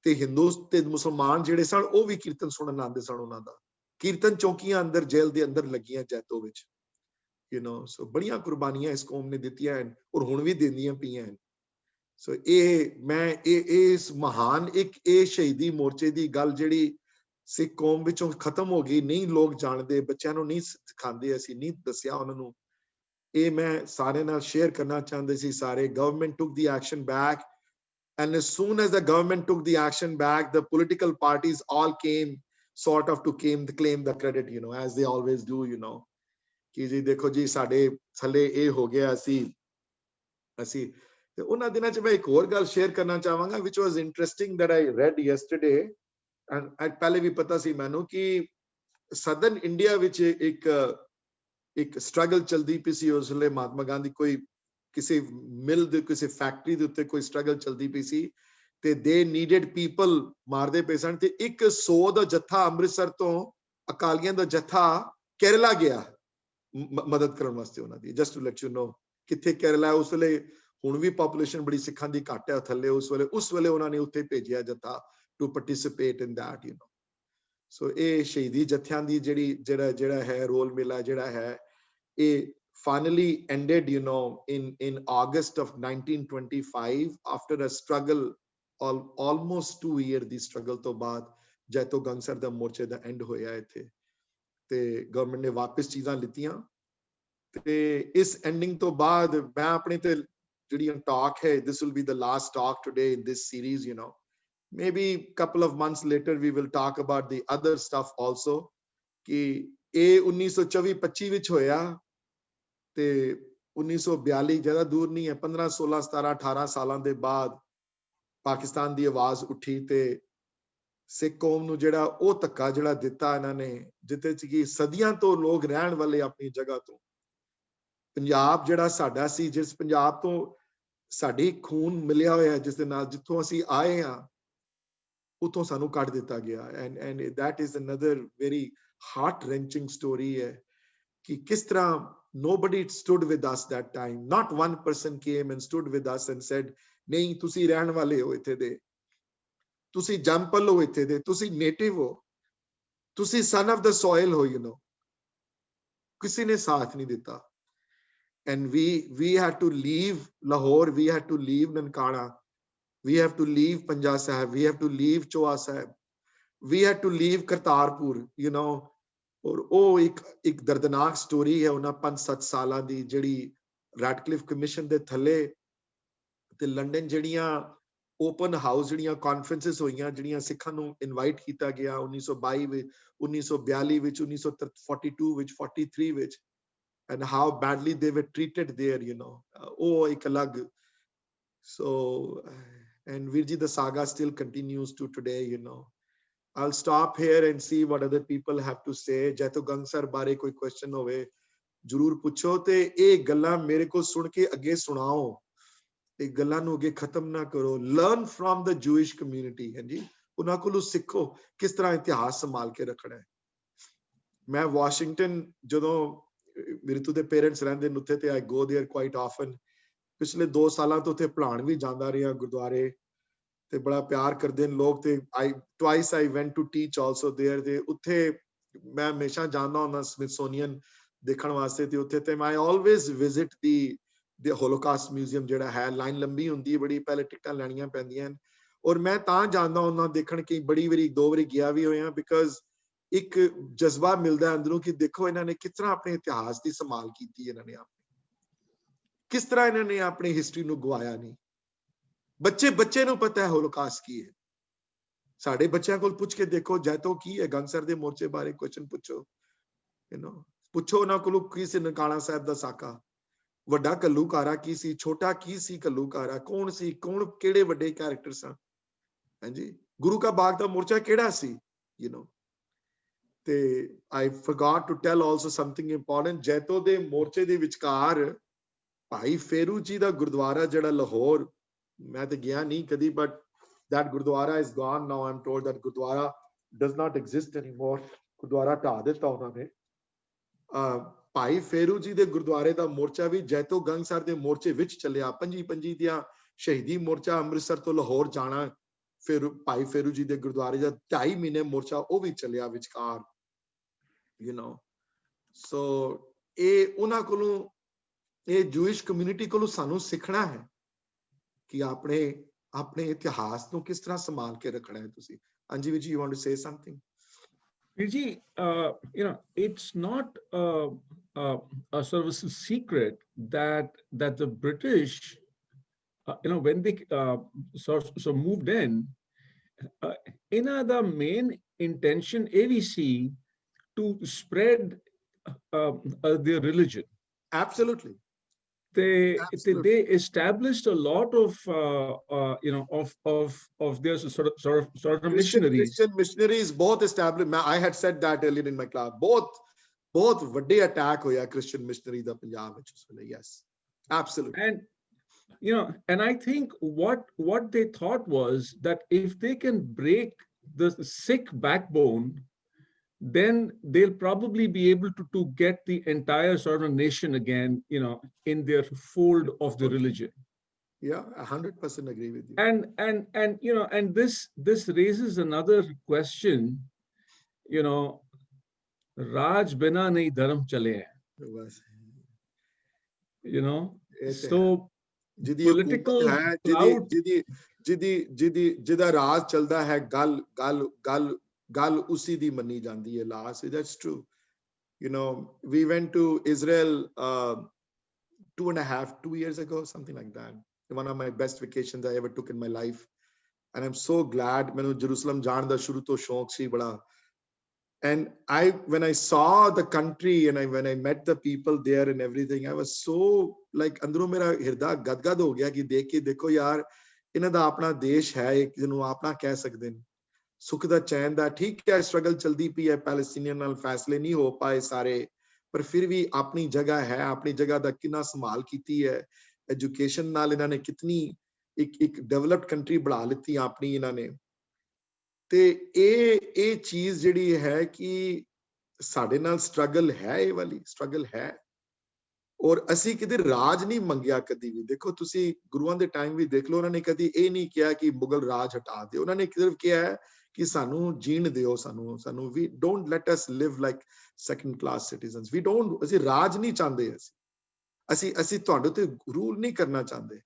ਤੇ ਹਿੰਦੂ ਤੇ ਮੁਸਲਮਾਨ ਜਿਹੜੇ ਸਨ ਉਹ ਵੀ ਕੀਰਤਨ ਸੁਣਨ ਆਉਂਦੇ ਸਨ ਉਹਨਾਂ ਦਾ ਕੀਰਤਨ ਚੌਕੀਆਂ ਅੰਦਰ ਜੇਲ੍ਹ ਦੇ ਅੰਦਰ ਲੱਗੀਆਂ ਜੈਤੋ ਵਿੱਚ ਸੋ ਬੜੀਆਂ ਕੁਰਬਾਨੀਆਂ ਇਸ ਕੌਮ ਨੇ ਦਿੱਤੀਆਂ ਹਨ ਔਰ ਹੁਣ ਵੀ ਦਿੰਦੀਆਂ ਪਈਆਂ ਹਨ ਸੋ ਇਸ ਮਹਾਨ ਇਹ ਸ਼ਹੀਦੀ ਮੋਰਚੇ ਦੀ ਗੱਲ ਜਿਹੜੀ ਸਿੱਖ ਕੌਮ ਵਿੱਚੋਂ ਖਤਮ ਹੋ ਗਈ ਨਹੀਂ ਲੋਕ ਜਾਣਦੇ ਬੱਚਿਆਂ ਨੂੰ ਨਹੀਂ ਸਿਖਾਉਂਦੇ ਅਸੀਂ ਨਹੀਂ ਦੱਸਿਆ ਉਹਨਾਂ ਨੂੰ ਇਹ ਮੈਂ ਸਾਰੇ ਨਾਲ ਸ਼ੇਅਰ ਕਰਨਾ ਚਾਹੁੰਦੇ ਸੀ ਸਾਰੇ government took the action back and as soon as the government took the action back the political parties all came sort of to claim the credit as they always do ਕਿ ਜੀ ਦੇਖੋ ਜੀ ਸਾਡੇ ਥੱਲੇ ਇਹ ਹੋ ਗਿਆ ਅਸੀਂ ਤੇ ਉਹਨਾਂ ਦਿਨਾਂ 'ਚ ਮੈਂ ਇੱਕ ਹੋਰ ਗੱਲ ਸ਼ੇਅਰ ਕਰਨਾ ਚਾਹਾਂਗਾ which was interesting that I read yesterday and ਪਹਿਲੇ ਵੀ ਪਤਾ ਸੀ ਮੈਨੂੰ ਕਿ ਸਦਰਨ ਇੰਡੀਆ ਵਿੱਚ ਇੱਕ ਸਟਰਗਲ ਚਲਦੀ ਪਈ ਸੀ ਉਸ ਵੇਲੇ ਮਹਾਤਮਾ ਗਾਂਧੀ ਕੋਈ ਕਿਸੇ ਮਿਲ ਦੇ ਕਿਸੇ ਫੈਕਟਰੀ ਦੇ ਉੱਤੇ ਕੋਈ ਸਟਰਗਲ ਚਲਦੀ ਪਈ ਸੀ ਤੇ ਦੇ ਨੀਡਡ ਪੀਪਲ ਮਾਰਦੇ ਪਏ ਸਨ ਤੇ 100 ਦਾ ਜੱਥਾ ਅੰਮ੍ਰਿਤਸਰ ਤੋਂ ਅਕਾਲੀਆਂ ਦਾ ਜੱਥਾ ਕੇਰਲਾ ਗਿਆ ਮਦਦ ਕਰਨ ਵਾਸਤੇ ਉਹਨਾਂ ਦੀ just to let you know ਕਿੱਥੇ ਕੇਰਲਾ ਉਸ ਵੇਲੇ ਹੁਣ ਵੀ ਪੋਪੂਲੇਸ਼ਨ ਬੜੀ ਸਿੱਖਾਂ ਦੀ ਘੱਟ ਹੈ ਥੱਲੇ ਉਸ ਵੇਲੇ ਉਹਨਾਂ ਨੇ ਉੱਥੇ ਭੇਜਿਆ ਜੱਥਾ to participate in that so ਇਹ ਸ਼ਹੀਦੀ ਜੱਥਿਆਂ ਦੀ ਜਿਹੜਾ ਹੈ ਰੋਲ ਮਿਲਾ ਜਿਹੜਾ ਹੈ ਇਹ finally ended in August of 1925 after a struggle almost 2 years the struggle ਤੋਂ ਬਾਅਦ ਜੈਤੋ ਗੰਗਸਰ ਦਾ ਮੋਰਚੇ ਦਾ ਐਂਡ ਹੋਇਆ ਇੱਥੇ ਤੇ ਗਵਰਨਮੈਂਟ ਨੇ ਵਾਪਸ ਚੀਜ਼ਾਂ ਲਿੱਤੀਆਂ ਤੇ ਇਸ ਐਂਡਿੰਗ ਤੋਂ ਬਾਅਦ ਮੈਂ ਆਪਣੇ ਤੇ ਜਿਹੜੀ ਟਾਕ ਹੈ this will be the last talk today in this series maybe couple of months later we will talk about the other stuff also ਕਿ ਇਹ 1924-25 ਵਿੱਚ ਹੋਇਆ ਤੇ 1942 ਜ਼ਿਆਦਾ ਦੂਰ ਨਹੀਂ ਹੈ 15 16 17 18 ਸਾਲਾਂ ਦੇ ਬਾਅਦ ਪਾਕਿਸਤਾਨ ਦੀ ਆਵਾਜ਼ ਉੱਠੀ ਤੇ ਸਿੱਖ ਕੌਮ ਨੂੰ ਜਿਹੜਾ ਉਹ ਧੱਕਾ ਜਿਹੜਾ ਦਿੱਤਾ ਇਹਨਾਂ ਨੇ ਜਿੱਥੇ ਚ ਕਿ ਸਦੀਆਂ ਤੋਂ ਲੋਕ ਰਹਿਣ ਵਾਲੇ ਆਪਣੀ ਜਗ੍ਹਾ ਤੋਂ ਪੰਜਾਬ ਜਿਹੜਾ ਸਾਡਾ ਸੀ ਜਿਸ ਪੰਜਾਬ ਤੋਂ ਸਾਡੀ ਖੂਨ ਮਿਲਿਆ ਹੋਇਆ ਜਿਸ ਦੇ ਨਾਲ ਜਿੱਥੋਂ ਅਸੀਂ ਆਏ ਹਾਂ ਉਤੋਂ ਸਾਨੂੰ ਕੱਢ ਦਿੱਤਾ ਗਿਆ and that is another very heart wrenching story ਹੈ ਕਿ ਕਿਸ ਤਰ੍ਹਾਂ nobody stood with us that time not one person came and stood with us and said ਨਹੀਂ ਤੁਸੀਂ ਰਹਿਣ ਵਾਲੇ ਹੋ ਇੱਥੇ ਦੇ ਤੁਸੀਂ ਜੰਪਲ ਹੋ ਇੱਥੇ ਦੇ ਤੁਸੀਂ ਨੇਟਿਵ ਹੋ ਤੁਸੀਂ son of the soil ਹੋ ਕਿਸੇ ਨੇ ਸਾਥ ਨਹੀਂ ਦਿੱਤਾ and we had to leave Lahore we had to leave Nankana we have to leave Punjab Sahib we have to leave Choa Sahib we had to leave Kartarpur ਔਰ ਉਹ ਇੱਕ ਦਰਦਨਾਕ ਸਟੋਰੀ ਹੈ ਉਹਨਾਂ 5-7 ਸਾਲਾਂ ਦੀ ਜਿਹੜੀ ਰੈਡਕਲਿਫ ਕਮਿਸ਼ਨ ਦੇ ਥੱਲੇ ਤੇ ਲੰਡਨ ਜਿਹੜੀਆਂ ਓਪਨ ਹਾਊਸ ਜਿਹੜੀਆਂ ਕਾਨਫਰੰਸਸ ਹੋਈਆਂ ਜਿਹੜੀਆਂ ਸਿੱਖਾਂ ਨੂੰ ਇਨਵਾਈਟ ਕੀਤਾ ਗਿਆ 1922 ਵਿੱਚ 1942 ਵਿੱਚ 1942 ਵਿੱਚ 43 ਵਿੱਚ and how badly they were treated there ਉਹ ਇੱਕ ਅਲੱਗ so and ਵੀਰ ਜੀ the saga still continues to today I'll stop here and see what other people have to say Jaito Gangsar ਬਾਰੇ ਕੋਈ ਕੁਐਸਚਨ ਹੋਵੇ ਜਰੂਰ ਪੁੱਛੋ ਤੇ ਇਹ ਗੱਲਾਂ ਮੇਰੇ ਕੋਲ ਸੁਣ ਕੇ ਅੱਗੇ ਸੁਣਾਓ ਇਹ ਗੱਲਾਂ ਨੂੰ ਅੱਗੇ ਖਤਮ ਨਾ ਕਰੋ learn from the Jewish community ਹਾਂਜੀ ਉਹਨਾਂ ਕੋਲੋਂ ਸਿੱਖੋ ਕਿਸ ਤਰ੍ਹਾਂ ਇਤਿਹਾਸ ਸੰਭਾਲ ਕੇ ਰੱਖਣਾ ਹੈ ਮੈਂ ਵਾਸ਼ਿੰਗਟਨ ਜਦੋਂ ਰਿਤੂ ਦੇ ਪੇਰੈਂਟਸ ਰਹਿੰਦੇ ਨੇ ਉੱਥੇ ਤੇ I go there quite often ਪਿਛਲੇ 2 ਸਾਲਾਂ ਤੋਂ ਉੱਥੇ ਪੜ੍ਹਾਉਣ ਵੀ ਜਾਂਦਾ ਰਿਹਾ ਗੁਰਦੁਆਰੇ ਤੇ ਬੜਾ ਪਿਆਰ ਕਰਦੇ ਨੇ ਲੋਕ ਤੇ twice I went to teach also there ਤੇ ਉੱਥੇ ਮੈਂ ਹਮੇਸ਼ਾ ਜਾਂਦਾ ਹੁੰਦਾ ਸਮਿਥਸੋਨੀਅਨ ਦੇਖਣ ਵਾਸਤੇ ਤੇ ਉੱਥੇ ਤੇ I always visit the Holocaust Museum ਜਿਹੜਾ ਹੈ ਲਾਈਨ ਲੰਬੀ ਹੁੰਦੀ ਹੈ ਬੜੀ ਪਹਿਲੇ ਟਿਕਟਾਂ ਲੈਣੀਆਂ ਪੈਂਦੀਆਂ ਔਰ ਮੈਂ ਤਾਂ ਜਾਂਦਾ ਹੁੰਦਾ ਦੇਖਣ ਕਿ ਬੜੀ ਵਾਰੀ 2 ਵਾਰੀ ਗਿਆ ਵੀ ਹੋਇਆ ਬਿਕਾਜ਼ ਇੱਕ ਜਜ਼ਬਾ ਮਿਲਦਾ ਅੰਦਰੋਂ ਕਿ ਦੇਖੋ ਇਹਨਾਂ ਨੇ ਕਿਸ ਤਰ੍ਹਾਂ ਆਪਣੇ ਇਤਿਹਾਸ ਦੀ ਸੰਭਾਲ ਕੀਤੀ ਇਹਨਾਂ ਨੇ ਕਿਸ ਤਰ੍ਹਾਂ ਇਹਨਾਂ ਨੇ ਆਪਣੀ ਹਿਸਟਰੀ ਨੂੰ ਗਵਾਇਆ ਨਹੀਂ ਬੱਚੇ ਨੂੰ ਪਤਾ ਹੈ ਹੋਲੋਕਾਸਟ ਕੀ ਹੈ ਸਾਡੇ ਬੱਚਿਆਂ ਕੋਲ ਪੁੱਛ ਕੇ ਦੇਖੋ ਜੈਤੋ ਕੀ ਹੈ ਗੰਗਸਰ ਦੇ ਮੋਰਚੇ ਬਾਰੇ ਕੁਐਸਚਨ ਪੁੱਛੋ ਪੁੱਛੋ ਉਹਨਾਂ ਕੋਲੋਂ ਕੀ ਸੀ ਨਨਕਾਣਾ ਸਾਹਿਬ ਦਾ ਸਾਕਾ ਵੱਡਾ ਕੱਲੂਕਾਰਾ ਕੀ ਸੀ ਛੋਟਾ ਕੀ ਸੀ ਕੱਲੂਕਾਰਾ ਕੌਣ ਸੀ ਕੌਣ ਕਿਹੜੇ ਵੱਡੇ ਕੈਰੈਕਟਰ ਸਨ ਹਾਂਜੀ ਗੁਰੂ ਕਾ ਬਾਗ ਦਾ ਮੋਰਚਾ ਕਿਹੜਾ ਸੀ ਤੇ I forgot to tell also something important Jaito ਦੇ ਮੋਰਚੇ ਦੇ ਵਿਚਕਾਰ ਭਾਈ ਫੇਰੂ ਜੀ ਦਾ ਗੁਰਦੁਆਰਾ ਜਿਹੜਾ ਲਾਹੌਰ ਮੈਂ ਤੇ ਗਿਆ ਨਹੀਂ ਕਦੀ but that Gurdwara is gone now I'm told that Gurdwara does not exist anymore Gurdwara ਢਾਹ ਦਿੱਤਾ ਉਹਨਾਂ ਨੇ ਭਾਈ ਫੇਰੂ ਜੀ ਦੇ ਗੁਰਦੁਆਰੇ ਦਾ ਮੋਰਚਾ ਵੀ ਜੈਤੋ ਗੰਗਸਰ ਦੇ ਮੋਰਚੇ ਵਿੱਚ ਚੱਲਿਆ ਪੰਜੀ ਦੀਆਂ ਸ਼ਹੀਦੀ ਮੋਰਚਾ ਅੰਮ੍ਰਿਤਸਰ ਤੋਂ ਲਾਹੌਰ ਜਾਣਾ ਫਿਰ ਭਾਈ ਫੇਰੂ ਜੀ ਦੇ ਗੁਰਦੁਆਰੇ ਦਾ 2.5 ਮਹੀਨੇ ਮੋਰਚਾ ਉਹ ਵੀ ਚੱਲਿਆ ਵਿਚਕਾਰ ਸੋ ਇਹ ਉਹਨਾਂ ਕੋਲੋਂ ਇਹ ਜੂਇਸ਼ ਕਮਿਊਨਿਟੀ ਕੋਲੋਂ ਸਾਨੂੰ ਸਿੱਖਣਾ ਹੈ ਕਿ ਆਪਣੇ ਇਤਿਹਾਸ ਨੂੰ ਕਿਸ ਤਰ੍ਹਾਂ ਸੰਭਾਲ ਕੇ ਰੱਖਣਾ ਹੈ ਤੁਸੀਂ ਅੰਜੀ ਜੀ you want to say something Ji, it's not a sort of a secret that the British, when they so moved in, the main intention AVC to spread their religion. Absolutely. They established a lot of of their sort of missionaries. Christian missionaries both established. I had said that earlier in my class. Both ਵੱਡੇ attack ਹੋਇਆ Christian missionary ਦਾ ਪੰਜਾਬ ਵਿੱਚ ਉਸ ਵੇਲੇ. Yes, absolutely. And I think what they thought was that if they can break the Sikh backbone, then they'll probably be able to get the entire sort of nation again, in their fold of the religion. Yeah, 100% agree with you. And this raises another question, Raj bina nahi dharm chale hain. So political clout, ਜਿਹਦਾ ਰਾਜ ਚੱਲਦਾ ਹੈ ਗੱਲ ਉਸੀ ਦੀ ਮੰਨੀ ਜਾਂਦੀ ਹੈ Las that's true. We went to Israel 2 years ago, something like that. One of my best vacations I ever took in my life, and I'm so glad. ਮੈਨੂੰ Jerusalem ਜਾਣ ਦਾ ਸ਼ੁਰੂ ਤੋਂ ਸ਼ੌਕ ਸੀ ਬੜਾ, and when I saw the country and when I met the people there and everything, I was so like ਅੰਦਰੋਂ ਮੇਰਾ ਹਿਰਦਾ ਗਦਗਦ ਹੋ ਗਿਆ ਕਿ ਦੇਖ ਕੇ ਦੇਖੋ ਯਾਰ ਇਹਨਾਂ ਦਾ ਆਪਣਾ ਦੇਸ਼ ਹੈ, ਜਿਹਨੂੰ ਆਪਣਾ ਕਹਿ ਸਕਦੇ ਨੇ, ਸੁੱਖ ਦਾ ਚੈਨ ਦਾ। ਠੀਕ ਹੈ ਸਟਰਗਲ ਚਲਦੀ ਪਈ ਹੈ, ਪੈਲਸਟੀਨੀਅਨ ਨਾਲ ਫੈਸਲੇ ਨਹੀਂ ਹੋ ਪਾਏ ਸਾਰੇ, ਪਰ ਫਿਰ ਵੀ ਆਪਣੀ ਜਗ੍ਹਾ ਹੈ, ਆਪਣੀ ਜਗ੍ਹਾ ਦਾ ਕਿੰਨਾ ਸੰਭਾਲ ਕੀਤੀ ਹੈ, ਐਜੂਕੇਸ਼ਨ ਨਾਲ ਇਹਨਾਂ ਨੇ ਕਿਤਨੀ ਇੱਕ ਡਿਵੈਲਪਡ ਕੰਟਰੀ ਬਣਾ ਲਿੱਤੀ ਆਪਣੀ ਇਹਨਾਂ ਨੇ। ਤੇ ਇਹ ਚੀਜ਼ ਜਿਹੜੀ ਹੈ ਕਿ ਸਾਡੇ ਨਾਲ ਸਟਰਗਲ ਹੈ, ਇਹ ਵਾਲੀ ਸਟਰਗਲ ਹੈ, ਔਰ ਅਸੀਂ ਕਿਤੇ ਰਾਜ ਨਹੀਂ ਮੰਗਿਆ ਕਦੀ ਵੀ। ਦੇਖੋ ਤੁਸੀਂ ਗੁਰੂਆਂ ਦੇ ਟਾਈਮ ਵੀ ਦੇਖ ਲਓ, ਉਹਨਾਂ ਨੇ ਕਦੀ ਇਹ ਨਹੀਂ ਕਿਹਾ ਕਿ ਮੁਗਲ ਰਾਜ ਹਟਾ ਦਿਓ, ਉਹਨਾਂ ਨੇ ਸਿਰਫ ਕਿਹਾ ਹੈ ਕਿ ਸਾਨੂੰ ਜੀਣ ਦਿਓ, ਸਾਨੂੰ ਵੀ don't let us live like second class citizens, we don't, ਅਸੀਂ ਰਾਜ ਨਹੀਂ ਚਾਹੁੰਦੇ, ਅਸੀਂ ਤੁਹਾਡੇ ਤੇ ਰੂਲ ਨਹੀਂ ਕਰਨਾ ਚਾਹੁੰਦੇ,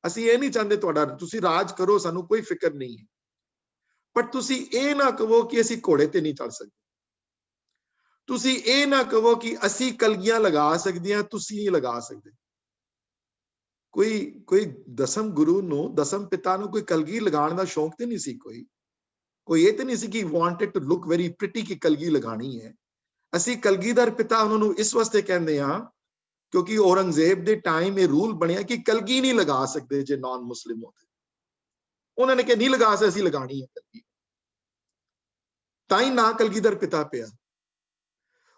ਅਸੀਂ ਇਹ ਨਹੀਂ ਚਾਹੁੰਦੇ ਤੁਹਾਡਾ ਤੁਸੀਂ ਰਾਜ ਕਰੋ, ਸਾਨੂੰ ਕੋਈ ਫਿਕਰ ਨਹੀਂ ਹੈ, ਪਰ ਤੁਸੀਂ ਇਹ ਨਾ ਕਹੋ ਕਿ ਅਸੀਂ ਘੋੜੇ ਤੇ ਨਹੀਂ ਚੜ ਸਕਦੇ, ਤੁਸੀਂ ਇਹ ਨਾ ਕਹੋ ਕਿ ਅਸੀਂ ਕਲਗੀਆਂ ਲਗਾ ਸਕਦੇ ਹਾਂ, ਤੁਸੀਂ ਨਹੀਂ ਲਗਾ ਸਕਦੇ। ਕੋਈ ਦਸਮ ਗੁਰੂ ਨੂੰ, ਦਸਮ ਪਿਤਾ ਨੂੰ ਕੋਈ ਕਲਗੀ ਲਗਾਉਣ ਦਾ ਸ਼ੌਂਕ ਤੇ ਨਹੀਂ ਸੀ, ਕੋਈ ਇਹ ਤੇ ਨਹੀਂ ਸੀ ਕਿ wanted to look very pretty ਕਿ ਕਲਗੀ ਲਗਾਣੀ ਹੈ। ਅਸੀਂ ਕਲਗੀਧਰ ਪਿਤਾ ਉਹਨਾਂ ਨੂੰ ਇਸ ਵਾਸਤੇ ਕਹਿੰਦੇ ਹਾਂ ਕਿਉਂਕਿ ਔਰੰਗਜ਼ੇਬ ਦੇ ਟਾਈਮ ਇਹ ਰੂਲ ਬਣਿਆ ਕਿ ਕਲਗੀ ਨਹੀਂ ਲਗਾ ਸਕਦੇ ਜੇ ਨਾਨ ਮੁਸਲਿਮ ਹੋਤੇ, ਉਹਨਾਂ ਨੇ ਕਿਹਾ ਨਹੀਂ ਲਗਾ ਸਕਦੇ, ਅਸੀਂ ਲਗਾਣੀ ਹੈ ਕਲਗੀ, ਤਾਂ ਹੀ ਨਾ ਕਲਗੀਧਰ ਪਿਤਾ ਪਿਆ।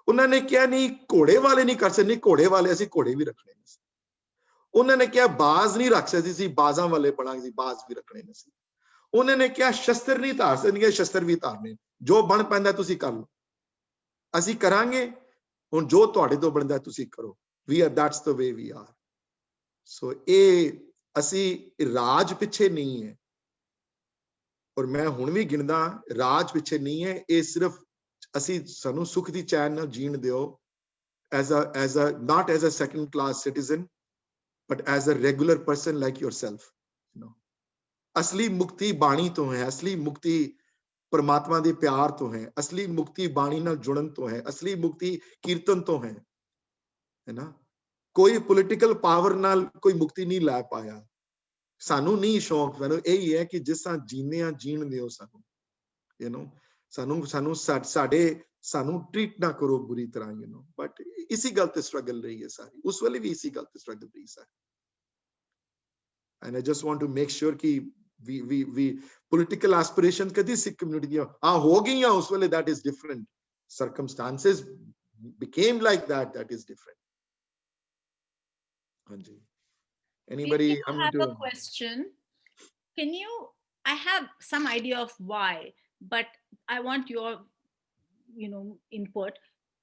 ਉਹਨਾਂ ਨੇ ਕਿਹਾ ਨਹੀਂ ਘੋੜੇ ਵਾਲੇ ਨਹੀਂ ਕਰ ਸਕਦੇ, ਘੋੜੇ ਵਾਲੇ ਅਸੀਂ ਘੋੜੇ ਵੀ ਰੱਖਣੇ ਨੇ ਸੀ। ਉਹਨਾਂ ਨੇ ਕਿਹਾ ਬਾਜ਼ ਨਹੀਂ ਰੱਖ ਸਕਦੇ ਸੀ, ਬਾਜ਼ਾਂ ਵਾਲੇ ਬਣਾਂਗੇ ਸੀ, ਬਾਜ਼ ਵੀ ਰੱਖਣੇ ਨੇ ਸੀ। ਉਹਨਾਂ ਨੇ ਕਿਹਾ ਸ਼ਸਤਰ ਨਹੀਂ ਧਾਰ ਸਕਦੇ, ਸ਼ਸਤਰ ਵੀ ਧਾਰਨੇ, ਜੋ ਬਣ ਪੈਂਦਾ ਤੁਸੀਂ ਕਰ ਲਓ, ਅਸੀਂ ਕਰਾਂਗੇ, ਹੁਣ ਜੋ ਤੁਹਾਡੇ ਤੋਂ ਬਣਦਾ ਤੁਸੀਂ ਕਰੋ। that's the way we are. So ਇਹ ਅਸੀਂ ਰਾਜ ਪਿੱਛੇ ਨਹੀਂ ਹੈ, ਔਰ ਮੈਂ ਹੁਣ ਵੀ ਗਿਣਦਾ, ਰਾਜ ਪਿੱਛੇ ਨਹੀਂ ਹੈ, ਇਹ ਸਿਰਫ ਅਸੀਂ ਸਾਨੂੰ ਸੁਖ ਦੀ ਚੈਨ ਨਾਲ ਜੀਣ ਦਿਓ, as a not as a second class citizen but as a regular person like yourself, you know. असली मुक्ति बाणी तो है, असली मुक्ति परमात्मा दे प्यार तो है, असली मुक्ति बाणी नाल जुड़न तो है, असली मुक्ति कीर्तन तो है ना। कोई पॉलिटिकल पावर नाल कोई मुक्ति नहीं ला पाया। सानू नहीं शौक, मैनू यही है कि जिस तरह जीने आ जीण दिओ सानू, you know, सानू सानू साडे सानू ट्रीट ना करो बुरी तरह, you know। बट इसी गल ते स्ट्रगल रही है सारी, उस वाले भी इसी गल ते स्ट्रगल रही सारी। And I just want to make sure कि we political aspiration कदी सिख community दी हाँ हो गई हैं उस वाले, that is different, circumstances became like that, that is different। हाँ जी, anybody? I have a question. Can you, I have some idea of why, but I want your, you know, input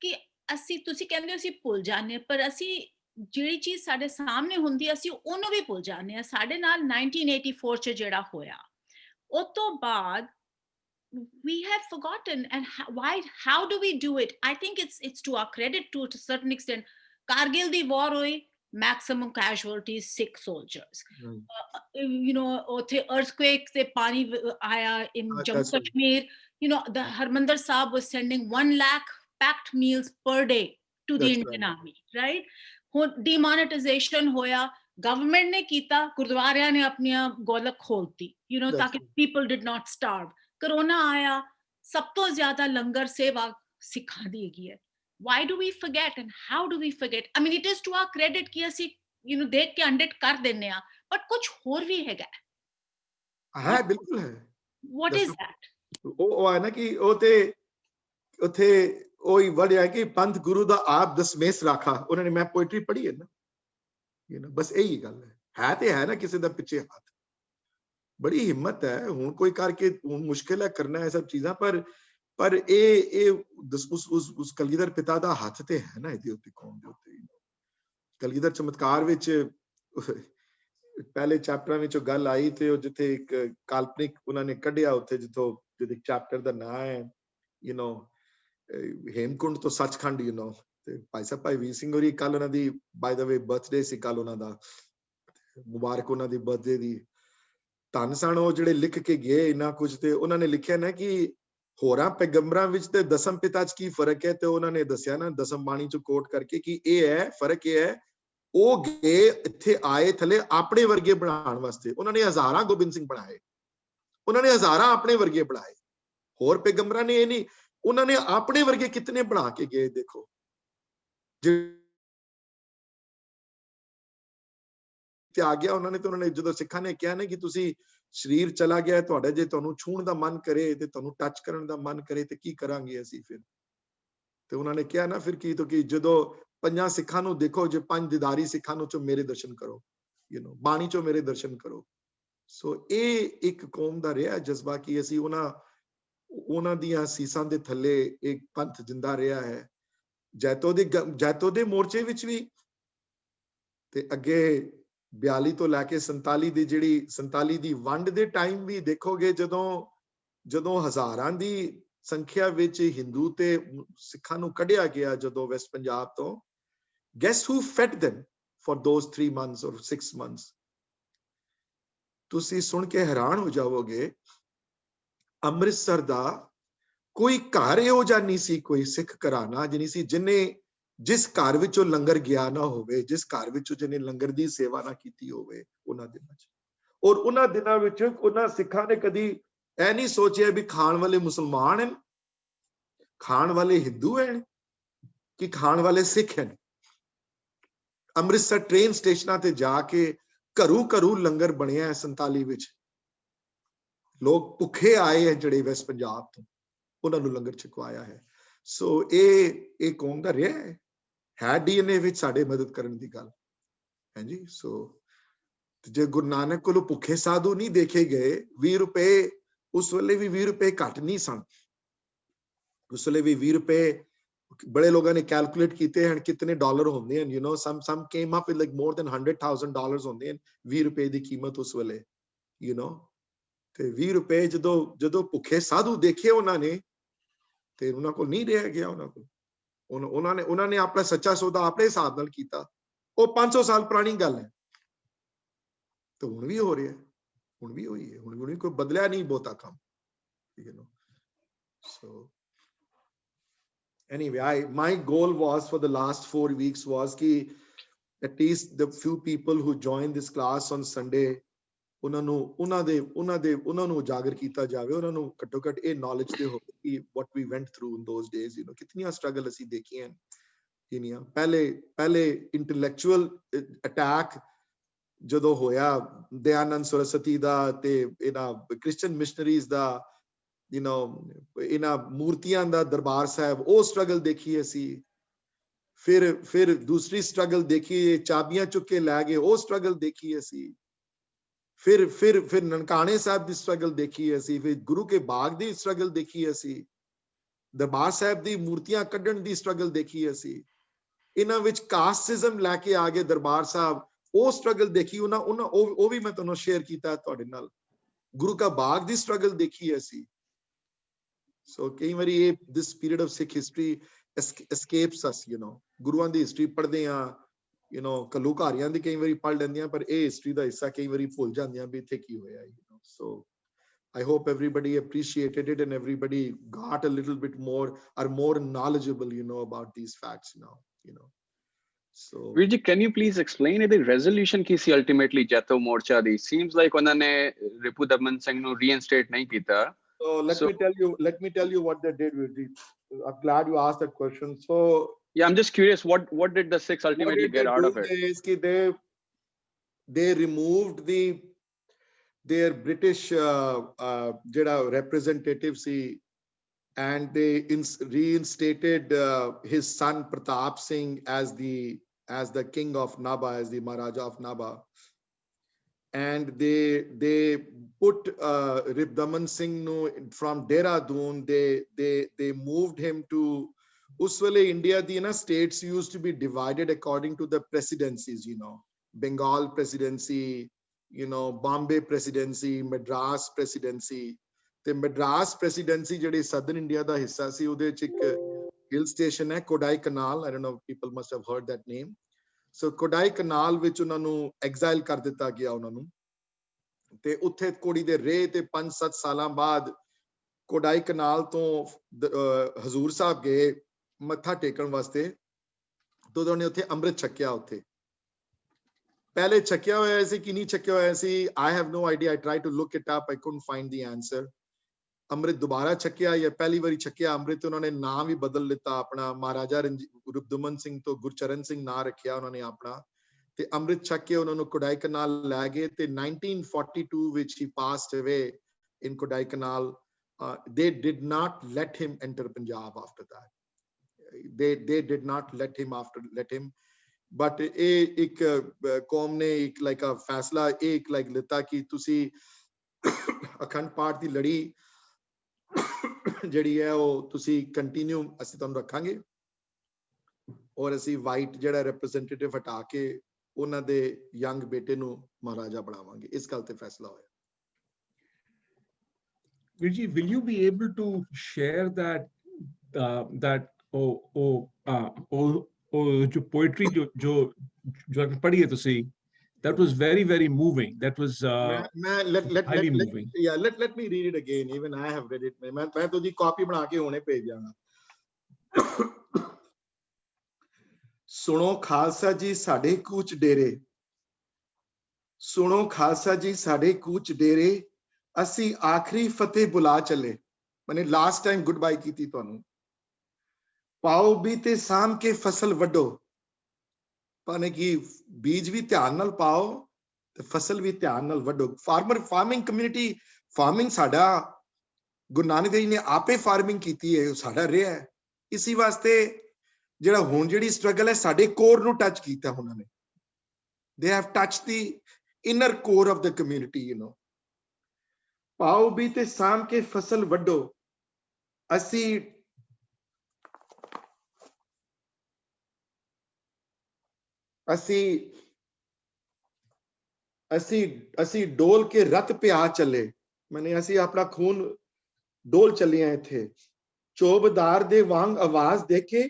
कि ਅਸੀਂ ਤੁਸੀਂ ਕਹਿੰਦੇ ਹੋ ਅਸੀਂ ਭੁੱਲ ਜਾਂਦੇ, ਪਰ ਅਸੀਂ ਜਿਹੜੀ ਚੀਜ਼ ਸਾਡੇ ਸਾਹਮਣੇ ਹੁੰਦੀ ਹੈ ਅਸੀਂ ਉਹਨੂੰ ਵੀ ਭੁੱਲ ਜਾਂਦੇ ਹਾਂ। ਸਾਡੇ ਨਾਲ 1984 ਚ ਜਿਹੜਾ ਹੋਇਆ, ਉਸ ਤੋਂ ਬਾਅਦ we have forgotten, and how do we do it? I think it's to our credit to a certain extent. Kargil the war ਹੋਈ, maximum casualties Sikh soldiers, you know, ਉੱਥੇ earthquake ਤੇ ਪਾਣੀ ਆਇਆ in Jammu Kashmir, you know, the Harmandir Sahib was sending 1 lakh packed meals per day to the Indian army, right? ਹੁਣ demonetization ਹੋਇਆ, government ਨੇ ਕੀਤਾ, ਗੁਰਦੁਆਰਿਆਂ ਨੇ ਆਪਣੀਆਂ ਗੋਲਕ ਖੋਲਤੀ, you know, ਤਾਂ ਕਿ people did not starve। Corona ਆਇਆ, ਸਭ ਤੋਂ ਜ਼ਿਆਦਾ ਲੰਗਰ ਸੇਵਾ ਸਿੱਖਾਂ ਦੀ ਹੈਗੀ ਹੈ। Why do we forget, and how do we forget? I mean, it is to our credit ਕਿ ਅਸੀਂ, you know, ਦੇਖ ਕੇ ਅੰਡਿਟ ਕਰ ਦਿੰਦੇ ਆ, but ਕੁਝ ਹੋਰ ਵੀ ਹੈਗਾ। ਹਾਂ ਬਿਲਕੁਲ ਹੈ। What is that? ਉਹ ਹੈ ਨਾ ਕਿ ਉਹ ਤੇ ਉੱਥੇ ਉਹੀ ਵੜਿਆ ਕਿ ਪੰਥ ਗੁਰੂ ਦਾ ਆਪ ਦਸਮੇਸ਼ ਰਾਖਾ, ਉਹਨਾਂ ਨੇ, ਮੈਂ ਪੋਇਟਰੀ ਪੜ੍ਹੀ ਹੈ ਨਾ, you know, ਬਸ ਇਹੀ ਗੱਲ ਹੈ ਤੇ ਹੈ ਨਾ ਕਿਸੇ ਦਾ ਪਿੱਛੇ ਹੱਥ। बड़ी हिम्मत है, हुण कोई करके हुण मुश्किल है करना है सब चीज़ां, पर ये उस कलगीधर पिता दा हाथ ते है ना इहदे उत्ते, कौम दे उत्ते। कलगीधर चमत्कार विच पहले चैप्टरां विच गल आई ते जिथे एक काल्पनिक उन्होंने कढ़िया उत्थे जिथों जिहदे चैप्टर दा नाम है, you know, हेमकुंड तो सचखंड, you know, ते भाई साहब भाई वीर सिंह होरी कल उन्हां दी बाय द वे बर्थडे सी, कल उन्हां दा मुबारक उन्हां दी बर्थडे दी। ਧੰਨ ਸਨ ਉਹ ਜਿਹੜੇ ਲਿਖ ਕੇ ਗਏ ਇੰਨਾ ਕੁਝ, ਤੇ ਉਹਨਾਂ ਨੇ ਲਿਖਿਆ ਨਾ ਕਿ ਹੋਰਾਂ ਪੈਗੰਬਰਾਂ ਵਿੱਚ ਤੇ ਦਸਮ ਪਿਤਾ ਚ ਕੀ ਫਰਕ ਹੈ, ਤੇ ਉਹਨਾਂ ਨੇ ਦੱਸਿਆ ਨਾ ਦਸਮ ਬਾਣੀ ਚ ਕੋਟ ਕਰਕੇ ਕਿ ਇਹ ਹੈ ਫਰਕ, ਇਹ ਹੈ ਉਹ ਗਏ ਇੱਥੇ ਆਏ ਥੱਲੇ ਆਪਣੇ ਵਰਗੇ ਬਣਾਉਣ ਵਾਸਤੇ, ਉਹਨਾਂ ਨੇ ਹਜ਼ਾਰਾਂ ਗੋਬਿੰਦ ਸਿੰਘ ਬਣਾਏ, ਉਹਨਾਂ ਨੇ ਹਜ਼ਾਰਾਂ ਆਪਣੇ ਵਰਗੇ ਬਣਾਏ। ਹੋਰ ਪੈਗੰਬਰਾਂ ਨੇ ਇਹ ਨਹੀਂ, ਉਹਨਾਂ ਨੇ ਆਪਣੇ ਵਰਗੇ ਕਿਤਨੇ ਬਣਾ ਕੇ ਗਏ। ਦੇਖੋ ਤੇ ਆ ਗਿਆ ਉਹਨਾਂ ਨੇ, ਤੇ ਉਹਨਾਂ ਨੇ ਜਦੋਂ ਸਿੱਖਾਂ ਨੇ ਕਿਹਾ ਨਾ ਕਿ ਤੁਸੀਂ ਸਰੀਰ ਚਲਾ ਗਿਆ ਤੁਹਾਡਾ, ਜੇ ਤੁਹਾਨੂੰ ਛੂਹਣ ਦਾ ਮਨ ਕਰੇ ਤੇ ਤੁਹਾਨੂੰ ਟੱਚ ਕਰਨ ਦਾ ਮਨ ਕਰੇ ਤੇ ਕੀ ਕਰਾਂਗੇ ਅਸੀਂ ਫਿਰ? ਤੇ ਉਹਨਾਂ ਨੇ ਕਿਹਾ ਨਾ ਫਿਰ ਕੀ, ਤੋਂ ਕਿ ਜਦੋਂ ਪੰਜਾਂ ਸਿੱਖਾਂ ਨੂੰ ਦੇਖੋ, ਜੇ ਪੰਜ ਦੀਦਾਰੀ ਸਿੱਖਾਂ ਨੂੰ ਚੋਂ ਮੇਰੇ ਦਰਸ਼ਨ ਕਰੋ, ਯੂ نو, ਬਾਣੀ ਚੋਂ ਮੇਰੇ ਦਰਸ਼ਨ ਕਰੋ। ਸੋ ਇਹ ਇੱਕ ਕੌਮ ਦਾ ਰਿਹਾ ਜਜ਼ਬਾ ਕਿ ਅਸੀਂ ਉਹਨਾਂ ਦੀਆਂ ਸੀਸਾਂ ਦੇ ਥੱਲੇ ਇੱਕ ਪੰਥ ਜਿੰਦਾ ਰਿਹਾ ਹੈ। ਜੈਤੋ ਦੇ ਮੋਰਚੇ ਵਿੱਚ ਵੀ ਤੇ ਅੱਗੇ 42 ਤੋਂ ਲੈ ਕੇ 47 ਦੀ ਜਿਹੜੀ 47 ਦੀ ਵੰਡ ਦੇ ਟਾਈਮ ਵੀ ਦੇਖੋਗੇ, ਜਦੋਂ ਹਜ਼ਾਰਾਂ ਦੀ ਸੰਖਿਆ ਵਿੱਚ ਹਿੰਦੂ ਤੇ ਸਿੱਖਾਂ ਨੂੰ ਕੱਢਿਆ ਗਿਆ ਜਦੋਂ ਵੈਸਟ ਪੰਜਾਬ ਤੋਂ, guess who fed them for those 3 months or 6 months? ਤੁਸੀਂ ਸੁਣ ਕੇ ਹੈਰਾਨ ਹੋ ਜਾਵੋਗੇ, ਅੰਮ੍ਰਿਤਸਰ ਦਾ ਕੋਈ ਘਰ ਇਹੋ ਜਿਹਾ ਨਹੀਂ ਸੀ, ਕੋਈ ਸਿੱਖ ਘਰਾਣਾ ਜਿਹਨੀ ਸੀ ਜਿਸ ਘਰ ਵਿੱਚੋਂ ਲੰਗਰ ਗਿਆ ਨਾ ਹੋਵੇ, ਜਿਸ ਘਰ ਵਿੱਚੋਂ ਜਿਹਨੇ ਲੰਗਰ ਦੀ ਸੇਵਾ ਨਾ ਕੀਤੀ ਹੋਵੇ ਉਹਨਾਂ ਦਿਨਾਂ 'ਚ। ਔਰ ਉਹਨਾਂ ਦਿਨਾਂ ਵਿੱਚ ਉਹਨਾਂ ਸਿੱਖਾਂ ਨੇ ਕਦੀ ਇਹ ਨਹੀਂ ਸੋਚਿਆ ਵੀ ਖਾਣ ਵਾਲੇ ਮੁਸਲਮਾਨ ਹਨ, ਖਾਣ ਵਾਲੇ ਹਿੰਦੂ ਹਨ ਕਿ ਖਾਣ ਵਾਲੇ ਸਿੱਖ ਹਨ। ਅੰਮ੍ਰਿਤਸਰ ਟ੍ਰੇਨ ਸਟੇਸ਼ਨਾਂ ਤੇ ਜਾ ਕੇ ਘਰੂ ਲੰਗਰ ਬਣਿਆ 47 ਵਿੱਚ। ਲੋਕ ਭੁੱਖੇ ਆਏ ਹੈ ਜਿਹੜੇ ਵੈਸਟ ਪੰਜਾਬ ਤੋਂ, ਉਹਨਾਂ ਨੂੰ ਲੰਗਰ ਛਕਵਾਇਆ ਹੈ। ਸੋ ਇਹ ਕੌਮ ਦਾ ਰਿਹਾ ਹੈ ਡੀਐਨਏ ਵਿੱਚ ਸਾਡੇ ਮਦਦ ਕਰਨ ਦੀ ਗੱਲ ਹੈ ਜੀ। ਸੋ ਜੇ ਗੁਰੂ ਨਾਨਕ ਕੋਲੋਂ ਭੁੱਖੇ ਸਾਧੂ ਨਹੀਂ ਦੇਖੇ ਗਏ, 20 ਰੁਪਏ ਉਸ ਵੇਲੇ ਵੀ 20 ਰੁਪਏ ਘੱਟ ਨਹੀਂ ਸਨ। ਉਸ ਵੇਲੇ ਵੀ 20 ਰੁਪਏ ਬੜੇ ਲੋਕਾਂ ਨੇ ਕੈਲਕੂਲੇਟ ਕੀਤੇ ਹਨ ਕਿੰਨੇ ਡਾਲਰ ਹੁੰਦੇ ਹਨ, you know, some came up with like more than $100,000 ਹੁੰਦੇ ਹਨ 20 ਰੁਪਏ ਦੀ ਕੀਮਤ ਉਸ ਵੇਲੇ, ਯੂ نو। ਤੇ 20 ਰੁਪਏ ਜਦੋਂ ਭੁੱਖੇ ਸਾਧੂ ਦੇਖੇ ਉਹਨਾਂ ਨੇ ਤੇ ਉਹਨਾਂ ਕੋਲ ਨਹੀਂ ਰਹਿ ਗਿਆ, ਉਹਨਾਂ ਨੇ ਆਪਣਾ ਸੱਚਾ ਸੌਦਾ ਆਪਣੇ ਹਿਸਾਬ ਨਾਲ ਕੀਤਾ। ਉਹ 500 ਸਾਲ ਪੁਰਾਣੀ ਗੱਲ ਹੈ ਤੇ ਹੁਣ ਵੀ ਹੋ ਰਿਹਾ, ਹੁਣ ਵੀ ਹੋਈ ਹੈ, ਹੁਣ ਵੀ ਕੋਈ ਬਦਲਿਆ ਨਹੀਂ ਬਹੁਤਾ ਕੰਮ, you know. So anyway, my goal was for the last 4 weeks was ki at least the few people who joined this class on Sunday, ਉਹਨਾਂ ਨੂੰ ਉਜਾਗਰ ਕੀਤਾ ਜਾਵੇ, ਉਹਨਾਂ ਨੂੰ ਘੱਟੋ ਘੱਟ ਇਹ knowledge ਤੇ ਹੋਵੇ ਕਿ what we went through in those days, you know, ਕਿਤਨੀਆਂ struggle ਅਸੀਂ ਦੇਖੀਆਂ ਕਿੰਨੀਆਂ। ਪਹਿਲੇ intellectual attack ਜਦੋਂ ਹੋਇਆ ਦਇਆਨੰਦ ਸਰਸਵਤੀ ਦਾ ਤੇ ਇਹਨਾਂ Christian missionaries the, you know, ਇਹਨਾਂ ਮੂਰਤੀਆਂ ਦਾ ਦਰਬਾਰ ਸਾਹਿਬ, ਉਹ struggle ਦੇਖੀ ਅਸੀਂ। ਫਿਰ ਦੂਸਰੀ struggle ਦੇਖੀ, ਚਾਬੀਆਂ ਚੁੱਕ ਕੇ ਲੈ ਗਏ, ਉਹ struggle ਦੇਖੀ ਅਸੀਂ। ਫਿਰ ਨਨਕਾਣੇ ਸਾਹਿਬ ਦੀ struggle ਦੇਖੀ ਅਸੀਂ, ਫਿਰ ਗੁਰੂ ਕੇ ਬਾਗ ਦੀ struggle ਦੇਖੀ ਅਸੀਂ, ਦਰਬਾਰ ਸਾਹਿਬ ਦੀ ਮੂਰਤੀਆਂ ਕੱਢਣ ਦੀ struggle ਦੇਖੀ ਅਸੀਂ। ਇਹਨਾਂ ਵਿੱਚ ਕਾਸਟਿਜ਼ਮ ਲੈ ਕੇ ਆ ਗਏ ਦਰਬਾਰ ਸਾਹਿਬ, ਉਹ struggle ਦੇਖੀ, ਉਹ ਵੀ ਮੈਂ ਤੁਹਾਨੂੰ ਸ਼ੇਅਰ ਕੀਤਾ ਤੁਹਾਡੇ ਨਾਲ। ਗੁਰੂ ਕਾ ਬਾਗ ਦੀ struggle ਦੇਖੀ ਅਸੀਂ। ਸੋ ਕਈ ਵਾਰੀ ਇਹ this period of Sikh history escapes us, you know, ਗੁਰੂਆਂ ਦੀ ਹਿਸਟਰੀ ਪੜ੍ਹਦੇ ਆ, you know, ਘੱਲੂਘਾਰੀਆਂ ਦੀ ਕਈ ਵਾਰੀ ਪੜ੍ਹ ਲੈਂਦੀਆਂ, ਪਰ ਇਹ ਹਿਸਟਰੀ ਦਾ ਹਿੱਸਾ ਕਈ ਵਾਰੀ ਭੁੱਲ ਜਾਂਦੀਆਂ ਵੀ ਇੱਥੇ ਕੀ ਹੋਇਆ, you know. So I hope everybody appreciated it and everybody got a little bit more, are more knowledgeable, you know, about these facts now, you know. So Virji, can you please explain the resolution ki si ultimately Jato Morcha di? Seems like ਉਹਨਾਂ ਨੇ ਰਿਪੂ ਦਮਨ ਸਿੰਘ ਨੂੰ reinstate ਨਹੀਂ ਕੀਤਾ। So let me tell you what they did with it. I'm glad you asked that question. So yeah, I'm just curious, what did the Sikhs ultimately get out of it? Is ki they removed their British jada representative si, and they reinstated his son Pratap Singh as the king of Nabha, as the Maharaja of Nabha. And they put Ripdaman Singh from Dehradun, they moved him to Uswale India. The states used to be divided according to the presidencies, you know, Bengal presidency, you know, Bombay presidency, Madras presidency. The Madras presidency jehdi southern India da hissa si, ude vich ek hill station hai Kodaikanal. I don't know if people must have heard that name. So Kodaikanal ਵਿੱਚ ਉਹਨਾਂ ਨੂੰ ਐਗਜ਼ਾਈਲ ਕਰ ਦਿੱਤਾ ਗਿਆ ਉਹਨਾਂ ਨੂੰ, ਤੇ ਉੱਥੇ ਕੋੜੀ ਦੇ ਰਹੇ ਤੇ 5-7 ਸਾਲਾਂ ਬਾਅਦ ਕੋਡਾਈਕਨਾਲ ਤੋਂ ਹਜ਼ੂਰ ਸਾਹਿਬ ਗਏ ਮੱਥਾ ਟੇਕਣ ਵਾਸਤੇ, ਤੇ ਉਹਨਾਂ ਨੇ ਉੱਥੇ ਅੰਮ੍ਰਿਤ ਛਕਿਆ। ਉੱਥੇ ਪਹਿਲੇ ਛਕਿਆ ਹੋਇਆ ਸੀ ਕਿ ਨਹੀਂ ਛਕਿਆ ਹੋਇਆ ਸੀ, I have no idea. I tried to look it up, I couldn't find the answer. ਅੰਮ੍ਰਿਤ ਦੁਬਾਰਾ ਛਕਿਆ ਜਾਂ ਪਹਿਲੀ ਵਾਰੀ ਛਕਿਆ ਅੰਮ੍ਰਿਤ, ਉਹਨਾਂ ਨੇ ਨਾਮ ਵੀ ਬਦਲ ਲਿੱਤਾ ਆਪਣਾ, ਮਹਾਰਾਜਾ ਰੂਪਦਮਨ ਸਿੰਘ ਤੋਂ ਗੁਰਚਰਨ ਸਿੰਘ ਨਾਂ ਰੱਖਿਆ ਉਹਨਾਂ ਨੇ ਆਪਣਾ, ਤੇ ਅੰਮ੍ਰਿਤ ਛਕ ਕੇ ਉਹਨਾਂ ਨੂੰ ਕੋਡਾਈਕਨਾਲ ਲੈ ਗਏ। ਤੇ 1942 ਵਿੱਚ he passed away in Kodaikanal. They did not let him enter Punjab after that. They did not let him. But ਇਹ ਇੱਕ ਕੌਮ ਨੇ ਇੱਕ ਲਾਈਕ ਆ ਫੈਸਲਾ ਇਹ ਇੱਕ ਲਾਈਕ ਲਿੱਤਾ ਕਿ ਤੁਸੀਂ ਅਖੰਡ ਪਾਠ ਦੀ ਲੜੀ ਜਿਹੜੀ ਹੈ ਉਹ ਤੁਸੀਂ ਕੰਟੀਨਿਊ ਅਸੀਂ ਤੁਹਾਨੂੰ ਰੱਖਾਂਗੇ, ਔਰ ਅਸੀਂ ਵਾਈਟ ਜਿਹੜਾ ਰਿਪਰੈਜ਼ੈਂਟੇਟਿਵ ਹਟਾ ਕੇ ਉਹਨਾਂ ਦੇ ਯੰਗ ਬੇਟੇ ਨੂੰ ਮਹਾਰਾਜਾ ਬਣਾਵਾਂਗੇ। ਇਸ ਗੱਲ ਤੇ ਫੈਸਲਾ ਹੋਇਆ। Virji, will you be able to share that jo poetry jo padhi hai tusi, that was very, very moving. That was highly moving. Yeah, let me read it again. Even I have read it. मैं तो जी copy बना के होने भेज जाना। सुनो खालसा जी साडे कूच डेरे, सुनो खालसा जी साडे कूच डेरे, असी आखरी फतेह बुला चले। मैंने लास्ट टाइम गुड बाय की थी ਤੁਹਾਨੂੰ। पाओ भी ते साम के फसल वड्डो, पाने की बीज भी ध्यान नाल पाओ ते फसल भी ध्यान नाल वड्डो। फार्मिंग कम्युनिटी, फार्मिंग साडा गुरु नानक देव जी ने आपे फार्मिंग कीती है, साडा रहा है। इसी वास्ते ਜਿਹੜਾ ਹੁਣ ਜਿਹੜੀ ਸਟਰਗਲ ਹੈ ਸਾਡੇ ਕੋਰ ਨੂੰ ਟੱਚ ਕੀਤਾ ਉਹਨਾਂ ਨੇ। they have touched the inner core of the community, you know. ਪਾਓ ਵੀ ਤੇ ਸਾਮ ਕੇ ਫਸਲ ਵੱਢੋ, ਅਸੀਂ ਡੋਲ ਕੇ ਰਤ ਪਿਆ ਚੱਲੇ। ਮਨੇ ਅਸੀਂ ਆਪਣਾ ਖੂਨ ਡੋਲ ਚੱਲੇ ਆ ਇੱਥੇ ਚੋਬਦਾਰ ਦੇ ਵਾਂਗ ਆਵਾਜ਼ ਦੇ ਕੇ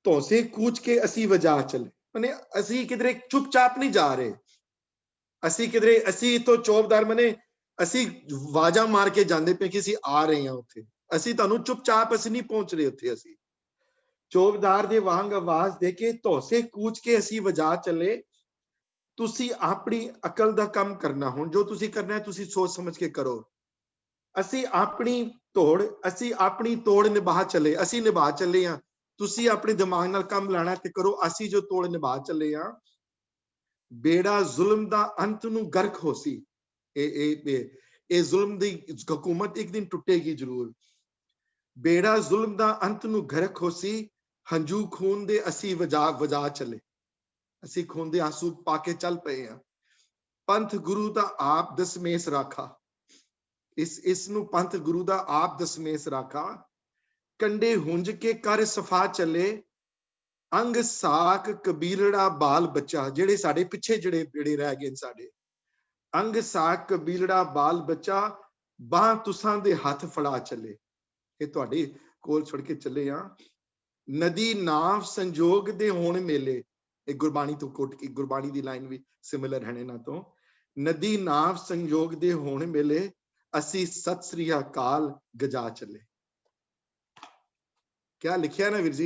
ਧੌਂਸੇ ਕੂਚ ਕੇ ਅਸੀਂ ਵਜਾ ਚੱਲੇ ਮਨੇ ਅਸੀਂ ਕਿਧਰੇ ਚੁੱਪਚਾਪ ਨਹੀਂ ਜਾ ਰਹੇ ਅਸੀਂ ਤੋਂ ਚੋਬਦਾਰ ਮਨੇ ਅਸੀਂ ਆਵਾਜ਼ਾਂ ਮਾਰ ਕੇ ਜਾਂਦੇ ਪਏ ਕਿ ਅਸੀਂ ਆ ਰਹੇ ਹਾਂ ਉੱਥੇ ਅਸੀਂ ਤੁਹਾਨੂੰ ਚੁੱਪਚਾਪ ਅਸੀਂ ਨਹੀਂ ਪਹੁੰਚ ਰਹੇ ਉੱਥੇ ਅਸੀਂ ਚੋਬਦਾਰ ਦੇ ਵਾਂਗ ਆਵਾਜ਼ ਦੇ ਕੇ ਧੌਂਸੇ ਕੂਚ ਕੇ ਅਸੀਂ ਵਜਾ ਚੱਲੇ ਤੁਸੀਂ ਆਪਣੀ ਅਕਲ ਦਾ ਕੰਮ ਕਰਨਾ ਹੁਣ ਜੋ ਤੁਸੀਂ ਕਰਨਾ ਹੈ ਤੁਸੀਂ ਸੋਚ ਸਮਝ ਕੇ ਕਰੋ ਅਸੀਂ ਆਪਣੀ ਤੋੜ ਨਿਭਾ ਚੱਲੇ ਅਸੀਂ ਨਿਭਾ ਚੱਲੇ ਆ ਤੁਸੀਂ ਆਪਣੇ ਦਿਮਾਗ ਨਾਲ ਕੰਮ ਲਾਣਾ ਤੇ ਕਰੋ ਅਸੀਂ ਜੋ ਤੋੜ ਨਿਭਾ ਚੱਲੇ ਆ ਬੇੜਾ ਜ਼ੁਲਮ ਦਾ ਅੰਤ ਨੂੰ ਗਰਕ ਹੋਸੀ ਇਹ ਜ਼ੁਲਮ ਦੀ ਹਕੂਮਤ ਇੱਕ ਦਿਨ ਟੁੱਟੇਗੀ ਜ਼ਰੂਰ ਬੇੜਾ ਜ਼ੁਲਮ ਦਾ ਅੰਤ ਨੂੰ ਗਰਕ ਹੋਸੀ ਹੰਝੂ ਖੂਨ ਦੇ ਅਸੀਂ ਵਜਾ ਚੱਲੇ ਅਸੀਂ ਖੂਨ ਦੇ ਆਂਸੂ ਪਾ ਕੇ ਚੱਲ ਪਏ ਆ ਪੰਥ ਗੁਰੂ ਦਾ ਆਪ ਦਸਮੇਸ਼ ਰਾਖਾ ਇਸ ਨੂੰ ਪੰਥ ਗੁਰੂ ਦਾ ਆਪ ਦਸਮੇਸ਼ ਰਾਖਾ ਕੰਡੇ ਹੁੰਜ ਕੇ ਕਰ ਸਫਾ ਚੱਲੇ ਅੰਗ ਸਾਖ ਕਬੀਲੜਾ ਬਾਲ ਬੱਚਾ ਜਿਹੜੇ ਸਾਡੇ ਪਿੱਛੇ ਜਿਹੜੇ ਰਹਿ ਗਏ ਸਾਡੇ ਅੰਗ ਸਾਖ ਕਬੀਲੜਾ ਬਾਲ ਬੱਚਾ ਬਾਹ ਤੁਸਾਂ ਦੇ ਹੱਥ ਫੜਾ ਚੱਲੇ ਇਹ ਤੁਹਾਡੇ ਕੋਲ ਛੱਡ ਕੇ ਚੱਲੇ ਆ ਨਦੀ ਨਾਵ ਸੰਜੋਗ ਦੇ ਹੋਣ ਮੇਲੇ ਇਹ ਗੁਰਬਾਣੀ ਤੋਂ ਕੋਟ ਕੀ ਗੁਰਬਾਣੀ ਦੀ ਲਾਈਨ ਵੀ ਸਿਮਿਲਰ ਹੈ ਇਹਨਾਂ ਤੋਂ ਨਦੀ ਨਾਵ ਸੰਜੋਗ ਦੇ ਹੋਣ ਮੇਲੇ ਅਸੀਂ ਸਤਿ ਸ੍ਰੀ ਅਕਾਲ ਗਜਾ ਚੱਲੇ क्या लिखा है ना वीर जी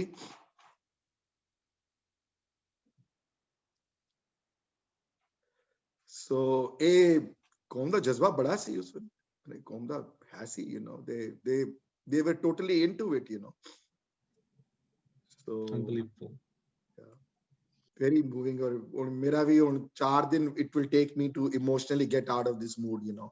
सो ए कौम दा जज्बा बड़ा सी उस वे कौम दा है सी you know they were totally into it you know so Unbelievable. yeah, very moving और मेरा भी on 4 दिन it will take me to emotionally get out of this mood you know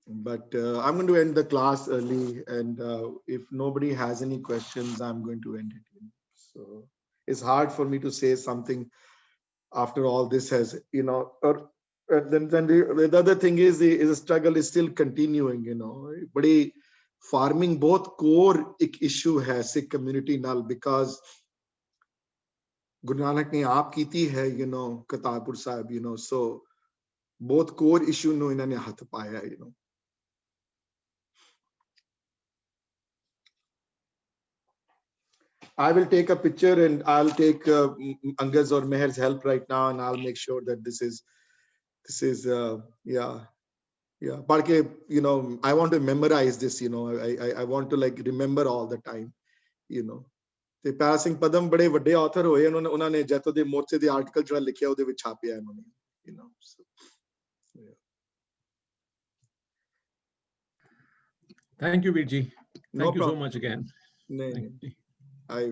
but I'm going to end the class early and if nobody has any questions I'm going to end it so it's hard for me to say something after all this has you know or then the other thing is the struggle is still continuing you know badi farming both core ek issue hai Sikh community nal because Guru Nanak ne aap kiti hai you know Kartarpur Sahib you know so both core issue no inhone hath paya you know I will take a picture and I'll take Angaz or Meher's help right now and I'll make sure that this is yeah but you know I want to memorize this you know I want to like remember all the time you know ਤੇ ਪਿਆਰਾ ਸਿੰਘ ਪਦਮ ਬੜੇ ਵੱਡੇ author ਹੋਏ ਉਹਨਾਂ ਨੇ ਜੈਤੋ ਦੇ ਮੋਰਚੇ ਦੇ article ਜਿਹੜਾ ਲਿਖਿਆ ਉਹਦੇ ਵਿੱਚ ਛਾਪਿਆ ਇਹਨਾਂ ਨੇ you know so, yeah. Thank you Virji No thank you so problem. much again ਨਹੀਂ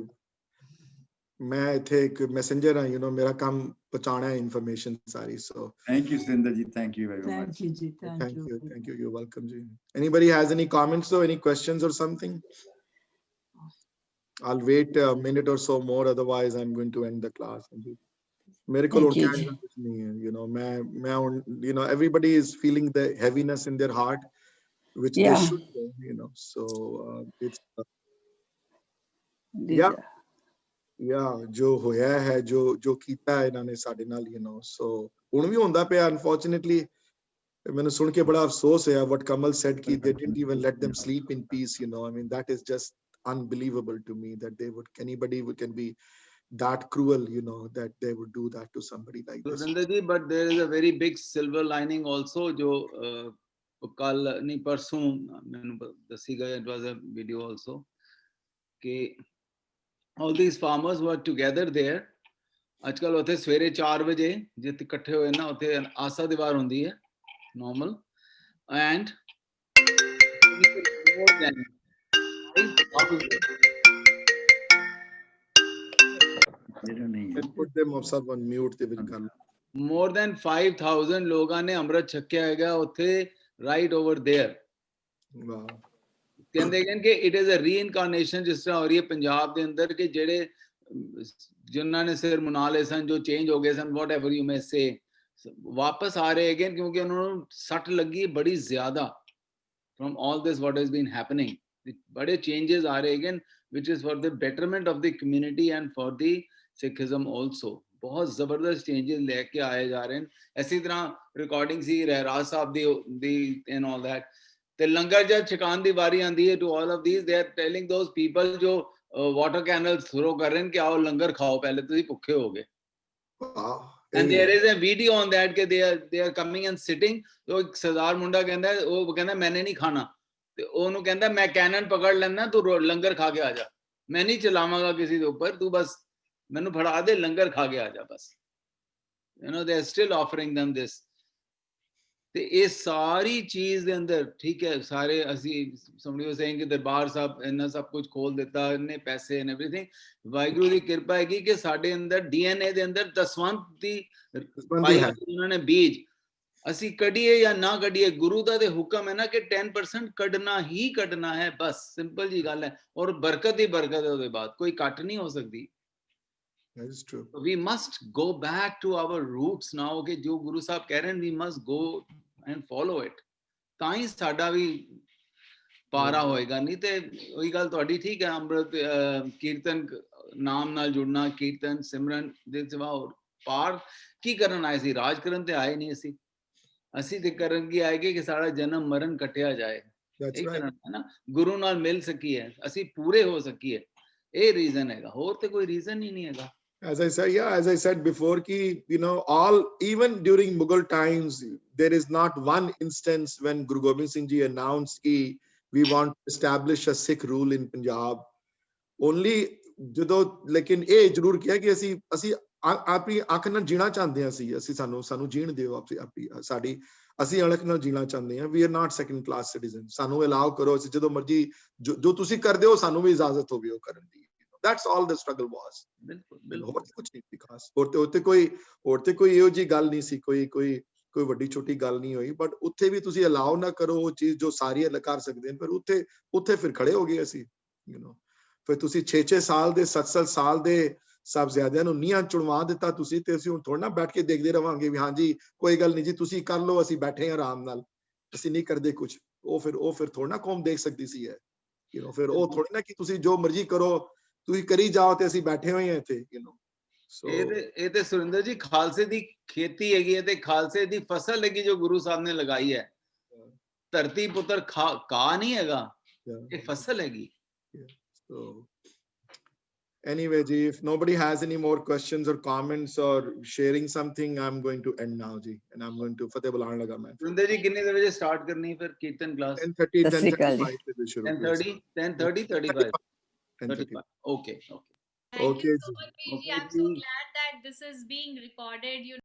ਮੈਂ ਇੱਥੇ ਇੱਕ ਮੈਸੇਂਜਰ ਹਾਂ you know ਮੇਰਾ ਕੰਮ ਪਹੁੰਚਾਉਣਾ ਹੈ information sorry so thank you Surinder ji thank you very much Thank you, ji. thank you you're welcome ji anybody has any comments or any questions or something I'll wait a minute or so more otherwise I'm going to end the class mere ko Thank you, ਕਹਿਣ ji. ਦਾ ਕੁਝ ਨਹੀਂ ਹੈ you know ਮੈਂ you know everybody is feeling the heaviness in their heart which they Yeah. should you know so it's Yeah. yeah ਜੋ ਹੋਇਆ ਹੈ ਜੋ ਕੀਤਾ ਹੈ ਇਹਨਾਂ ਨੇ ਸਾਡੇ ਨਾਲ you know so ਹੁਣ ਵੀ ਹੁੰਦਾ ਪਿਆ unfortunately ਮੈਨੂੰ ਸੁਣ ਕੇ ਬੜਾ ਅਫਸੋਸ ਹੋਇਆ what Kamal said ki they didn't even let them sleep in peace you know I mean that is just unbelievable to me that anybody can be that cruel you know that they would do that to somebody like this Surinder ji, but there is a very big silver lining also jo kal nahi parson mainu dasi gaya it was a video also ke all these farmers were together there ਅੱਜਕੱਲ ਉੱਥੇ ਸਵੇਰੇ 4 ਵਜੇ ਜਿੱਥੇ ਇਕੱਠੇ ਹੋਏ ਨਾ ਉੱਥੇ ਆਸਾ ਦੀਵਾਰ ਹੁੰਦੀ ਹੈ normal and more than put them on mute ਤੇ ਵਿੱਚ ਗੱਲ more than 5000 ਲੋਕਾਂ ਨੇ ਅੰਮ੍ਰਿਤ ਛਕਿਆ ਹੈਗਾ ਉੱਥੇ right over there wow ਕਹਿੰਦੇ ਕਿ it is a reincarnation ਜਿਸ ਤਰ੍ਹਾਂ ਹੋ ਰਹੀ ਹੈ ਪੰਜਾਬ ਦੇ ਅੰਦਰ ਕਿ ਜਿਹੜੇ ਜਿਨ੍ਹਾਂ ਨੇ ਸਿਰ ਮੁਨਾ ਲਏ ਸਨ ਜੋ ਚੇਂਜ ਹੋ ਗਏ ਸਨ whatever you may say ਵਾਪਸ ਆ ਰਹੇ ਹੈਗੇ ਕਿਉਂਕਿ ਉਹਨਾਂ ਨੂੰ ਸੱਟ ਲੱਗੀ ਬੜੀ ਜ਼ਿਆਦਾ from all this what has been happening ਬੜੇ changes ਆ ਰਹੇ ਹੈਗੇ which is for the betterment of the community and for the Sikhism also ਬਹੁਤ ਜ਼ਬਰਦਸਤ ਚੇਂजेस ਲੈ ਕੇ ਆਏ ਜਾ ਰਹੇ ਨੇ ਇਸੇ ਤਰ੍ਹਾਂ ਰਿਕਾਰਡਿੰਗ ਸੀ ਰਹਿਰਾਜ ਸਾਹਿਬ ਦੀ ਐਂਡ ਆਲ ਦੈਟ ਤੇ ਲੰਗਰ ਜਦ ਛਕਾਉਣ ਦੀ ਵਾਰੀ ਆਂਦੀ ਹੈ to all of these they are telling those people ਜੋ ਵਾਟਰ ਕੈਨਲਸ ਥਰੋ ਕਰ ਰਹੇ ਨੇ ਕਿ ਆਓ ਲੰਗਰ ਖਾਓ ਪਹਿਲੇ ਤੁਸੀਂ ਭੁੱਖੇ ਹੋਗੇ Wow. and there is a video on that ਕਿ they are coming and sitting तो ਇੱਕ ਸਰਦਾਰ ਮੁੰਡਾ ਕਹਿੰਦਾ ਉਹ ਕਹਿੰਦਾ ਮੈਨੇ ਨਹੀਂ ਖਾਣਾ ਤੇ ਉਹਨੂੰ ਕਹਿੰਦਾ ਮੈਂ ਕੈਨਨ ਪਕੜ ਲੈਣਾ ਤੂੰ ਲੰਗਰ ਖਾ ਕੇ ਆ ਜਾ ਮੈਂ ਨਹੀਂ ਚਲਾਵਾਂਗਾ ਕਿਸੇ ਦੇ ਉੱਪਰ ਤੂੰ ਬਸ ਮੈਨੂੰ ਫੜਾ ਦੇ ਲੰਗਰ ਖਾ ਕੇ ਆ ਜਾ ਬਸ you know they are still offering them this ਤੇ ਇਹ ਸਾਰੀ ਚੀਜ਼ ਦੇ ਅੰਦਰ ਠੀਕ ਹੈ ਸਾਰੇ ਅਸੀਂ somebody was saying ਕਿ ਦਰਬਾਰ ਸਾਹਿਬ ਇਹਨਾਂ ਸਭ ਕੁਝ ਖੋਲ ਦਿੱਤਾ ਇਹਨੇ ਪੈਸੇ ਐਂਡ एवरीथिंग ਵਾਹਿਗੁਰੂ ਦੀ ਕਿਰਪਾ ਹੈਗੀ ਕਿ ਸਾਡੇ ਅੰਦਰ ਡੀਐਨਏ ਦੇ ਅੰਦਰ ਦਸਵੰਤ ਦੀ ਉਹਨਾਂ ਨੇ ਬੀਜ ਅਸੀਂ ਕੱਢੀਏ ਜਾਂ ਨਾ ਕੱਢੀਏ ਗੁਰੂ ਦਾ ਤੇ ਹੁਕਮ ਹੈ ਨਾ ਕਿ 10% ਕੱਢਣਾ ਹੀ ਕੱਢਣਾ ਹੈ ਬਸ ਸਿੰਪਲ ਜੀ ਗੱਲ ਹੈ ਔਰ ਬਰਕਤ ਹੀ ਬਰਕਤ ਹੈ ਉਹਦੇ ਬਾਅਦ ਕੋਈ ਕੱਟ ਨਹੀਂ ਹੋ ਸਕਦੀ That is true. we must go back to our roots now ਕਿ ਜੋ ਗੁਰੂ ਸਾਹਿਬ ਕਹਿ ਰਹੇ ਨੇ we must go and follow it ਤਾਂ ਹੀ ਸਾਡਾ ਵੀ ਪਾਰਾ ਹੋਏਗਾ ਨਹੀਂ ਤੇ ਉਹੀ ਗੱਲ ਤੁਹਾਡੀ ਠੀਕ ਹੈ ਅੰਮ੍ਰਿਤ ਕੀਰਤਨ ਨਾਮ ਨਾਲ ਜੁੜਨਾ ਕੀਰਤਨ ਸਿਮਰਨ ਦੇ ਸਿਵਾ ਹੋਰ ਪਾਰ ਕੀ ਕਰਨ ਆਏ ਸੀ ਰਾਜ ਕਰਨ ਤੇ ਆਏ ਨਹੀਂ ਅਸੀਂ ਤੇ ਕਰਨ ਕੀ ਆਏ ਕਿ ਸਾਡਾ ਜਨਮ ਮਰਨ ਕੱਟਿਆ ਜਾਏ That's right. ਹੈ ਨਾ ਗੁਰੂ ਨਾਲ ਮਿਲ ਸਕੀਏ ਅਸੀਂ ਪੂਰੇ ਹੋ ਸਕੀਏ ਇਹ ਰੀਜ਼ਨ ਹੈਗਾ ਹੋਰ ਤੇ ਕੋਈ ਰੀਜ਼ਨ ਹੀ ਨਹੀਂ ਹੈਗਾ As I said before, ki, you know, even during Mughal times, there is not one instance when Guru Gobind Singh Ji announced ki we want to establish a Sikh rule in Punjab. Only, ਜਦੋਂ ਲੇਕਿਨ ਇਹ ਜ਼ਰੂਰ ਕਿਹਾ ਕਿ ਅਸੀਂ ਆਪਣੀ ਅੱਖ ਨਾਲ ਜੀਣਾ ਚਾਹੁੰਦੇ ਹਾਂ ਅਸੀਂ ਸਾਨੂੰ ਜੀਣ ਦਿਓ ਆਪਣੀ ਸਾਡੀ ਅਸੀਂ ਅਣਖ ਨਾਲ ਜੀਣਾ ਚਾਹੁੰਦੇ ਹਾਂ we are not second class citizen ਸਾਨੂੰ ਅਲਾਉ ਕਰੋ ਅਸੀਂ ਜਦੋਂ ਮਰਜੀ ਜੋ ਤੁਸੀਂ ਕਰਦੇ ਹੋ ਸਾਨੂੰ ਵੀ ਇਜਾਜ਼ਤ ਹੋਵੇ ਉਹ ਕਰਨ ਦੀ that's all the struggle was ਹੋਰ ਕੁਝ ਨਹੀਂ ਸੀ ਖਾਸ ਹੋਰ ਤੇ ਕੋਈ ਇਹੋ ਜੀ ਗੱਲ ਨਹੀਂ ਸੀ ਕੋਈ ਵੱਡੀ ਛੋਟੀ ਗੱਲ ਨਹੀਂ ਹੋਈ ਬਟ ਉੱਥੇ ਵੀ ਤੁਸੀਂ ਅਲਾਉ ਨਾ ਕਰੋ ਉਹ ਚੀਜ਼ ਜੋ ਸਾਰੇ ਕਰ ਸਕਦੇ ਨੇ ਪਰ ਉੱਥੇ ਫਿਰ ਖੜੇ ਹੋ ਗਏ ਅਸੀਂ ਫਿਰ ਤੁਸੀਂ 6 ਸਾਲ ਦੇ 7 ਸਾਲ ਦੇ ਸਾਹਿਬਜ਼ਾਦਿਆਂ ਨੂੰ ਨੀਹਾਂ ਚੁਣਵਾ ਦਿੱਤਾ ਤੁਸੀਂ ਤੇ ਅਸੀਂ ਹੁਣ ਥੋੜਾ ਨਾ ਬੈਠ ਕੇ ਦੇਖਦੇ ਰਵਾਂਗੇ ਵੀ ਹਾਂਜੀ ਕੋਈ ਗੱਲ ਨਹੀਂ ਜੀ ਤੁਸੀਂ ਕਰ ਲਓ ਅਸੀਂ ਬੈਠੇ ਹਾਂ ਆਰਾਮ ਨਾਲ ਅਸੀਂ ਨਹੀਂ ਕਰਦੇ ਕੁਝ ਉਹ ਫਿਰ ਥੋੜਾ ਨਾ ਕੌਮ ਦੇਖ ਸਕਦੀ ਸੀ ਹੈ ਫਿਰ ਉਹ ਥੋੜਾ ਨਾ ਕਿ ਤੁਸੀਂ ਜੋ ਮਰਜ਼ੀ ਕਰੋ ਤੁਸੀਂ ਕਰੀ ਜਾਓ ਤੇ ਅਸੀਂ ਬੈਠੇ ਹੋਏ ਹਾਂ ਇੱਥੇ ਇਹ ਤੇ ਸੁਰਿੰਦਰ ਜੀ ਖਾਲਸੇ ਦੀ ਖੇਤੀ ਹੈਗੀ ਹੈ ਤੇ ਖਾਲਸੇ ਦੀ ਫਸਲ ਹੈਗੀ ਜੋ ਗੁਰੂ ਸਾਹਿਬ ਨੇ ਲਗਾਈ ਹੈ ਧਰਤੀ ਪੁੱਤਰ ਕਾ ਨਹੀਂ ਹੈਗਾ ਇਹ ਫਸਲ ਹੈਗੀ so anyway ji if nobody has any more questions or comments or sharing something I'm going to end now ji and I'm going to fateh bulan laga main Surinder ਜੀ ਕਿੰਨੇ ਵਜੇ ਸਟਾਰਟ ਕਰਨੀ ਫਿਰ ਕੀਰਤਨ class 10:30 10:30 35 Okay. Thank you so much, Priji. I'm so glad that this is being recorded.